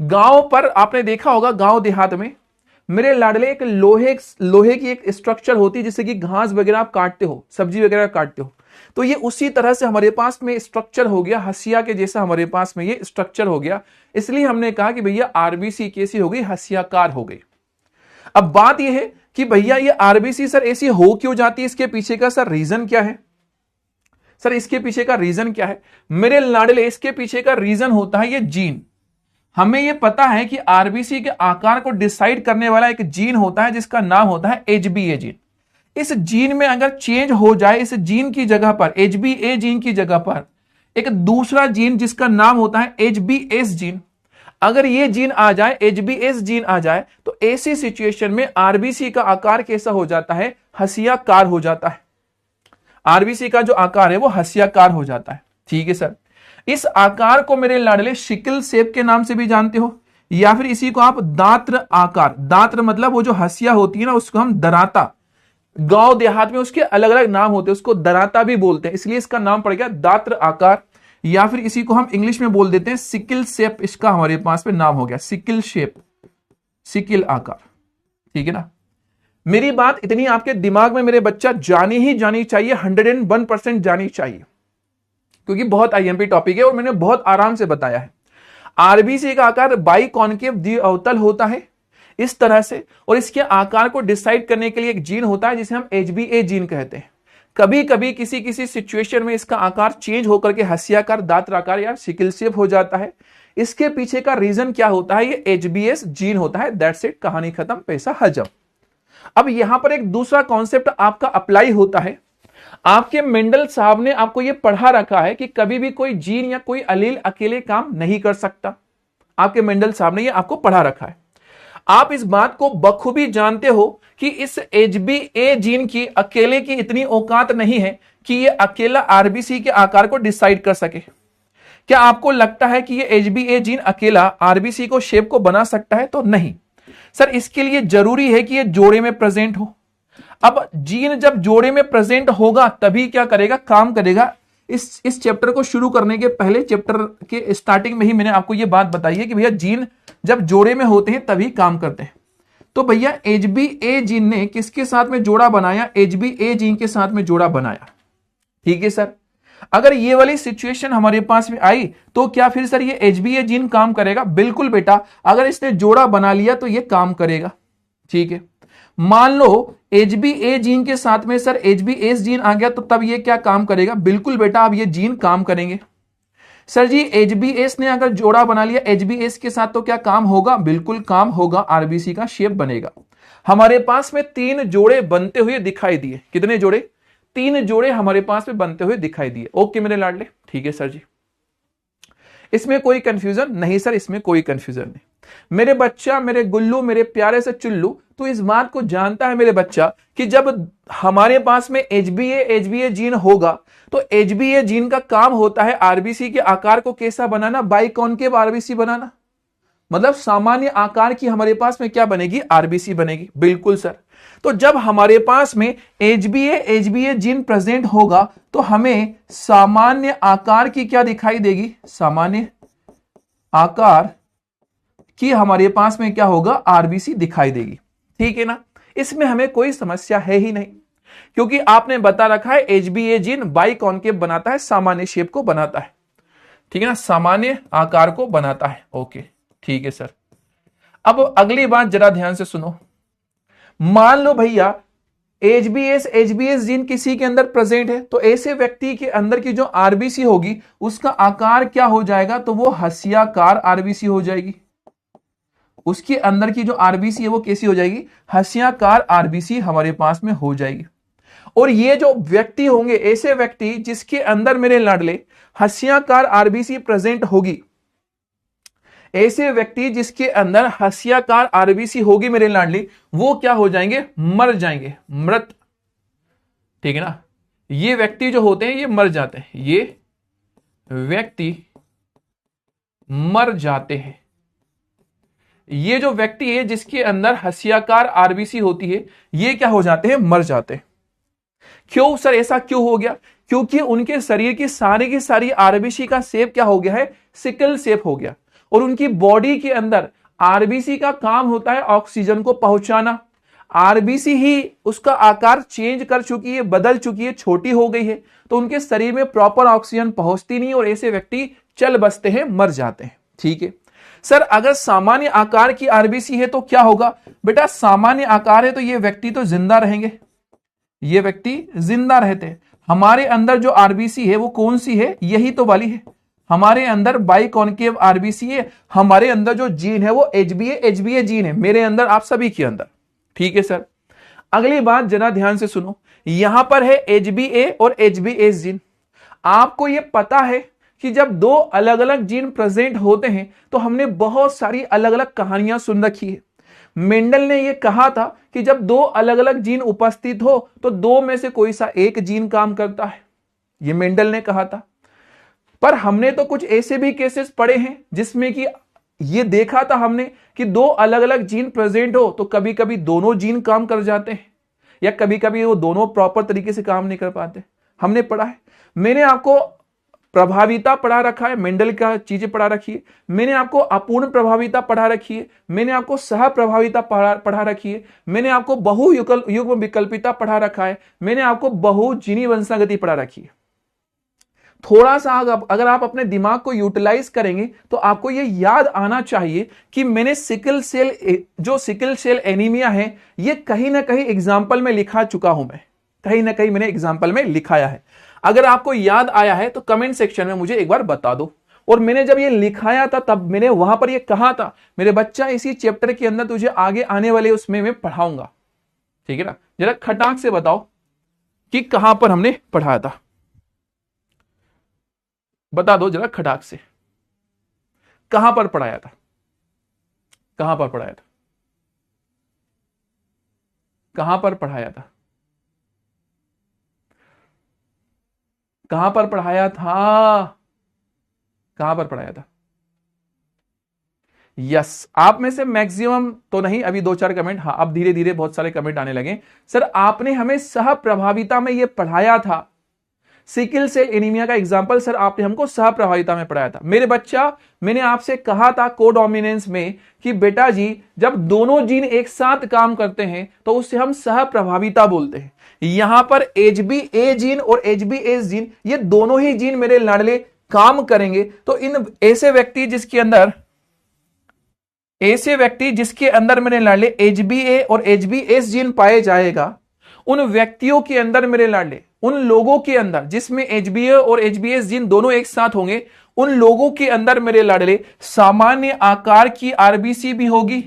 गांव पर आपने देखा होगा, गांव देहात में मेरे लाडले एक लोहे की एक स्ट्रक्चर होती है, जिससे कि घास वगैरह आप काटते हो, सब्जी वगैरह काटते हो, तो ये उसी तरह से हमारे पास में स्ट्रक्चर हो गया, हसिया के जैसा हमारे पास में ये स्ट्रक्चर हो गया। इसलिए हमने कहा कि भैया आरबीसी कैसी हो गई? हसियाकार हो गई। अब बात यह है कि भैया ये आरबीसी सर ऐसी हो क्यों जाती है? इसके पीछे का सर रीजन क्या है? सर इसके पीछे का रीजन क्या है मेरे लाडले? इसके पीछे का रीजन होता है ये जीन। हमें यह पता है कि आरबीसी के आकार को डिसाइड करने वाला एक जीन होता है जिसका नाम होता है HbA जीन। इस जीन में अगर चेंज हो जाए, इस जीन की जगह पर, HbA जीन की जगह पर एक दूसरा जीन जिसका नाम होता है HbS जीन, अगर ये जीन आ जाए, HbS जीन आ जाए, तो ऐसी सिचुएशन में आरबीसी का आकार कैसा हो जाता है? हसियाकार हो जाता है। आरबीसी का जो आकार है वो हसियाकार हो जाता है। ठीक है सर। इस आकार को मेरे लाडले सिकल शेप के नाम से भी जानते हो, या फिर इसी को आप दात्र आकार, दात्र मतलब वो जो हसिया होती है ना, उसको हम दराता, गांव देहात में उसके अलग अलग नाम होते हैं, उसको दराता भी बोलते हैं, इसलिए इसका नाम पड़ गया दात्र आकार, या फिर इसी को हम इंग्लिश में बोल देते हैं सिकल शेप। इसका हमारे पास में नाम हो गया सिकल शेप, सिकल आकार। ठीक है ना। मेरी बात इतनी आपके दिमाग में मेरे बच्चा जानी ही जानी चाहिए, 101% जानी चाहिए, क्योंकि बहुत आईएमपी टॉपिक है और मैंने बहुत आराम से बताया है। आरबीसी का आकार बाई कॉन्केव द्विअवतल होता है इस तरह से, और इसके आकार को डिसाइड करने के लिए एक जीन होता है जिसे हम HbA जीन कहते हैं। कभी कभी किसी सिचुएशन में इसका आकार चेंज होकर के हसियाकार, दात्राकार या सिकल शेप हो जाता है। इसके पीछे का रीजन क्या होता है? ये HbS जीन होता है। दैट्स इट, कहानी खत्म, पैसा हजम। अब यहां पर एक दूसरा कॉन्सेप्ट आपका अप्लाई होता है। आपके मेंडल साहब ने आपको यह पढ़ा रखा है कि कभी भी कोई जीन या कोई अलील अकेले काम नहीं कर सकता। आपके मेंडल साहब ने यह आपको पढ़ा रखा है। आप इस बात को बखूबी जानते हो कि इस HbA जीन की अकेले की इतनी औकात नहीं है कि यह अकेला आरबीसी के आकार को डिसाइड कर सके। क्या आपको लगता है कि यह HbA जीन अकेला आरबीसी को शेप को बना सकता है? तो नहीं सर, इसके लिए जरूरी है कि यह जोड़े में प्रेजेंट हो। अब जीन जब जोड़े में प्रेजेंट होगा तभी क्या करेगा? काम करेगा। इस चैप्टर को शुरू करने के पहले, चैप्टर के स्टार्टिंग में ही मैंने आपको यह बात बताई है कि भैया जीन जब जोड़े में होते हैं तभी काम करते हैं। तो भैया HbA जीन ने किसके साथ में जोड़ा बनाया? HbA जीन के साथ में जोड़ा बनाया। ठीक है सर। अगर ये वाली सिचुएशन हमारे पास में आई तो क्या फिर सर ये HbA जीन काम करेगा? बिल्कुल बेटा, अगर इसने जोड़ा बना लिया तो ये काम करेगा। ठीक है। मान लो HbA जीन के साथ में सर HbS जीन आ गया तो तब ये क्या काम करेगा? बिल्कुल बेटा, अब ये जीन काम करेंगे। सर जी HbS ने अगर जोड़ा बना लिया HbS के साथ तो क्या काम होगा? बिल्कुल काम होगा, आरबीसी का शेप बनेगा। हमारे पास में 3 जोड़े बनते हुए दिखाई दिए। कितने जोड़े? 3 जोड़े हमारे पास में बनते हुए दिखाई दिए। ओके मेरे लाडले, ठीक है सर जी। इसमें कोई कंफ्यूजन नहीं सर, इसमें कोई कंफ्यूजन नहीं। मेरे बच्चा, मेरे गुल्लू, मेरे प्यारे से चुल्लू, तो इस बात को जानता है मेरे बच्चा कि जब हमारे पास में एचबीए जीन होगा तो एचबीए जीन का काम होता है आरबीसी के आकार को कैसा बनाना, बाइकॉन्केव आरबीसी बनाना। मतलब सामान्य आकार की हमारे पास में क्या बनेगी, आरबीसी बनेगी। बिल्कुल सर। तो जब हमारे पास में एचबीए जीन प्रेजेंट होगा तो हमें सामान्य आकार की क्या दिखाई देगी, सामान्य आकार की हमारे पास में क्या होगा, आरबीसी दिखाई देगी। ठीक है ना, इसमें हमें कोई समस्या है ही नहीं, क्योंकि आपने बता रखा है एचबीए जीन बाइकॉन्केव बनाता है, सामान्य शेप को बनाता है। ठीक है ना, सामान्य आकार को बनाता है। ओके ठीक है सर। अब अगली बात जरा ध्यान से सुनो। मान लो भैया एचबीएस जीन किसी के अंदर प्रेजेंट है, तो ऐसे व्यक्ति के अंदर की जो आरबीसी होगी उसका आकार क्या हो जाएगा, तो वो हंसियाकार आरबीसी हो जाएगी। उसके अंदर की जो आरबीसी है वो कैसी हो जाएगी, हंसियाकार आरबीसी हमारे पास में हो जाएगी। और ये जो व्यक्ति होंगे, ऐसे व्यक्ति जिसके अंदर मेरे लाडले हंसियाकार आरबीसी प्रेजेंट होगी, ऐसे व्यक्ति जिसके अंदर हंसियाकार आरबीसी होगी मेरे लाडली, वो क्या हो जाएंगे, मर जाएंगे, मृत। ठीक है ना, ये व्यक्ति जो होते हैं ये मर जाते हैं, ये व्यक्ति मर जाते हैं। ये जो व्यक्ति है जिसके अंदर हंसियाकार आरबीसी होती है, ये क्या हो जाते हैं, मर जाते हैं। क्यों सर, ऐसा क्यों हो गया, क्योंकि उनके शरीर की सारी आरबीसी का शेप क्या हो गया है, सिकल शेप हो गया। और उनकी बॉडी के अंदर आरबीसी का काम होता है ऑक्सीजन को पहुंचाना। आरबीसी ही उसका आकार चेंज कर चुकी है, बदल चुकी है, छोटी हो गई है, तो उनके शरीर में प्रॉपर ऑक्सीजन पहुंचती नहीं और ऐसे व्यक्ति चल बसते हैं, मर जाते हैं। ठीक है सर, अगर सामान्य आकार की आरबीसी है तो क्या होगा, बेटा सामान्य आकार है तो ये व्यक्ति तो जिंदा रहेंगे, ये व्यक्ति जिंदा रहते हैं। हमारे अंदर जो आरबीसी है वो कौन सी है, यही तो वाली है, हमारे अंदर बाइकॉन्केव आरबीसी है। हमारे अंदर जो जीन है वो एचबीए जीन है, मेरे अंदर, आप सभी के अंदर। ठीक है सर। अगली बात जरा ध्यान से सुनो, यहां पर है एचबीए और एचबीएस जीन। आपको यह पता है कि जब दो अलग अलग जीन प्रेजेंट होते हैं तो हमने बहुत सारी अलग अलग कहानियां सुन रखी है। मेंडल ने यह कहा था कि जब दो अलग अलग जीन उपस्थित हो तो दो में से कोई सा एक जीन काम करता है, यह मेंडल ने कहा था। पर हमने तो कुछ ऐसे भी केसेस पढ़े हैं जिसमें कि ये देखा था हमने कि दो अलग अलग जीन प्रेजेंट हो तो कभी कभी दोनों जीन काम कर जाते हैं, या कभी कभी वो दोनों प्रॉपर तरीके से काम नहीं कर पाते। हमने पढ़ा है, मैंने आपको प्रभाविता पढ़ा रखा है, मेंडल का चीजें पढ़ा रखी है, मैंने आपको अपूर्ण प्रभाविता पढ़ा रखी है, मैंने आपको सह प्रभाविता पढ़ा रखी है, मैंने आपको बहु युग्म विकल्पिता पढ़ा रखा है, मैंने आपको बहुजीनी वंशागति पढ़ा रखी है। थोड़ा सा अगर आप अपने दिमाग को यूटिलाइज करेंगे तो आपको यह याद आना चाहिए कि मैंने सिकल सेल एनीमिया है, यह कहीं ना कहीं एग्जाम्पल में लिखा चुका हूं, मैं कहीं ना कहीं मैंने एग्जाम्पल में लिखाया है। अगर आपको याद आया है तो कमेंट सेक्शन में मुझे एक बार बता दो। और मैंने जब ये लिखाया था तब मैंने वहां पर ये कहा था, मेरे बच्चा इसी चैप्टर के अंदर तुझे आगे आने वाले उसमें मैं पढ़ाऊंगा। ठीक है ना, जरा खटाक से बताओ कि कहां पर हमने पढ़ाया था, बता दो जरा खटाक से, कहां पर पढ़ाया था, कहां पर पढ़ाया था, कहां पर पढ़ाया था, कहां पर पढ़ाया था, कहां पर पढ़ाया था। यस, आप में से मैक्सिमम तो नहीं, अभी 2-4 कमेंट, हाँ अब धीरे धीरे बहुत सारे कमेंट आने लगे। सर आपने हमें सह प्रभाविता में यह पढ़ाया था, सिकल सेल एनीमिया का एग्जांपल सर आपने हमको सह प्रभाविता में पढ़ाया था। मेरे बच्चा, मैंने आपसे कहा था कोडोमिनेंस में कि बेटा जी जब दोनों जीन एक साथ काम करते हैं तो उससे हम सह प्रभाविता बोलते हैं। यहां पर एचबीए जीन और एचबीएस जीन, ये दोनों ही जीन मेरे लाडले काम करेंगे। तो इन ऐसे व्यक्ति जिसके अंदर मेरे लाडले एचबीए और एचबीएस जीन पाए जाएगा, उन व्यक्तियों के अंदर मेरे लाडले, उन लोगों के अंदर जिसमें एचबीए और एचबीएस जीन दोनों एक साथ होंगे, उन लोगों के अंदर मेरे लाडले सामान्य आकार की आरबीसी भी होगी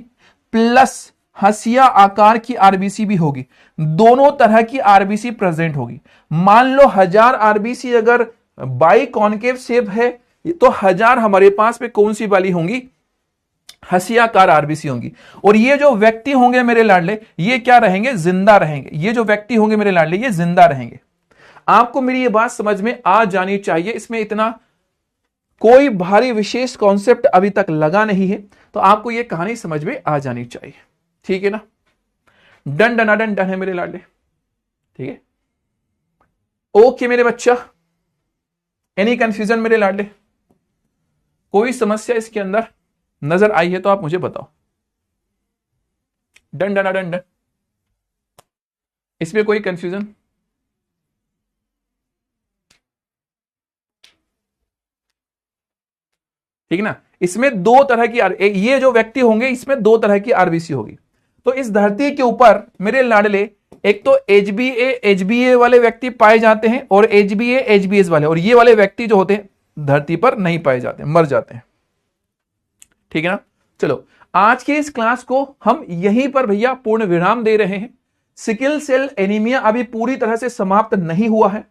प्लस हंसिया आकार की आरबीसी भी होगी। दोनों तरह की आरबीसी प्रेजेंट होगी। मान लो 1000 आरबीसी अगर बाइकॉन्केव शेप है, तो 1000 हमारे पास में कौन सी वाली होंगी, हसियाकार आरबीसी होंगी। और ये जो व्यक्ति होंगे मेरे लाडले, ये क्या रहेंगे, जिंदा रहेंगे। ये जो व्यक्ति होंगे मेरे लाडले, ये जिंदा रहेंगे। आपको मेरी ये बात समझ में आ जानी चाहिए, इसमें इतना कोई भारी विशेष कॉन्सेप्ट अभी तक लगा नहीं है, तो आपको ये कहानी समझ में आ जानी चाहिए, ठीक है ना। डन डन डन डन है मेरे लाडले, ठीक है। ओके मेरे बच्चा, एनी कंफ्यूजन मेरे लाडले, कोई समस्या इसके अंदर नजर आई है तो आप मुझे बताओ। डन डन डन डन, इसमें कोई कंफ्यूजन? ठीक ना। इसमें दो तरह की ये जो व्यक्ति होंगे इसमें दो तरह की आरबीसी होगी। तो इस धरती के ऊपर मेरे लाडले एक तो एचबीए वाले व्यक्ति पाए जाते हैं और एचबीएस वाले, और ये वाले व्यक्ति जो होते हैं धरती पर नहीं पाए जाते, मर जाते हैं, ठीक है ना। चलो आज के इस क्लास को हम यहीं पर भैया पूर्ण विराम दे रहे हैं। सिकल सेल एनीमिया अभी पूरी तरह से समाप्त नहीं हुआ है।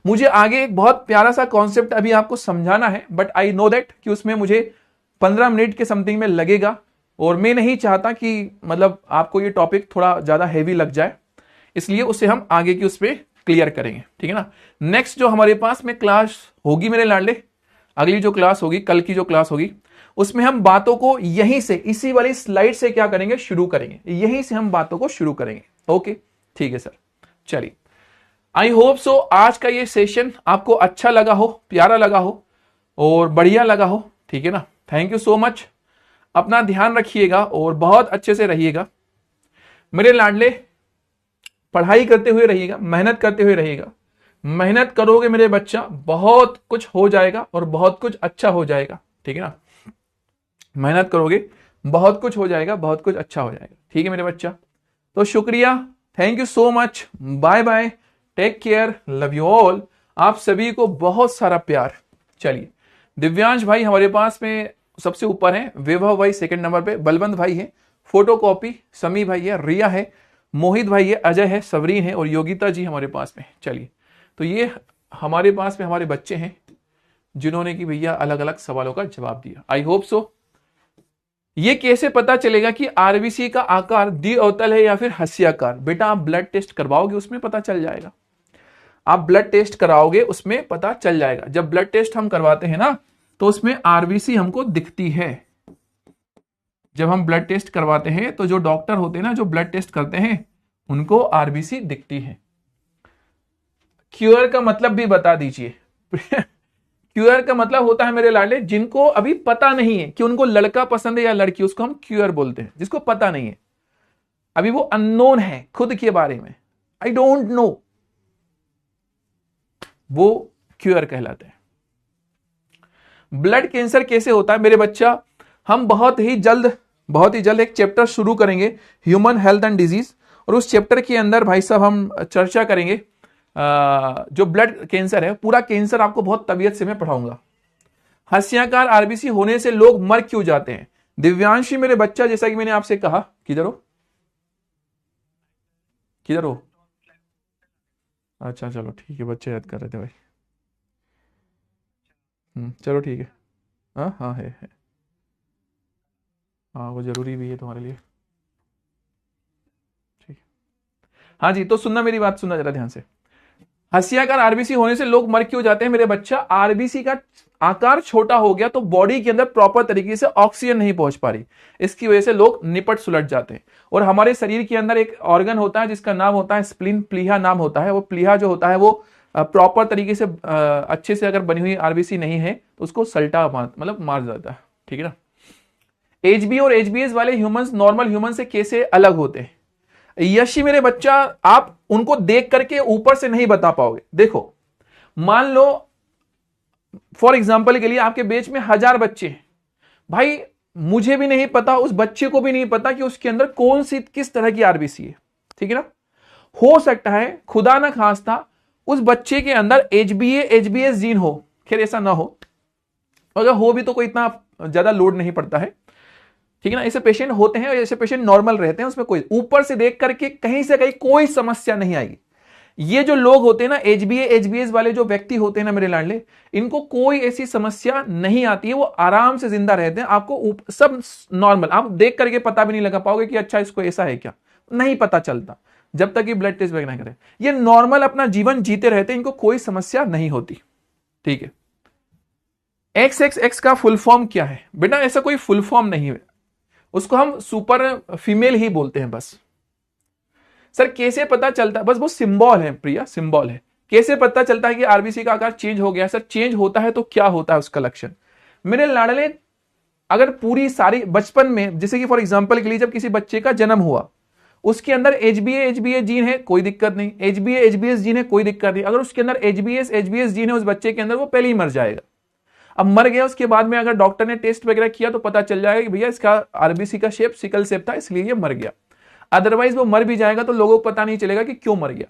मुझे आगे एक बहुत प्यारा सा कॉन्सेप्ट अभी आपको समझाना है, बट आई नो दैट कि उसमें मुझे 15 मिनट के समथिंग में लगेगा, और मैं नहीं चाहता कि मतलब आपको ये टॉपिक थोड़ा ज्यादा हैवी लग जाए, इसलिए उसे हम आगे की उस पर क्लियर करेंगे, ठीक है ना। नेक्स्ट जो हमारे पास में क्लास होगी मेरे लाडले, अगली जो क्लास होगी, कल की जो क्लास होगी, उसमें हम बातों को यहीं से, इसी वाली स्लाइड से क्या करेंगे, शुरू करेंगे। यहीं से हम बातों को शुरू करेंगे। ओके ठीक है सर, चलिए। आई होप सो आज का ये सेशन आपको अच्छा लगा हो, प्यारा लगा हो और बढ़िया लगा हो, ठीक है ना। Thank you so much. अपना ध्यान रखिएगा और बहुत अच्छे से रहिएगा मेरे लाडले। पढ़ाई करते हुए रहिएगा, मेहनत करते हुए रहिएगा। मेहनत करोगे मेरे बच्चा, बहुत कुछ हो जाएगा और बहुत कुछ अच्छा हो जाएगा, ठीक है ना। मेहनत करोगे, बहुत कुछ हो जाएगा, बहुत कुछ अच्छा हो जाएगा, ठीक है मेरे बच्चा। तो शुक्रिया, thank you so much, bye bye, take care, love you all. आप सभी को बहुत सारा प्यार। चलिए, दिव्यांश भाई हमारे पास में सबसे ऊपर है, वैभव भाई सेकंड नंबर पे, बलवंत भाई है, फोटो कॉपी समी भाई है, रिया है, मोहित भाई है, अजय है, सवरीन है और योगिता जी हमारे पास में। चलिए, तो ये हमारे पास में हमारे बच्चे हैं जिन्होंने कि भैया अलग अलग सवालों का जवाब दिया। I hope so. ये कैसे पता चलेगा कि आरबीसी का आकार द्विअवतल है या फिर हस्याकार? बेटा आप ब्लड टेस्ट करवाओगे, उसमें पता चल जाएगा। आप ब्लड टेस्ट कराओगे, उसमें पता चल जाएगा। जब ब्लड टेस्ट हम करवाते हैं ना, तो उसमें आरबीसी हमको दिखती है। जब हम ब्लड टेस्ट करवाते हैं तो जो डॉक्टर होते हैं ना, जो ब्लड टेस्ट करते हैं, उनको आरबीसी दिखती है। क्यूअर का मतलब भी बता दीजिए। क्यूअर का मतलब होता है मेरे लाडले, जिनको अभी पता नहीं है कि उनको लड़का पसंद है या लड़की, उसको हम क्यूअर बोलते हैं। जिसको पता नहीं है, अभी वो अननोन है खुद के बारे में, आई डोंट नो, वो क्यूअर कहलाते हैं। ब्लड कैंसर कैसे होता है मेरे बच्चा, हम बहुत ही जल्द एक चैप्टर शुरू करेंगे, ह्यूमन हेल्थ एंड डिजीज, और उस चैप्टर के अंदर भाई साहब हम चर्चा करेंगे जो ब्लड कैंसर है, पूरा कैंसर आपको बहुत तबीयत से मैं पढ़ाऊंगा। हस्याकार आरबीसी होने से लोग मर क्यों जाते हैं? दिव्यांशी मेरे बच्चा, जैसा कि मैंने आपसे कहा, किधर हो? अच्छा चलो ठीक है, बच्चे याद कर रहे थे भाई। चलो ठीक है। हाँ हाँ है। हाँ वो जरूरी भी है तुम्हारे लिए, ठीक है। हाँ जी, तो सुनना, मेरी बात सुनना जरा ध्यान से। हस्याकार आरबीसी होने से लोग मर क्यों जाते हैं मेरे बच्चा? आरबीसी का आकार छोटा हो गया तो बॉडी के अंदर प्रॉपर तरीके से ऑक्सीजन नहीं पहुंच पा रही, इसकी वजह से लोग निपट सुलट जाते हैं। और हमारे शरीर के अंदर एक ऑर्गन होता है जिसका नाम होता है स्प्लीन, प्लीहा नाम होता है। वो प्लीहा जो होता है वो प्रॉपर तरीके से अच्छे से अगर बनी हुई आरबीसी नहीं है तो उसको सल्टा मतलब मार जाता है, ठीक है ना। एचबी और एचबीएस वाले ह्यूमंस नॉर्मल ह्यूमन से कैसे अलग होते हैं? यशी मेरे बच्चा, आप उनको देख करके ऊपर से नहीं बता पाओगे। देखो, मान लो फॉर एग्जाम्पल के लिए आपके बेच में 1000 बच्चे हैं, भाई मुझे भी नहीं पता, उस बच्चे को भी नहीं पता कि उसके अंदर कौन सी किस तरह की आरबीसी है, ठीक है ना। हो सकता है खुदा ना खास्ता उस बच्चे के अंदर एचबीएस जीन हो, खैर ऐसा ना हो, अगर हो भी तो कोई इतना ज्यादा लोड नहीं पड़ता है, ठीक है ना। ऐसे पेशेंट होते हैं और ऐसे पेशेंट नॉर्मल रहते हैं, उसमें कोई ऊपर से देख करके कहीं से कहीं कोई समस्या नहीं आएगी। ये जो लोग होते हैं ना, एचबीएस वाले जो व्यक्ति होते हैं ना मेरे लाडले, इनको कोई ऐसी समस्या नहीं आती है, वो आराम से जिंदा रहते हैं। आपको सब नॉर्मल, आप देख करके पता भी नहीं लगा पाओगे कि अच्छा इसको ऐसा है क्या, नहीं पता चलता जब तक ये ब्लड टेस्ट वगैरह करें। ये नॉर्मल अपना जीवन जीते रहते हैं, इनको कोई समस्या नहीं होती। ठीक है, XXX का फुल फॉर्म क्या है बेटा? ऐसा कोई फुल फॉर्म नहीं है, उसको हम सुपर फीमेल ही बोलते हैं बस। सर कैसे पता चलता है? बस वो सिंबल है प्रिया, सिंबल है। कैसे पता चलता है कि आरबीसी का आकार चेंज हो गया? सर चेंज होता है तो क्या होता है उसका लक्षण? मेरे लाडले, अगर पूरी सारी बचपन में, जैसे कि फॉर एग्जांपल के लिए जब किसी बच्चे का जन्म हुआ, उसके अंदर एचबीए जीन है, कोई दिक्कत नहीं। एचबीए जीन है, कोई दिक्कत नहीं। अगर उसके अंदर एचबीएस जीन है उस बच्चे के अंदर, वो पहले ही मर जाएगा। अब मर गया, उसके बाद में अगर डॉक्टर ने टेस्ट वगैरह किया तो पता चल जाएगा कि भैया इसका आरबीसी का शेप सिकल शेप था, इसलिए ये मर गया। अदरवाइज वो मर भी जाएगा तो लोगों को पता नहीं चलेगा कि क्यों मर गया।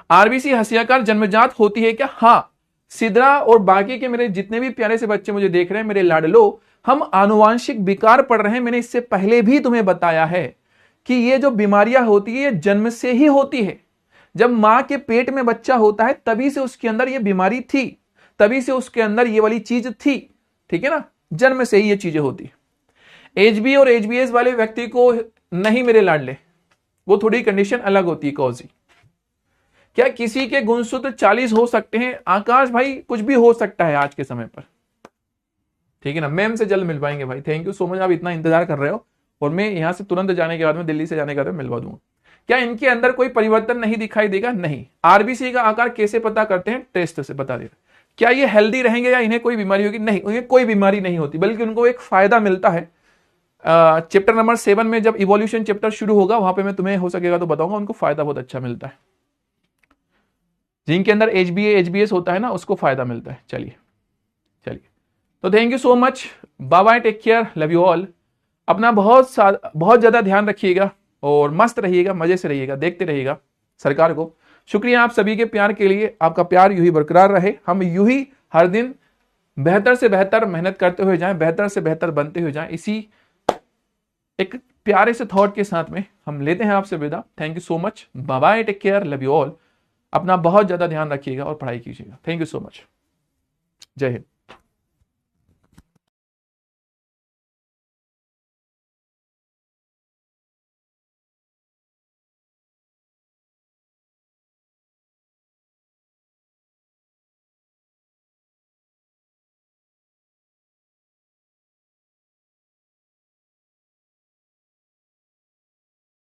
आरबीसी हंसियाकार जन्मजात होती है क्या? हाँ, सिद्रा और बाकी के मेरे जितने भी प्यारे से बच्चे मुझे देख रहे हैं, मेरे लाडलो, हम आनुवांशिक विकार पढ़ रहे हैं। मैंने इससे पहले भी तुम्हें बताया है कि ये जो बीमारियां होती है ये जन्म से ही होती है। जब मां के पेट में बच्चा होता है तभी से उसके अंदर ये बीमारी थी, तभी से उसके अंदर ये वाली चीज थी। ठीक है ना, जन्म से ही ये चीजें होती। एचबी और एचबीएस वाले व्यक्ति को नहीं मेरे लाडले, वो थोड़ी कंडीशन अलग होती है। कौजी, क्या किसी के गुणसूत्र 40 हो सकते हैं? आकाश भाई कुछ भी हो सकता है आज के समय पर। ठीक है ना, मैम से जल्द मिल पाएंगे भाई। थैंक यू सो मच, आप इतना इंतजार कर रहे हो, और मैं यहां से तुरंत जाने के बाद में, दिल्ली से जाने के बाद मिलवा दूंगा। क्या इनके अंदर कोई परिवर्तन नहीं दिखाई देगा? नहीं। आरबीसी का आकार कैसे पता करते हैं? टेस्ट से बता देगा। क्या ये हेल्दी रहेंगे या इन्हें कोई बीमारी होगी? नहीं, उन्हें कोई बीमारी नहीं होती, बल्कि उनको एक फायदा मिलता है। चैप्टर नंबर 7 में जब इवोल्यूशन चैप्टर शुरू होगा, वहां पे मैं तुम्हें हो सकेगा तो बताऊंगा, उनको फायदा बहुत अच्छा मिलता है। जिनके अंदर एचबीएस होता है ना, उसको फायदा मिलता है। चलिए चलिए, तो thank you so much, bye bye, take care, love you all. अपना बहुत ज्यादा ध्यान रखिएगा और मस्त रहिएगा, मजे से रहिएगा, देखते रहिएगा सरकार को। शुक्रिया आप सभी के प्यार के लिए, आपका प्यार यूं ही बरकरार रहे। हम यूं ही हर दिन बेहतर से बेहतर मेहनत करते हुए जाएं, बेहतर से बेहतर बनते हुए जाएं। इसी एक प्यारे से थॉट के साथ में हम लेते हैं आपसे विदा। Thank you so much, bye bye, take care, love you all. अपना बहुत ज्यादा ध्यान रखिएगा और पढ़ाई कीजिएगा। थैंक यू सो मच, जय हिंद।